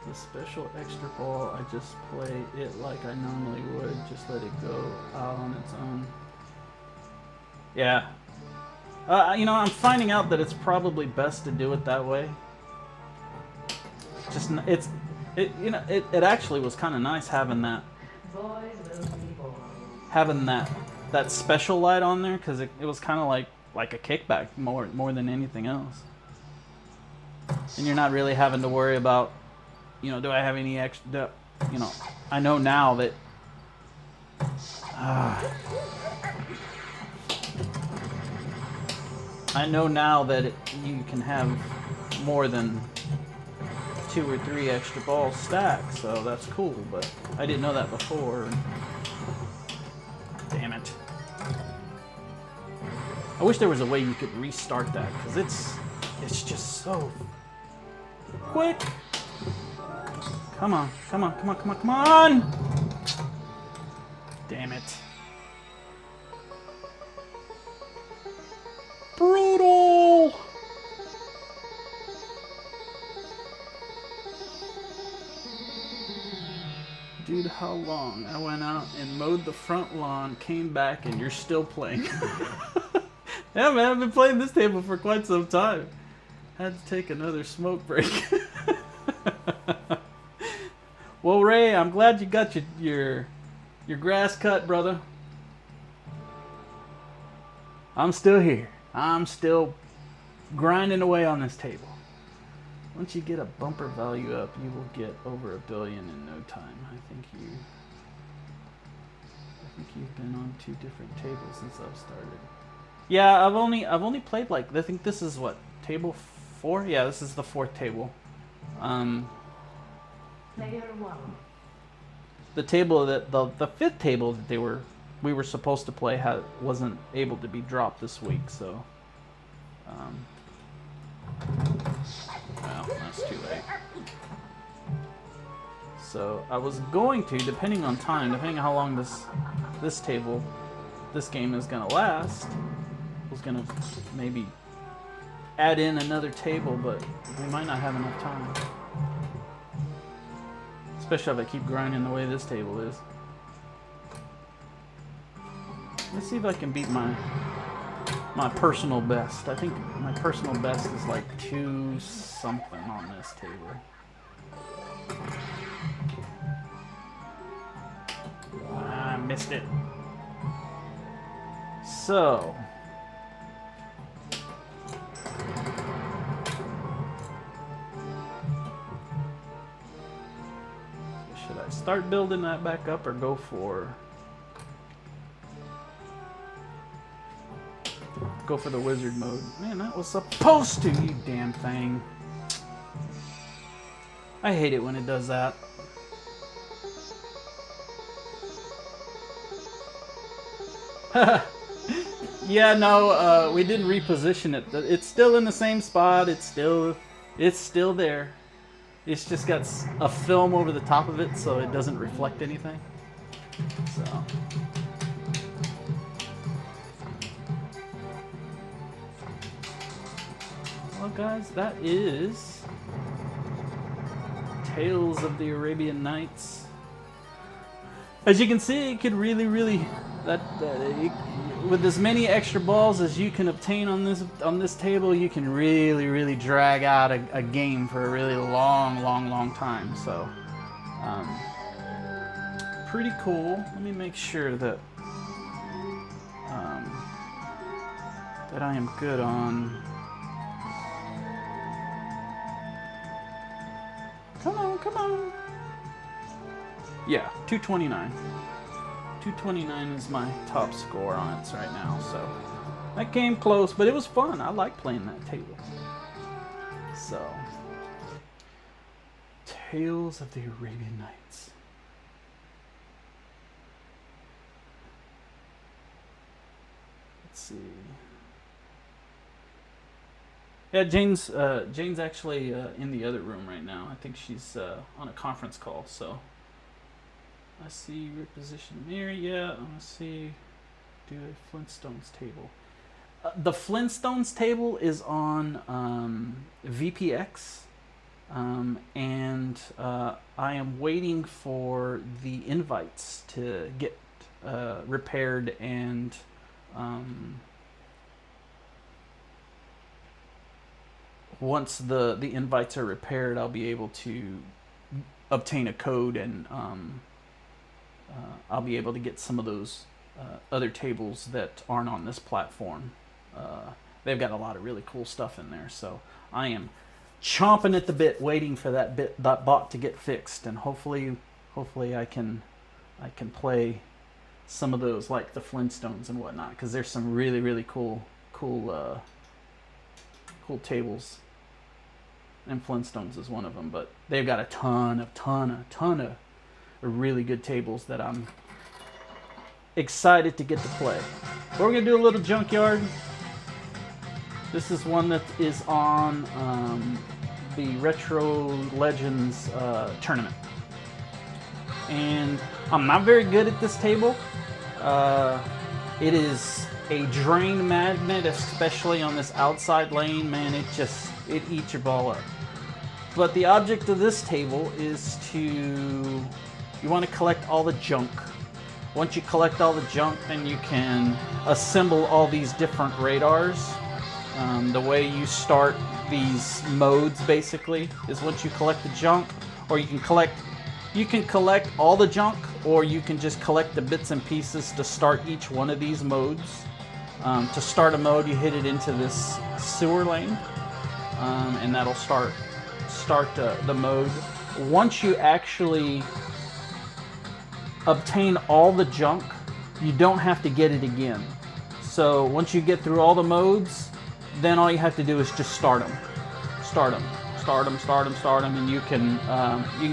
The special extra ball, I just play it like I normally would. Just let it go out on its own. Yeah. You know, I'm finding out that it's probably best to do it that way. Just you know, it actually was kind of nice having that. Boys will be boys. Having that special light on there, because it was kind of like a kickback more than anything else. And you're not really having to worry about, you know, do I have any extra, you know, I know now that you can have more than 2 or 3 extra balls stacked, so that's cool, but I didn't know that before. Damn it. I wish there was a way you could restart that, because it's just so quick. Come on, come on, come on, come on, come on! Damn it. Brutal! Dude, how long? I went out and mowed the front lawn, came back, and you're still playing. Yeah, man, I've been playing this table for quite some time. Had to take another smoke break. Well, Ray, I'm glad you got your grass cut, brother. I'm still here. I'm still grinding away on this table. Once you get a bumper value up, you will get over $1 billion in no time. I think you've been on 2 different tables since I've started. Yeah, I've only played like, I think this is what, table 4? Yeah, this is the 4th table. Player 1. The table that the 5th table that we were supposed to play wasn't able to be dropped this week, so well, that's too late. So I was going to, depending on how long this game is gonna last, was gonna maybe add in another table, but we might not have enough time. Especially if I keep grinding the way this table is. Let's see if I can beat my personal best. I think my personal best is like 2 something on this table. I missed it. So should I start building that back up or go for the wizard mode? Man, that was supposed to, you damn thing. I hate it when it does that. Yeah, no, we didn't reposition it. It's still in the same spot. It's still there. It's just got a film over the top of it, so it doesn't reflect anything. So. Well, guys, that is Tales of the Arabian Nights. As you can see, it could really, with as many extra balls as you can obtain on this table, you can really drag out a game for a really long time. So, pretty cool. Let me make sure that that I am good on. Come on. Yeah, 229. 229 is my top score on it right now, so that came close, but it was fun. I like playing that table. So, Tales of the Arabian Nights. Let's see. Yeah, Jane's actually in the other room right now. I think she's on a conference call, so. I see reposition Mary. Yeah, I want to see do a Flintstones table. The Flintstones table is on VPX, and I am waiting for the invites to get repaired, and once the invites are repaired, I'll be able to obtain a code, and I'll be able to get some of those other tables that aren't on this platform. They've got a lot of really cool stuff in there, so I am chomping at the bit, waiting for that bot to get fixed, and hopefully I can play some of those, like the Flintstones and whatnot, because there's some really cool tables, and Flintstones is one of them. But they've got a ton of really good tables that I'm excited to get to play. But we're gonna do a little Junkyard. This is one that is on the Retro Legends tournament, and I'm not very good at this table. It is a drain magnet, especially on this outside lane. Man, it eats your ball up. But the object of this table is you want to collect all the junk. Once you collect all the junk, then you can assemble all these different radars. The way you start these modes, basically, is once you collect the junk, or you can collect all the junk, or you can just collect the bits and pieces to start each one of these modes. To start a mode, you hit it into this sewer lane, and that'll start start the mode. Once you actually obtain all the junk, you don't have to get it again. So once you get through all the modes, then all you have to do is just start them, and you can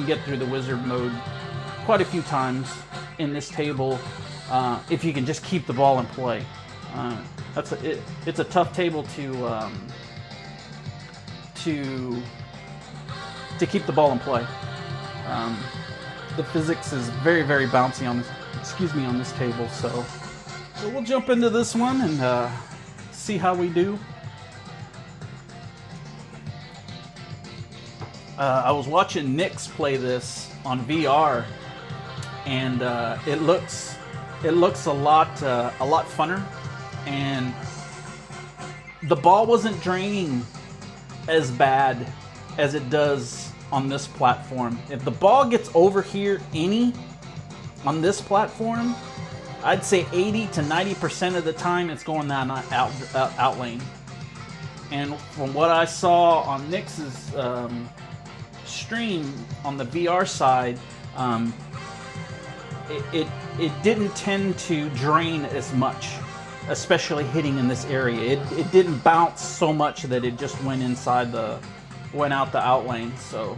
get through the wizard mode quite a few times in this table if you can just keep the ball in play. It's a tough table to keep the ball in play. The physics is very, very bouncy on this table. So we'll jump into this one and see how we do. I was watching Nick's play this on VR, and it looks a lot funner, and the ball wasn't draining as bad as it does on this platform. If the ball gets over here on this platform, I'd say 80 to 90% of the time it's going that out lane. And from what I saw on Nick's stream on the VR side, it didn't tend to drain as much, especially hitting in this area. It didn't bounce so much that it just went out the out lane. So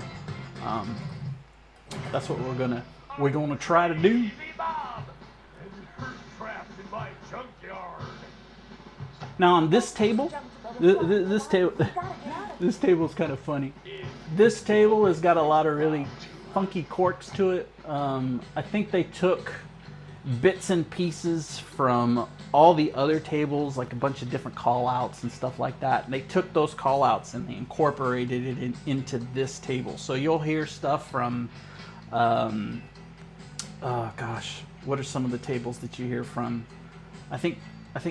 that's what we're gonna try to do. Now on this table, this table is kind of funny. This table has got a lot of really funky quirks to it. I think they took bits and pieces from all the other tables, like a bunch of different call-outs and stuff like that. And they took those call-outs and they incorporated it into this table. So you'll hear stuff from, oh gosh, what are some of the tables that you hear from? I think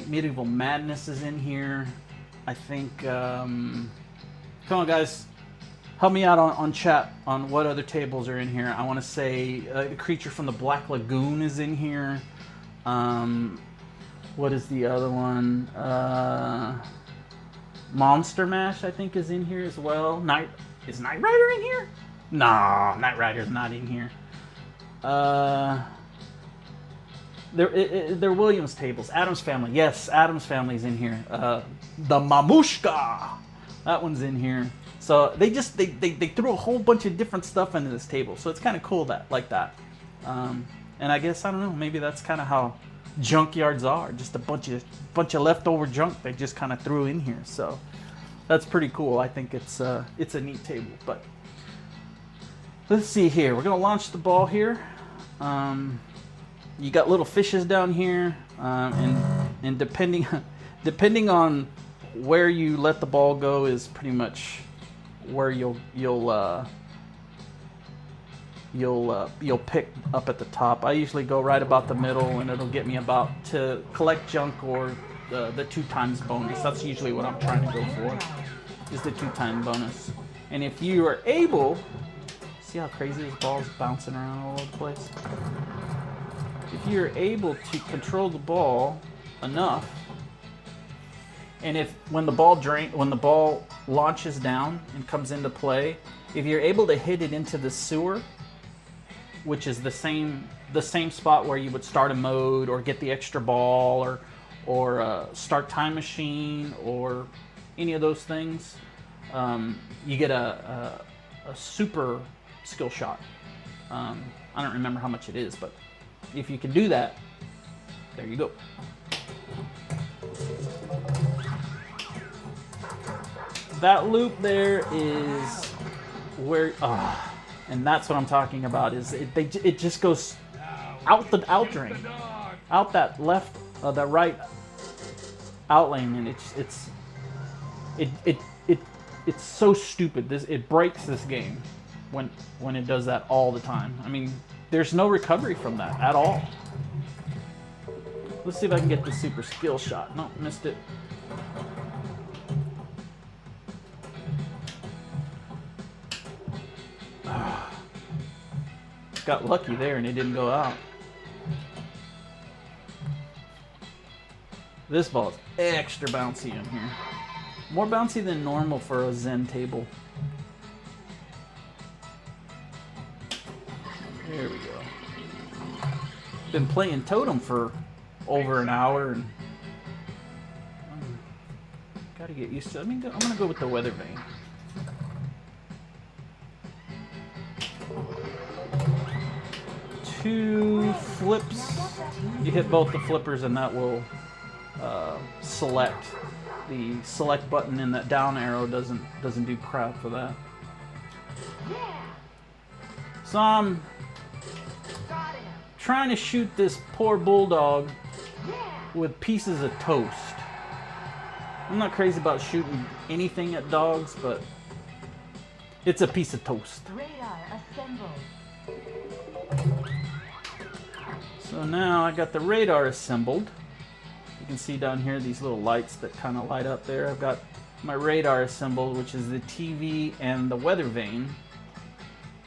Medieval Madness is in here. I think, come on guys, help me out on chat on what other tables are in here. I want to say the Creature from the Black Lagoon is in here. What is the other one? Monster Mash, I think, is in here as well. Is Knight Rider in here? No, Knight Rider's not in here. They're Williams tables. Addams Family, yes, Addams Family's in here. The Mamushka, that one's in here. So they threw a whole bunch of different stuff into this table. So it's kind of cool like that. And I guess, I don't know, maybe that's kind of how junkyards are. Just a bunch of leftover junk they just kind of threw in here. So that's pretty cool. I think it's a neat table. But let's see here. We're gonna launch the ball here. You got little fishes down here, and depending on where you let the ball go is pretty much where you'll pick up at the top. I usually go right about the middle, and it'll get me about to collect junk or the 2 times bonus. That's usually what I'm trying to go for, is the 2 time bonus. And if you are able, see how crazy this ball is bouncing around all over the place. If you're able to control the ball enough, and when the ball launches down and comes into play, if you're able to hit it into the sewer, which is the same spot where you would start a mode or get the extra ball or start time machine or any of those things, you get a super skill shot. I don't remember how much it is, but if you can do that, there you go. That loop there is where, and that's what I'm talking about. Is it just goes out the out drain, out that left, that right out lane, and it's so stupid. It breaks this game when it does that all the time. I mean, there's no recovery from that at all. Let's see if I can get the super skill shot. No, missed it. Got lucky there and it didn't go out. This ball is extra bouncy in here. More bouncy than normal for a Zen table. There we go. Been playing Totem for over an hour and gotta get used to it. I'm gonna go with the weather vane. Two flips. You hit both the flippers and that will select. The select button and that down arrow doesn't do crap for that. So I'm trying to shoot this poor bulldog with pieces of toast. I'm not crazy about shooting anything at dogs, but it's a piece of toast. Radar assembled. So now I got the radar assembled. You can see down here these little lights that kind of light up there. I've got my radar assembled, which is the TV and the weather vane.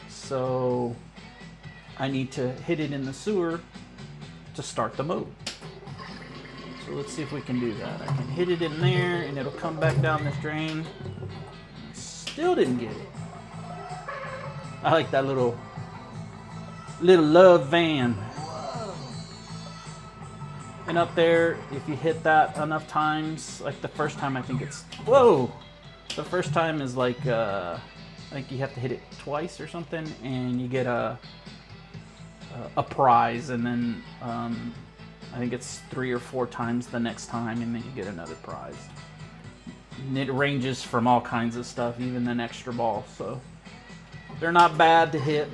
So I need to hit it in the sewer to start the mode. So let's see if we can do that. I can hit it in there and it'll come back down this drain. Still didn't get it. I like that little love van. And up there, if you hit that enough times, like the first time I think it's, whoa! The first time is like, I think you have to hit it twice or something, and you get a prize, and then I think it's 3 or 4 times the next time, and then you get another prize. And it ranges from all kinds of stuff, even an extra ball, so they're not bad to hit.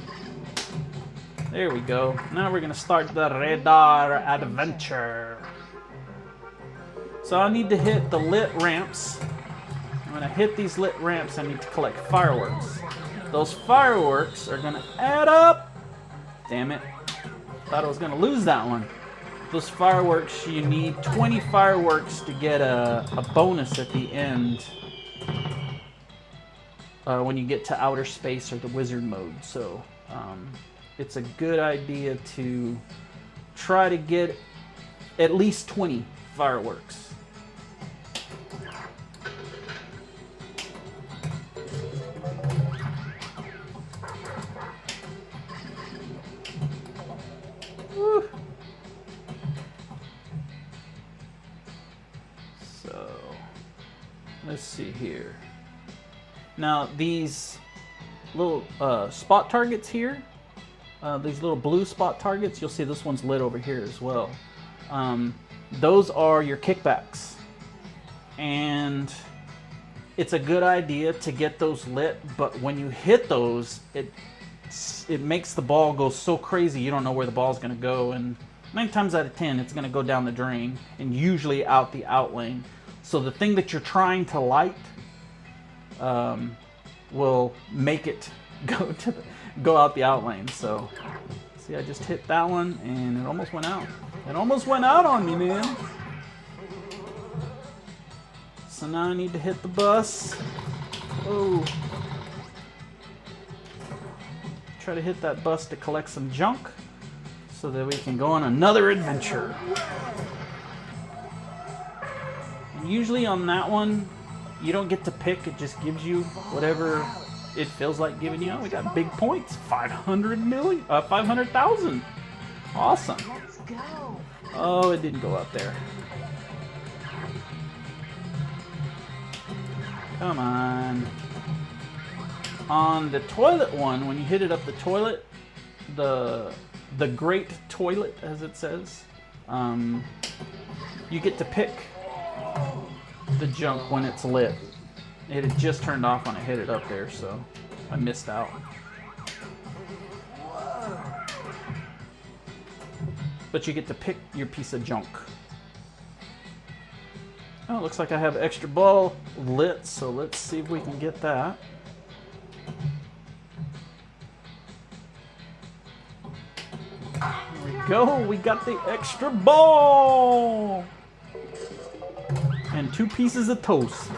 There we go. Now we're gonna start the radar adventure. So I need to hit the lit ramps. When I hit these lit ramps, I need to collect fireworks. Those fireworks are gonna add up. Damn it. Thought I was gonna lose that one. Those fireworks, you need 20 fireworks to get a bonus at the end when you get to outer space or the wizard mode. So it's a good idea to try to get at least 20 fireworks. Woo. So let's see here. Now these little spot targets here, these little blue spot targets, you'll see this one's lit over here as well. Those are your kickbacks, and it's a good idea to get those lit, but when you hit those, it makes the ball go so crazy you don't know where the ball's going to go, and 9 times out of 10 it's going to go down the drain and usually out the out lane. So the thing that you're trying to light will make it go out the out lane. So see, I just hit that one and it almost went out. It almost went out on me, man. So now I need to hit the bus. Oh. Try to hit that bus to collect some junk so that we can go on another adventure. And usually on that one, you don't get to pick, it just gives you whatever it feels like giving you. Oh, we got big points, 500,000. Awesome. Let's go. Oh, it didn't go up there. Come on. On the toilet one, when you hit it up the toilet, the great toilet, as it says, you get to pick the junk when it's lit. It had just turned off when I hit it up there, so I missed out. But you get to pick your piece of junk. Oh, it looks like I have extra ball lit, so let's see if we can get that. There we go, we got the extra ball! And 2 pieces of toast.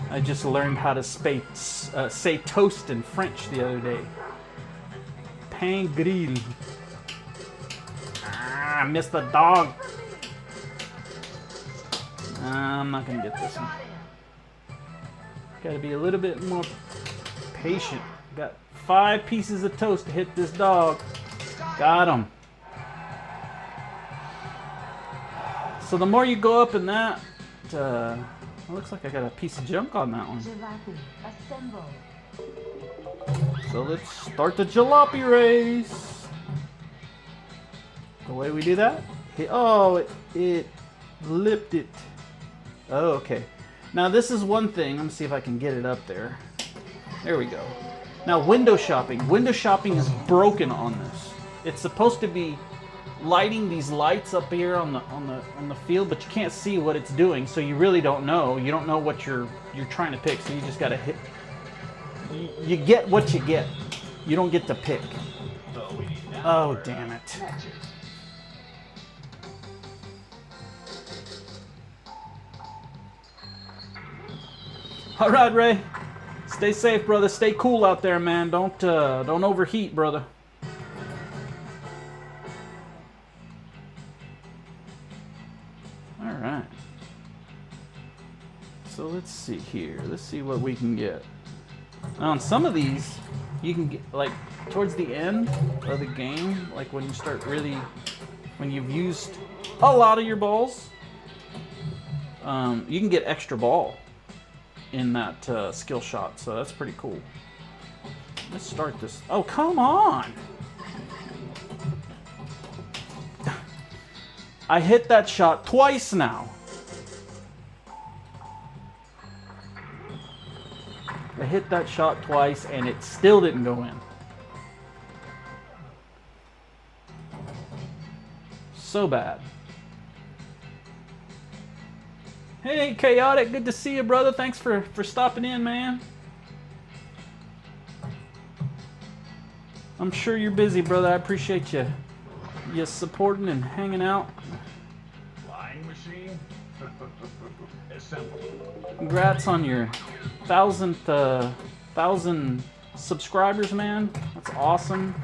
I just learned how to say toast in French the other day. Pain grille. Ah, I missed the dog. I'm not gonna get this one. Gotta be a little bit more patient. Got 5 pieces of toast to hit this dog. Got him. So the more you go up in that, it looks like I got a piece of junk on that one. So let's start the jalopy race. The way we do that, it lipped it. Oh, okay. Now this is one thing. Let me see if I can get it up there. There we go. Now window shopping. Window shopping is broken on this. It's supposed to be lighting these lights up here on the field, but you can't see what it's doing, so you really don't know. You don't know what you're trying to pick, so you just gotta hit. You get what you get. You don't get to pick. Oh, damn it. All right, Ray. Stay safe, brother. Stay cool out there, man. Don't overheat, brother. All right. So let's see here. Let's see what we can get. Now, on some of these, you can get, like, towards the end of the game, like when you start really, when you've used a lot of your balls, you can get extra ball in that skill shot, so that's pretty cool. Let's start this. Oh, come on! I hit that shot twice now. I hit that shot twice and it still didn't go in. So bad. Hey, Chaotic, good to see you, brother. Thanks for stopping in, man. I'm sure you're busy, brother. I appreciate you supporting and hanging out. Flying machine. Assemble. Congrats on your 1,000 subscribers, man. That's awesome.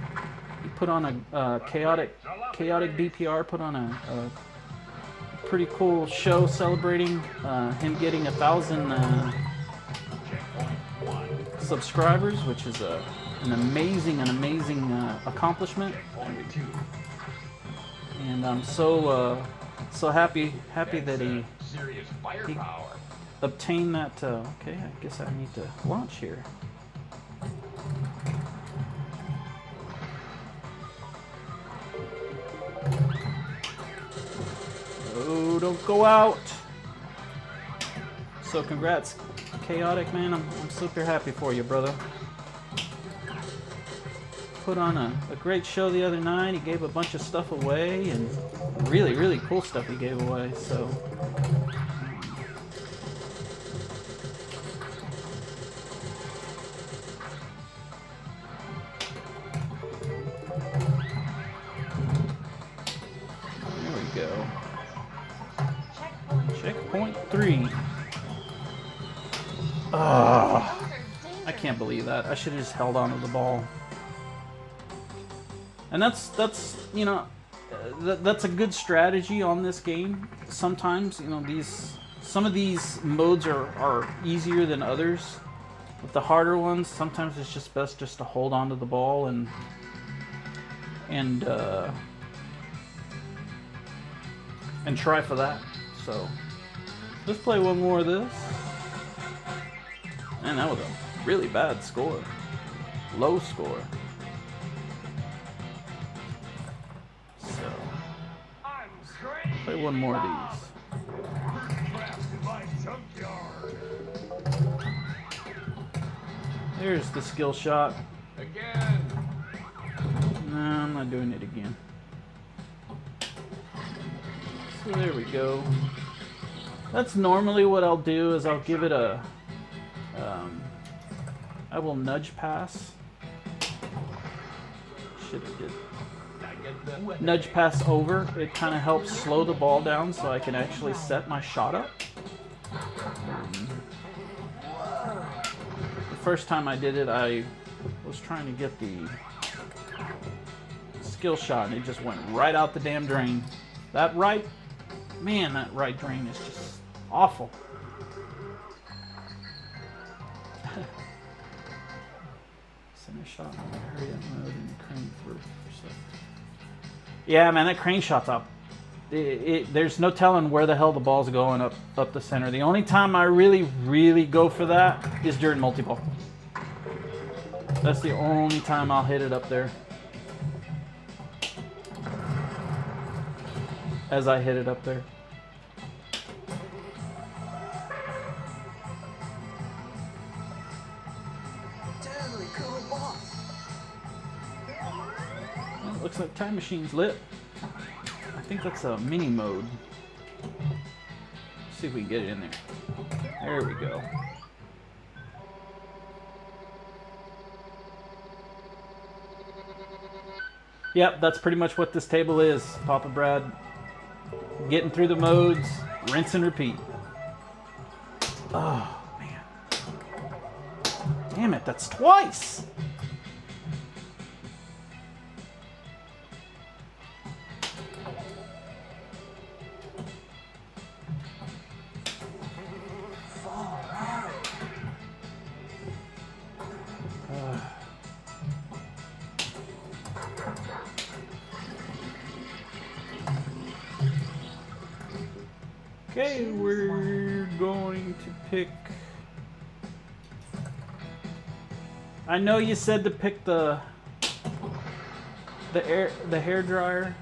You put on a chaotic BPR put on a pretty cool show celebrating him getting 1,000 subscribers, which is an amazing accomplishment. And I'm so happy that he obtained that. Okay, I guess I need to launch here. Oh, don't go out. So congrats, Chaotic, man. I'm super happy for you, brother. Put on a great show the other night. He gave a bunch of stuff away, and really cool stuff he gave away. So there we go. Checkpoint 3. Ah, I can't believe that. I should have just held on to the ball. And that's you know, that's a good strategy on this game. Sometimes, you know, some of these modes are easier than others. With the harder ones, sometimes it's just best just to hold on to the ball and try for that. So let's play one more of this. Man, that was a really bad score. Low score. Play one more of these. There's the skill shot. Again. No, I'm not doing it again. So there we go. That's normally what I'll do, is I'll give it a I will nudge pass. Should have did. Nudge pass over. It kind of helps slow the ball down so I can actually set my shot up. The first time I did it, I was trying to get the skill shot and it just went right out the damn drain. That right drain is just awful. Center shot, hurry up mode, and crane through. So. Yeah, man, that crane shot's up. There's no telling where the hell the ball's going up the center. The only time I really go for that is during multi-ball. That's the only time I'll hit it up there. As I hit it up there. Well, it looks like Time Machine's lit. I think that's a mini mode. Let's see if we can get it in there. There we go. Yep, that's pretty much what this table is, Papa Brad. Getting through the modes, rinse and repeat. Oh, man. Damn it, that's twice! Okay, we're going to pick... I know you said to pick the hair dryer,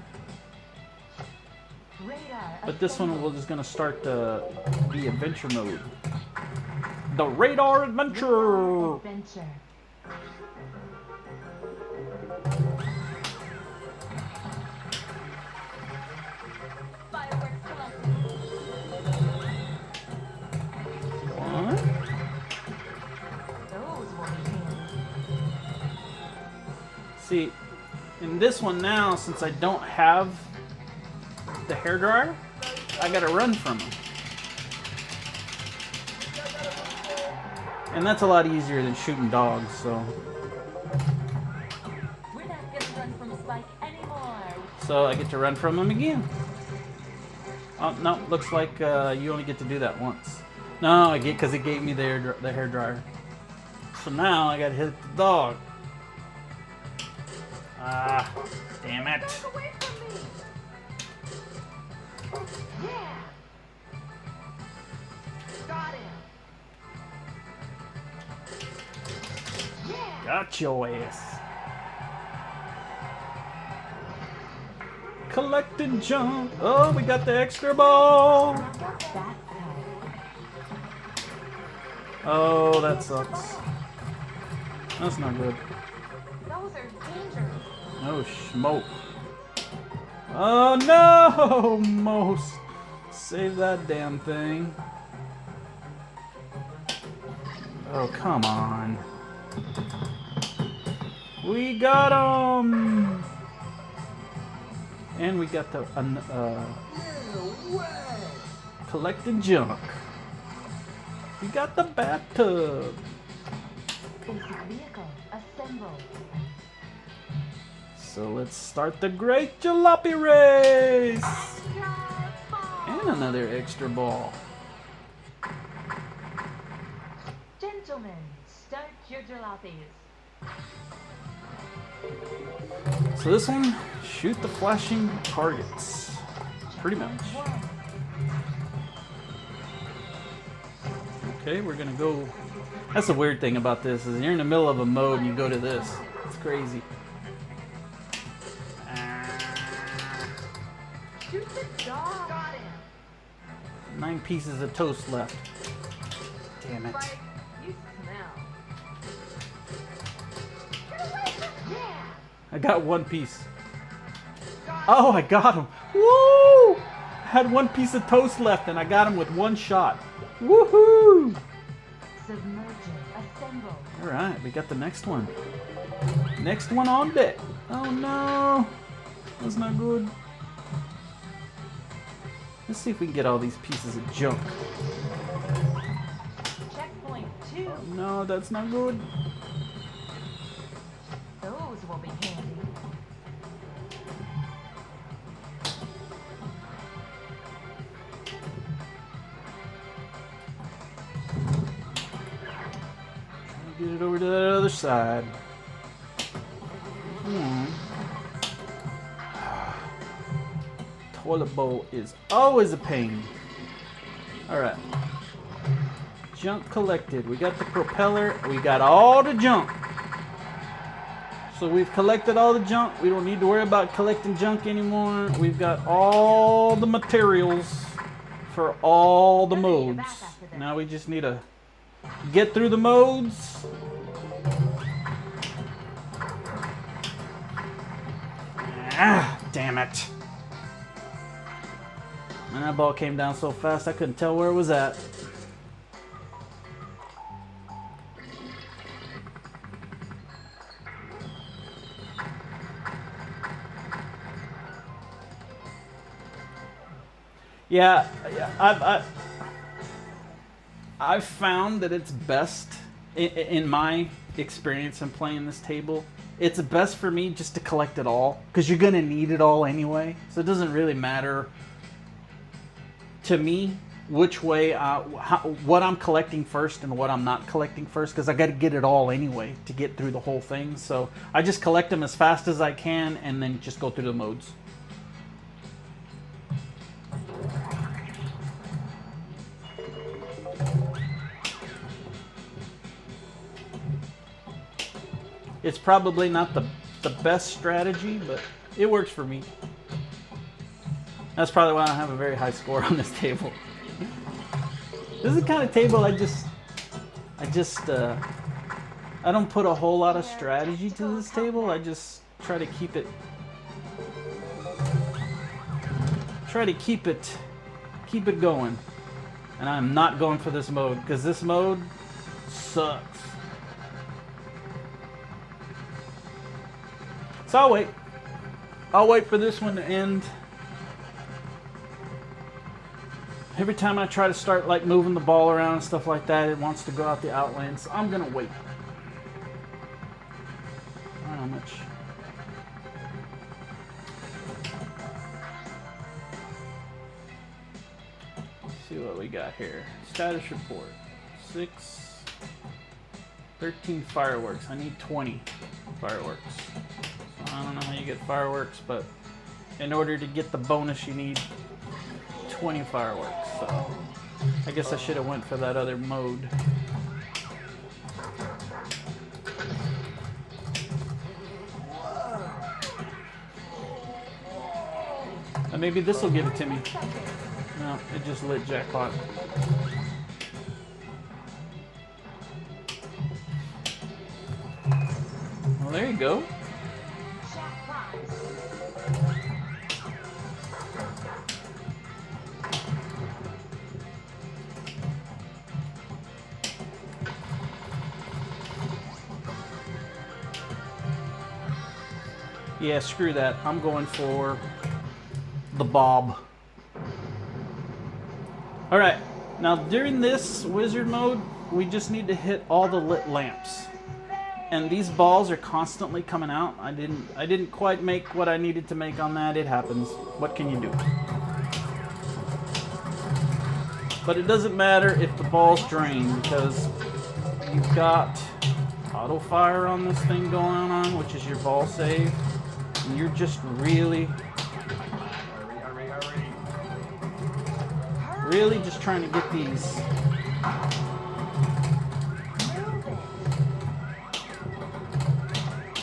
but this one we're just gonna start the adventure mode. The radar adventure. See, in this one now, since I don't have the hairdryer, I gotta run from them. And that's a lot easier than shooting dogs, so. We're not gonna run from Spike anymore. So I get to run from him again. Oh, no, looks like you only get to do that once. No, I get, because it gave me the hairdryer. So now I gotta hit the dog. Ah, damn it. Get away from me. Yeah. Got him. Yeah. Got your ass. Collecting junk. Oh, we got the extra ball. Not that time. Oh, that sucks. That's not good. Those are dangerous. No smoke. Oh no, Most. Save that damn thing. Oh, come on. We got him. And we got the collecting junk. We got the bathtub. Basic vehicle assembled. So let's start the great jalopy race! And another extra ball. Gentlemen, start your jalopies. So this one, shoot the flashing targets. Pretty much. Okay, we're gonna go. That's the weird thing about this, is you're in the middle of a mode and you go to this. It's crazy. Shoot the dog. Got him. 9 pieces of toast left. Damn it. Spike, you smell. Get away from me. Yeah. I got 1 piece. Oh, I got him. Woo! I had 1 piece of toast left and I got him with 1 shot. Woohoo! Submergent assembled. Alright, we got the next one. Next one on deck. Oh no! That's not good. Let's see if we can get all these pieces of junk. Checkpoint 2. Oh, no, that's not good. Those will be handy. Get it over to the other side. Toilet bowl is always a pain. Alright. Junk collected. We got the propeller. We got all the junk. So we've collected all the junk. We don't need to worry about collecting junk anymore. We've got all the materials for all the modes. Now we just need to get through the modes. Ah, damn it. And that ball came down so fast I couldn't tell where it was at. Yeah, I've found that it's best, in my experience in playing this table, it's best for me just to collect it all, because you're going to need it all anyway. So it doesn't really matter to me which way, what I'm collecting first and what I'm not collecting first, because I got to get it all anyway to get through the whole thing. So I just collect them as fast as I can and then just go through the modes. It's probably not the best strategy, but it works for me. That's probably why I don't have a very high score on this table. This is the kind of table I don't put a whole lot of strategy to this table. I just try to keep it going. And I'm not going for this mode because this mode sucks. So I'll wait. I'll wait for this one to end. Every time I try to start like moving the ball around and stuff like that, it wants to go out the outline. So I'm gonna wait. I don't know how much. Let's see what we got here. Status report. 13 fireworks. I need 20 fireworks. I don't know how you get fireworks, but in order to get the bonus you need 20 fireworks. So I guess I should have went for that other mode. And maybe this will give it to me. No, it just lit jackpot. Well, there you go. Yeah, screw that. I'm going for the bob. Alright, now during this wizard mode, we just need to hit all the lit lamps. And these balls are constantly coming out. I didn't quite make what I needed to make on that. It happens. What can you do? But it doesn't matter if the ball's drained because you've got auto fire on this thing going on, which is your ball save. And you're just really just trying to get these.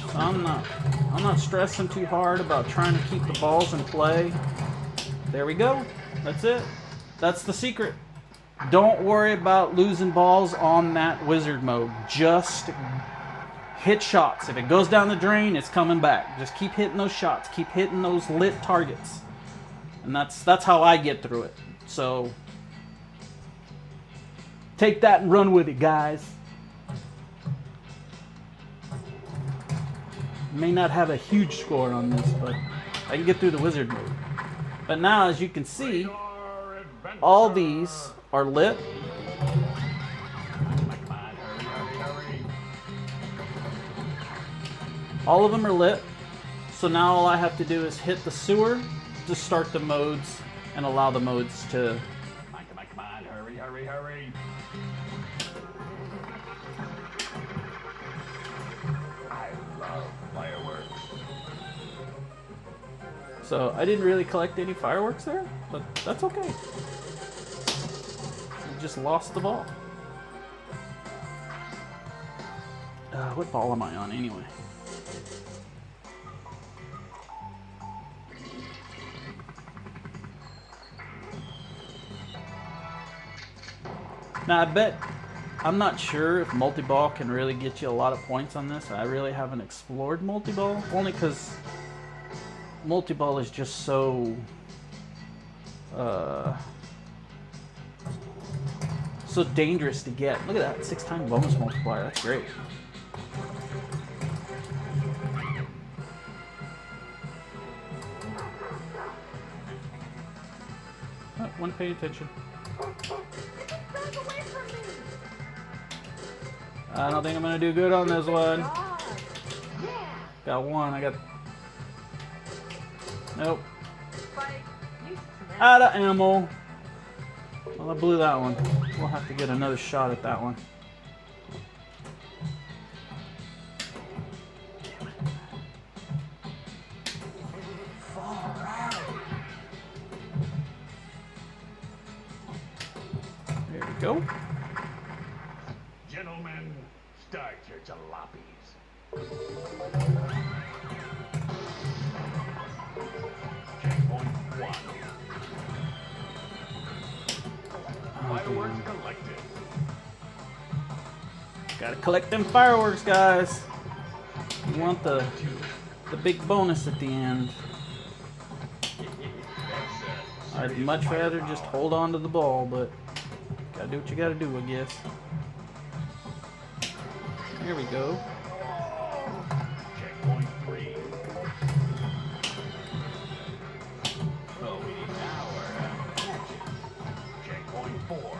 So I'm not stressing too hard about trying to keep the balls in play. There we go. That's it. That's the secret. Don't worry about losing balls on that wizard mode. Just hit shots. If it goes down the drain, it's coming back. Just keep hitting those shots. Keep hitting those lit targets. And that's how I get through it. So take that and run with it, guys. May not have a huge score on this, but I can get through the wizard mode. But now, as you can see, all these are lit. All of them are lit. So now all I have to do is hit the sewer to start the modes and allow the modes to... Come on, hurry. So I didn't really collect any fireworks there, but that's okay. I just lost the ball. What ball am I on anyway? Now I bet, I'm not sure if multi-ball can really get you a lot of points on this. I really haven't explored multi-ball, only because multi-ball is just so so dangerous to get. Look at that, 6-time bonus multiplier, that's great. Oh, one pay attention. I don't think I'm gonna do good on this one. Got one, I got... Nope. Out of ammo. Well, I blew that one. We'll have to get another shot at that one. There we go. Gentlemen, start your jalopies. Checkpoint 1. Fireworks collected. Gotta collect them fireworks, guys. You want the big bonus at the end. I'd much rather just hold on to the ball, but gotta do what you gotta do, I guess. Here we go. Checkpoint 3. Oh, now we're at action. Checkpoint 4.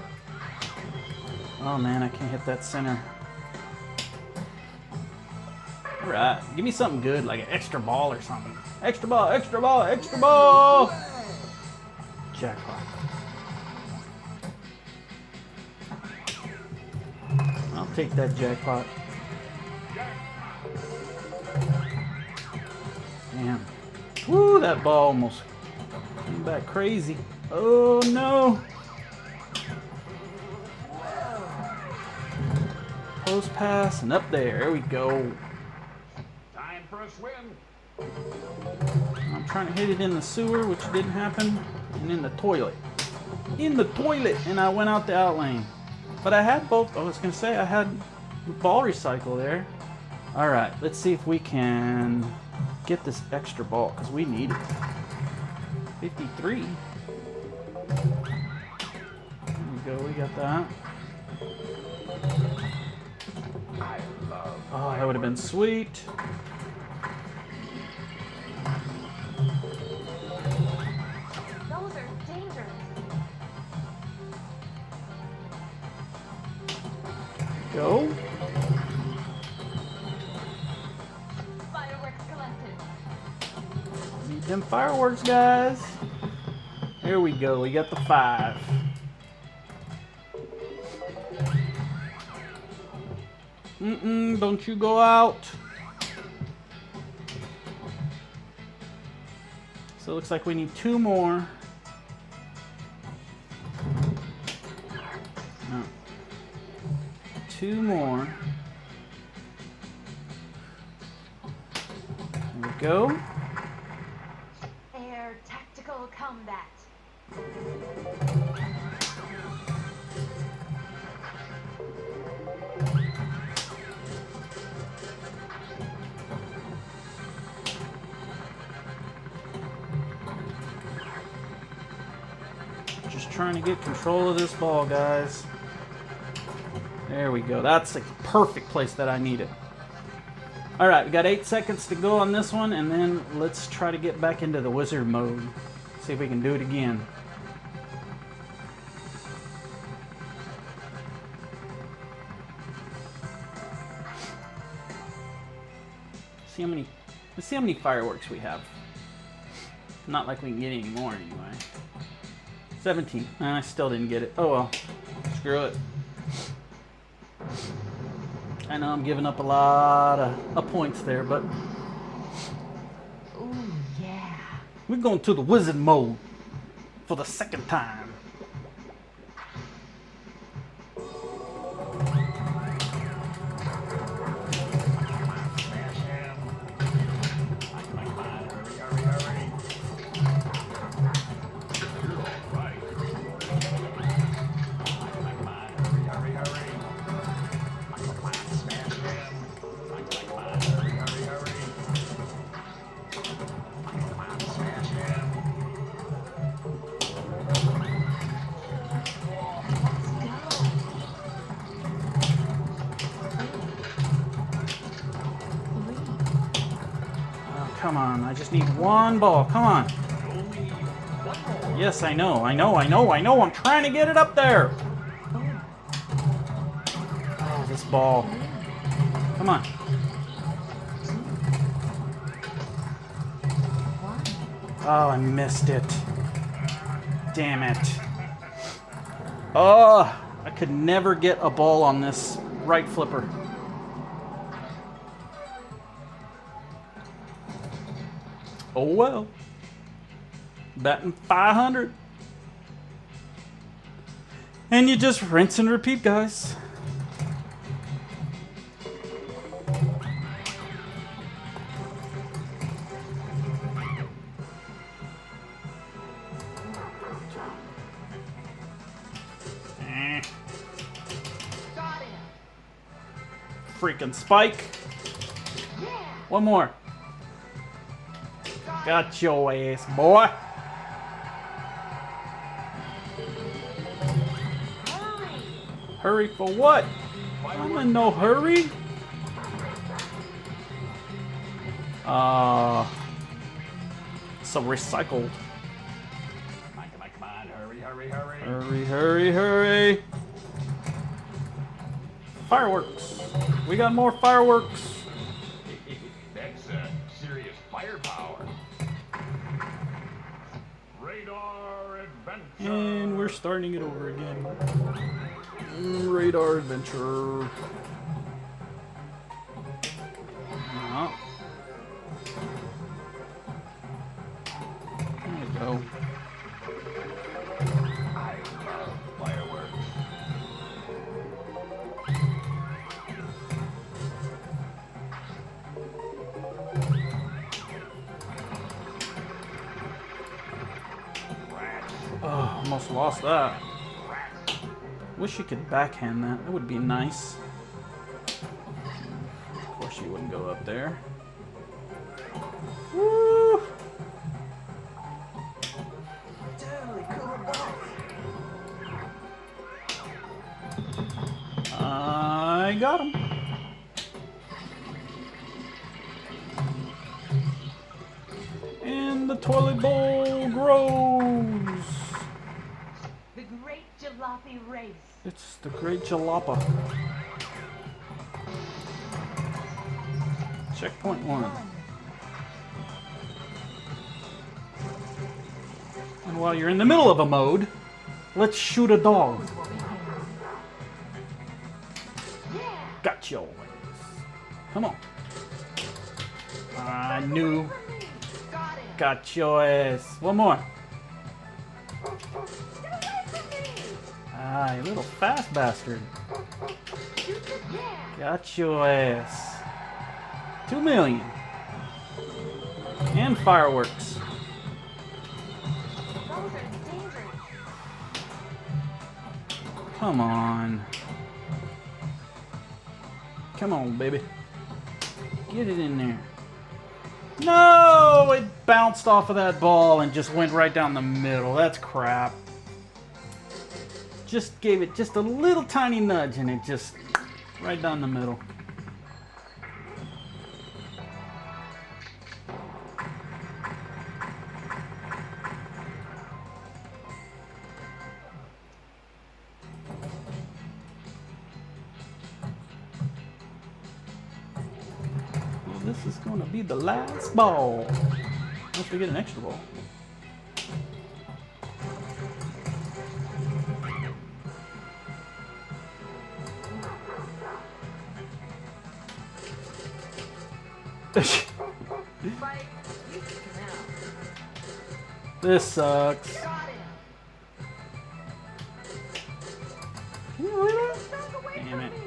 Oh man, I can't hit that center. Alright, give me something good, like an extra ball or something. Extra ball, extra ball, extra ball! Jackpot. I'll take that jackpot. Damn. Woo, that ball almost came back crazy. Oh no! Post pass and up there. There we go. Time for a swim. I'm trying to hit it in the sewer, which didn't happen, and in the toilet. In the toilet! And I went out the out lane. But I had both. I was going to say I had ball recycle there. Alright, let's see if we can get this extra ball, because we need it. 53. There we go, we got that. Oh, that would have been sweet. Those are dangerous. Go. Fireworks collected. Need them fireworks, guys. There we go, we got the 5. Don't you go out. So it looks like we need 2 more. No. 2 more. There we go. Air tactical combat. Just trying to get control of this ball, guys. There we go. That's a perfect place that I need it. Alright, we got 8 seconds to go on this one, and then let's try to get back into the wizard mode. See if we can do it again. Let's see how many fireworks we have. Not like we can get any more anyway. 17. I still didn't get it. Oh well. Screw it. I know I'm giving up a lot of points there, but... Ooh, yeah. We're going to the wizard mode for the second time. Smash him. Come on, hurry, hurry, hurry. You're all right. Come on, hurry, hurry, hurry. Come on, smash him. Come on, hurry, hurry, hurry. Come on, smash him. Oh, come on. I just need one ball. Come on. Yes, I know. I know. I'm trying to get it up there. Oh, this ball. Come on. Oh, I missed it. Damn it. Oh, I could never get a ball on this right flipper. Oh well. Batting 500. And you just rinse and repeat, guys. Got him. Freaking spike. Yeah. One more. Got your ass, boy. Hurry. Hurry for what? I'm in no hurry. So recycled. Come on, hurry, hurry, hurry. Hurry, hurry, hurry. Fireworks. We got more fireworks. That's serious firepower. Radar adventure. And we're starting it over again. Radar adventure. Oh. There we go. I love fireworks. Oh, almost lost that. Wish you could backhand that. That would be nice. Of course, you wouldn't go up there. Woo! I got him. And the toilet bowl grows. The great jalopy race. It's the great jalapa. Checkpoint 1. And while you're in the middle of a mode, let's shoot a dog. Got your ass. Come on. I knew. Got him. Got your ass. One more. Ah, you little fast bastard. Got your ass. 2 million. And fireworks. Those are dangerous. Come on. Come on, baby. Get it in there. No! It bounced off of that ball and just went right down the middle. That's crap. Just gave it just a little tiny nudge and it just right down the middle. Well, this is going to be the last ball. Unless we get an extra ball. Spike, you can come out. This sucks. Got him. Can you believe it? Back away Damn from it. me.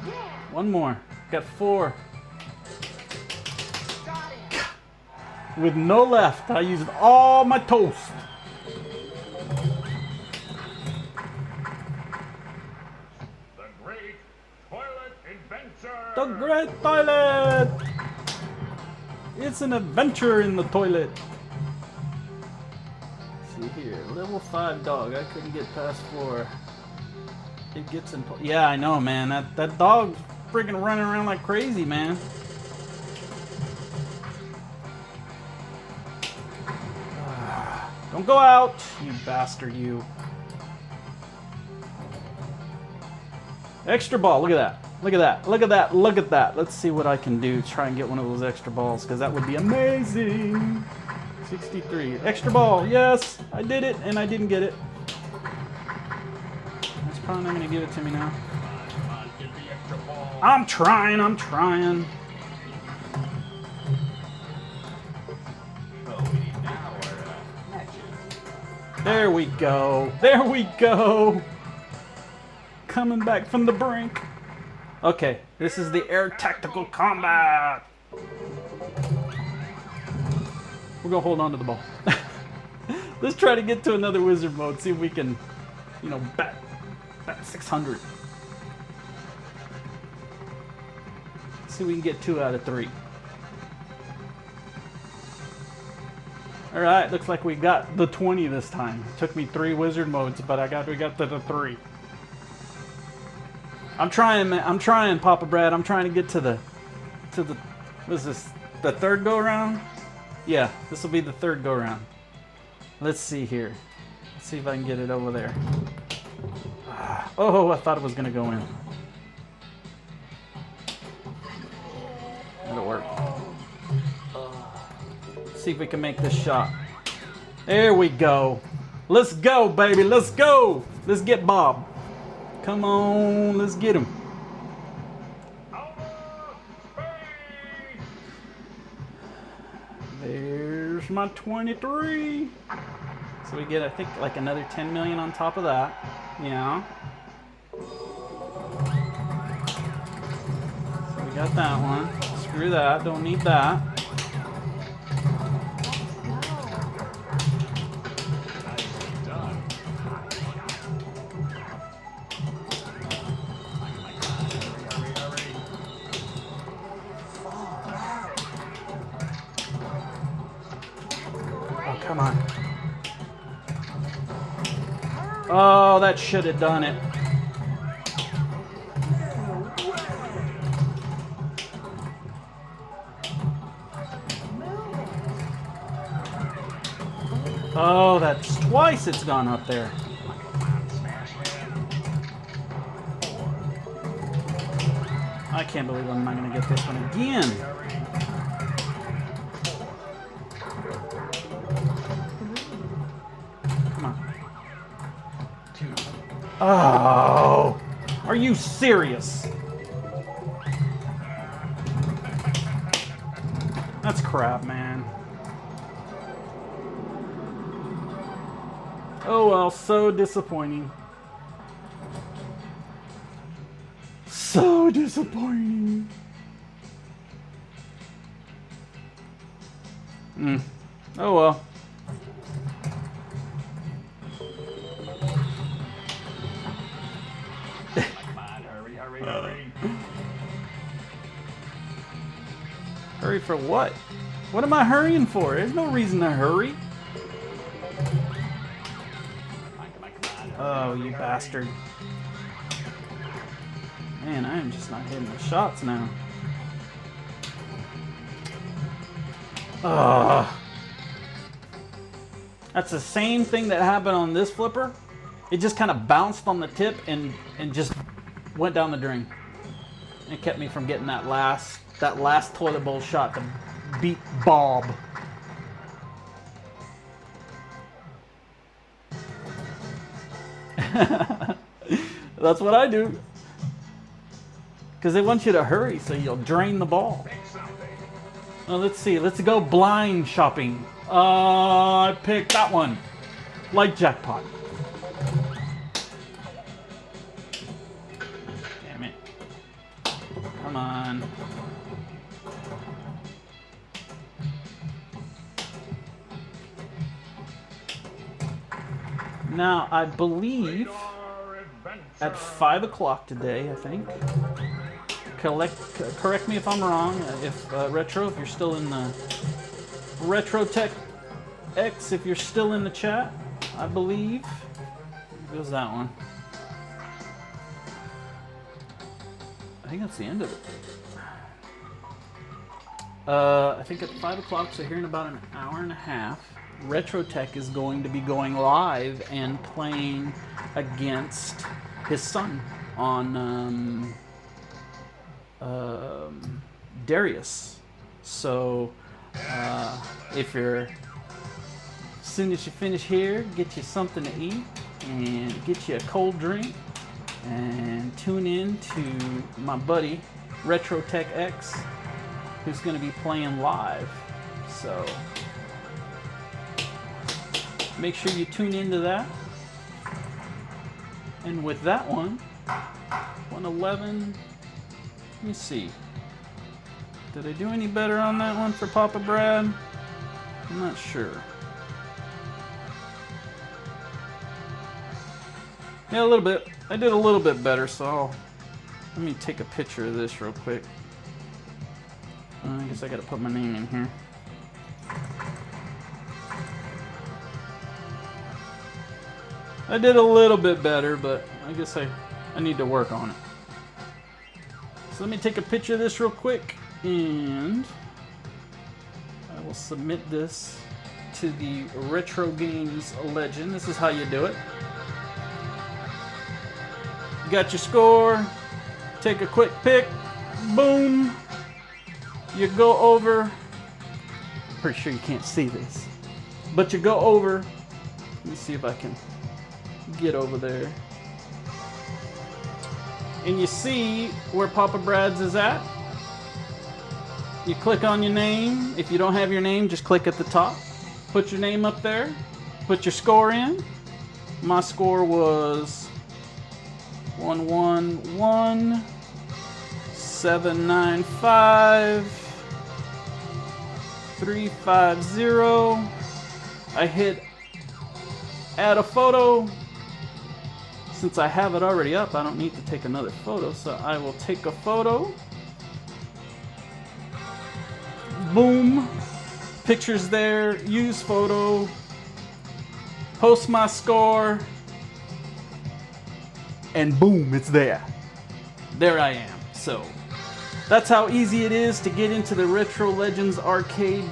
Yeah. One more. Got 4. Got him. With no left. I used all my toast. The great toilet adventure. The great toilet! It's an adventure in the toilet. See here, level 5 dog. I couldn't get past 4. It gets in. Yeah, I know, man. That dog's freaking running around like crazy, man. Don't go out, you bastard, you. Extra ball. Look at that. Look at that. Look at that. Look at that. Let's see what I can do to try and get one of those extra balls, because that would be amazing. 63. Extra ball. Yes, I did it, and I didn't get it. That's probably not going to give it to me now. Come on, get the extra ball. I'm trying. I'm trying. Oh, we need now our matches. There we go. There we go. Coming back from the brink. Okay, this is the air tactical combat. We're gonna hold on to the ball. Let's try to get to another wizard mode. See if we can, you know, bat 600. See if we can get 2 out of 3. All right, looks like we got the 20 this time. It took me 3 wizard modes, but we got to the 3. I'm trying, man. I'm trying, Papa Brad. I'm trying to get to the, what is this? The 3rd go around? Yeah, this will be the 3rd go around. Let's see here. Let's see if I can get it over there. Oh, I thought it was gonna go in. That'll work. Let's see if we can make this shot. There we go. Let's go, baby. Let's go. Let's get Bob. Come on, let's get him. There's my 23. So we get, I think, like another 10 million on top of that. Yeah. So we got that one. Screw that, don't need that. Come on. Oh, that should have done it. Oh, that's twice it's gone up there. I can't believe I'm not going to get this one again. Oh, are you serious? That's crap, man. Oh well, so disappointing. So disappointing. Oh well. Hurry for what? What am I hurrying for? There's no reason to hurry. Oh, you bastard. Man, I am just not hitting the shots now. Ugh. That's the same thing that happened on this flipper. It just kind of bounced on the tip and just went down the drain. It kept me from getting that last toilet bowl shot to beat Bob. That's what I do. Because they want you to hurry so you'll drain the ball. Well, let's see. Let's go blind shopping. I picked that one. Like jackpot. Damn it. Come on. Now, I believe at 5 o'clock today, I think. Correct me if I'm wrong. If Retro, if you're still in the Retro Tech X, if you're still in the chat, I believe. Goes that one. I think that's the end of it. I think at 5 o'clock, so here in about an hour and a half, Retro Tech is going to be going live and playing against his son on Darius. So if you're, as soon as you finish here, get you something to eat and get you a cold drink and tune in to my buddy Retro Tech X, who's going to be playing live. So make sure you tune into that. And with that one, 111. Let me see. Did I do any better on that one for Papa Brad? I'm not sure. Yeah, a little bit. I did a little bit better, so let me take a picture of this real quick. I guess I gotta put my name in here. I did a little bit better, but I guess I need to work on it. So let me take a picture of this real quick, and I will submit this to the Retro Games Legend. This is how you do it. You got your score, take a quick pick, boom. You go over, pretty sure you can't see this, but you go over, let me see if I can get over there. And you see where Papa Brad's is at. You click on your name. If you don't have your name, just click at the top. Put your name up there. Put your score in. My score was 111 795 350. I hit add a photo. Since I have it already up, I don't need to take another photo, so I will take a photo. Boom. Pictures there. Use photo. Post my score. And boom, it's there. There I am. So that's how easy it is to get into the Retro Legends arcade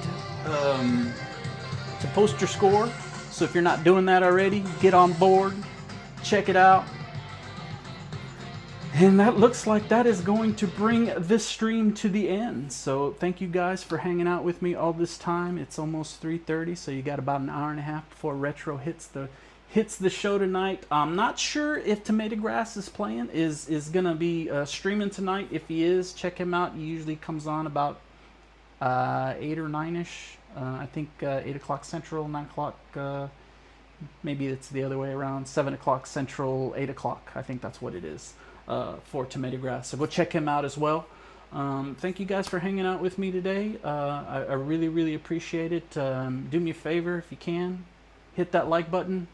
to post your score. So if you're not doing that already, get on board. Check it out. And that looks like that is going to bring this stream to the end. So thank you guys for hanging out with me all this time. It's almost 3:30, so you got about an hour and a half before Retro hits the show tonight. I'm not sure if Tomato Grass is playing, is gonna be streaming tonight. If he is, check him out. He usually comes on about 8 or 9ish. I think 8 o'clock Central, 9 o'clock. Maybe it's the other way around. 7 o'clock Central, 8 o'clock. I think that's what it is for Tomato Grass. So go check him out as well. Thank you guys for hanging out with me today. I really, really appreciate it. Do me a favor if you can. Hit that like button.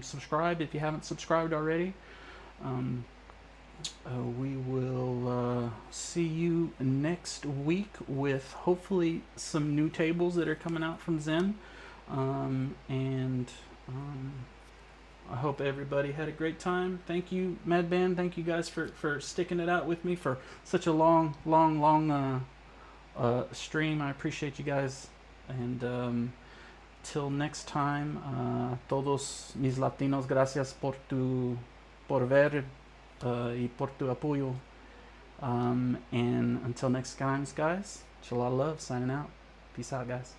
Subscribe if you haven't subscribed already. We will see you next week with hopefully some new tables that are coming out from Zen. I hope everybody had a great time. Thank you, Mad Band. Thank you guys for sticking it out with me for such a long stream. I appreciate you guys. And till next time, todos mis latinos, gracias por ver y por tu apoyo. And until next time, guys, ChalataLove signing out. Peace out, guys.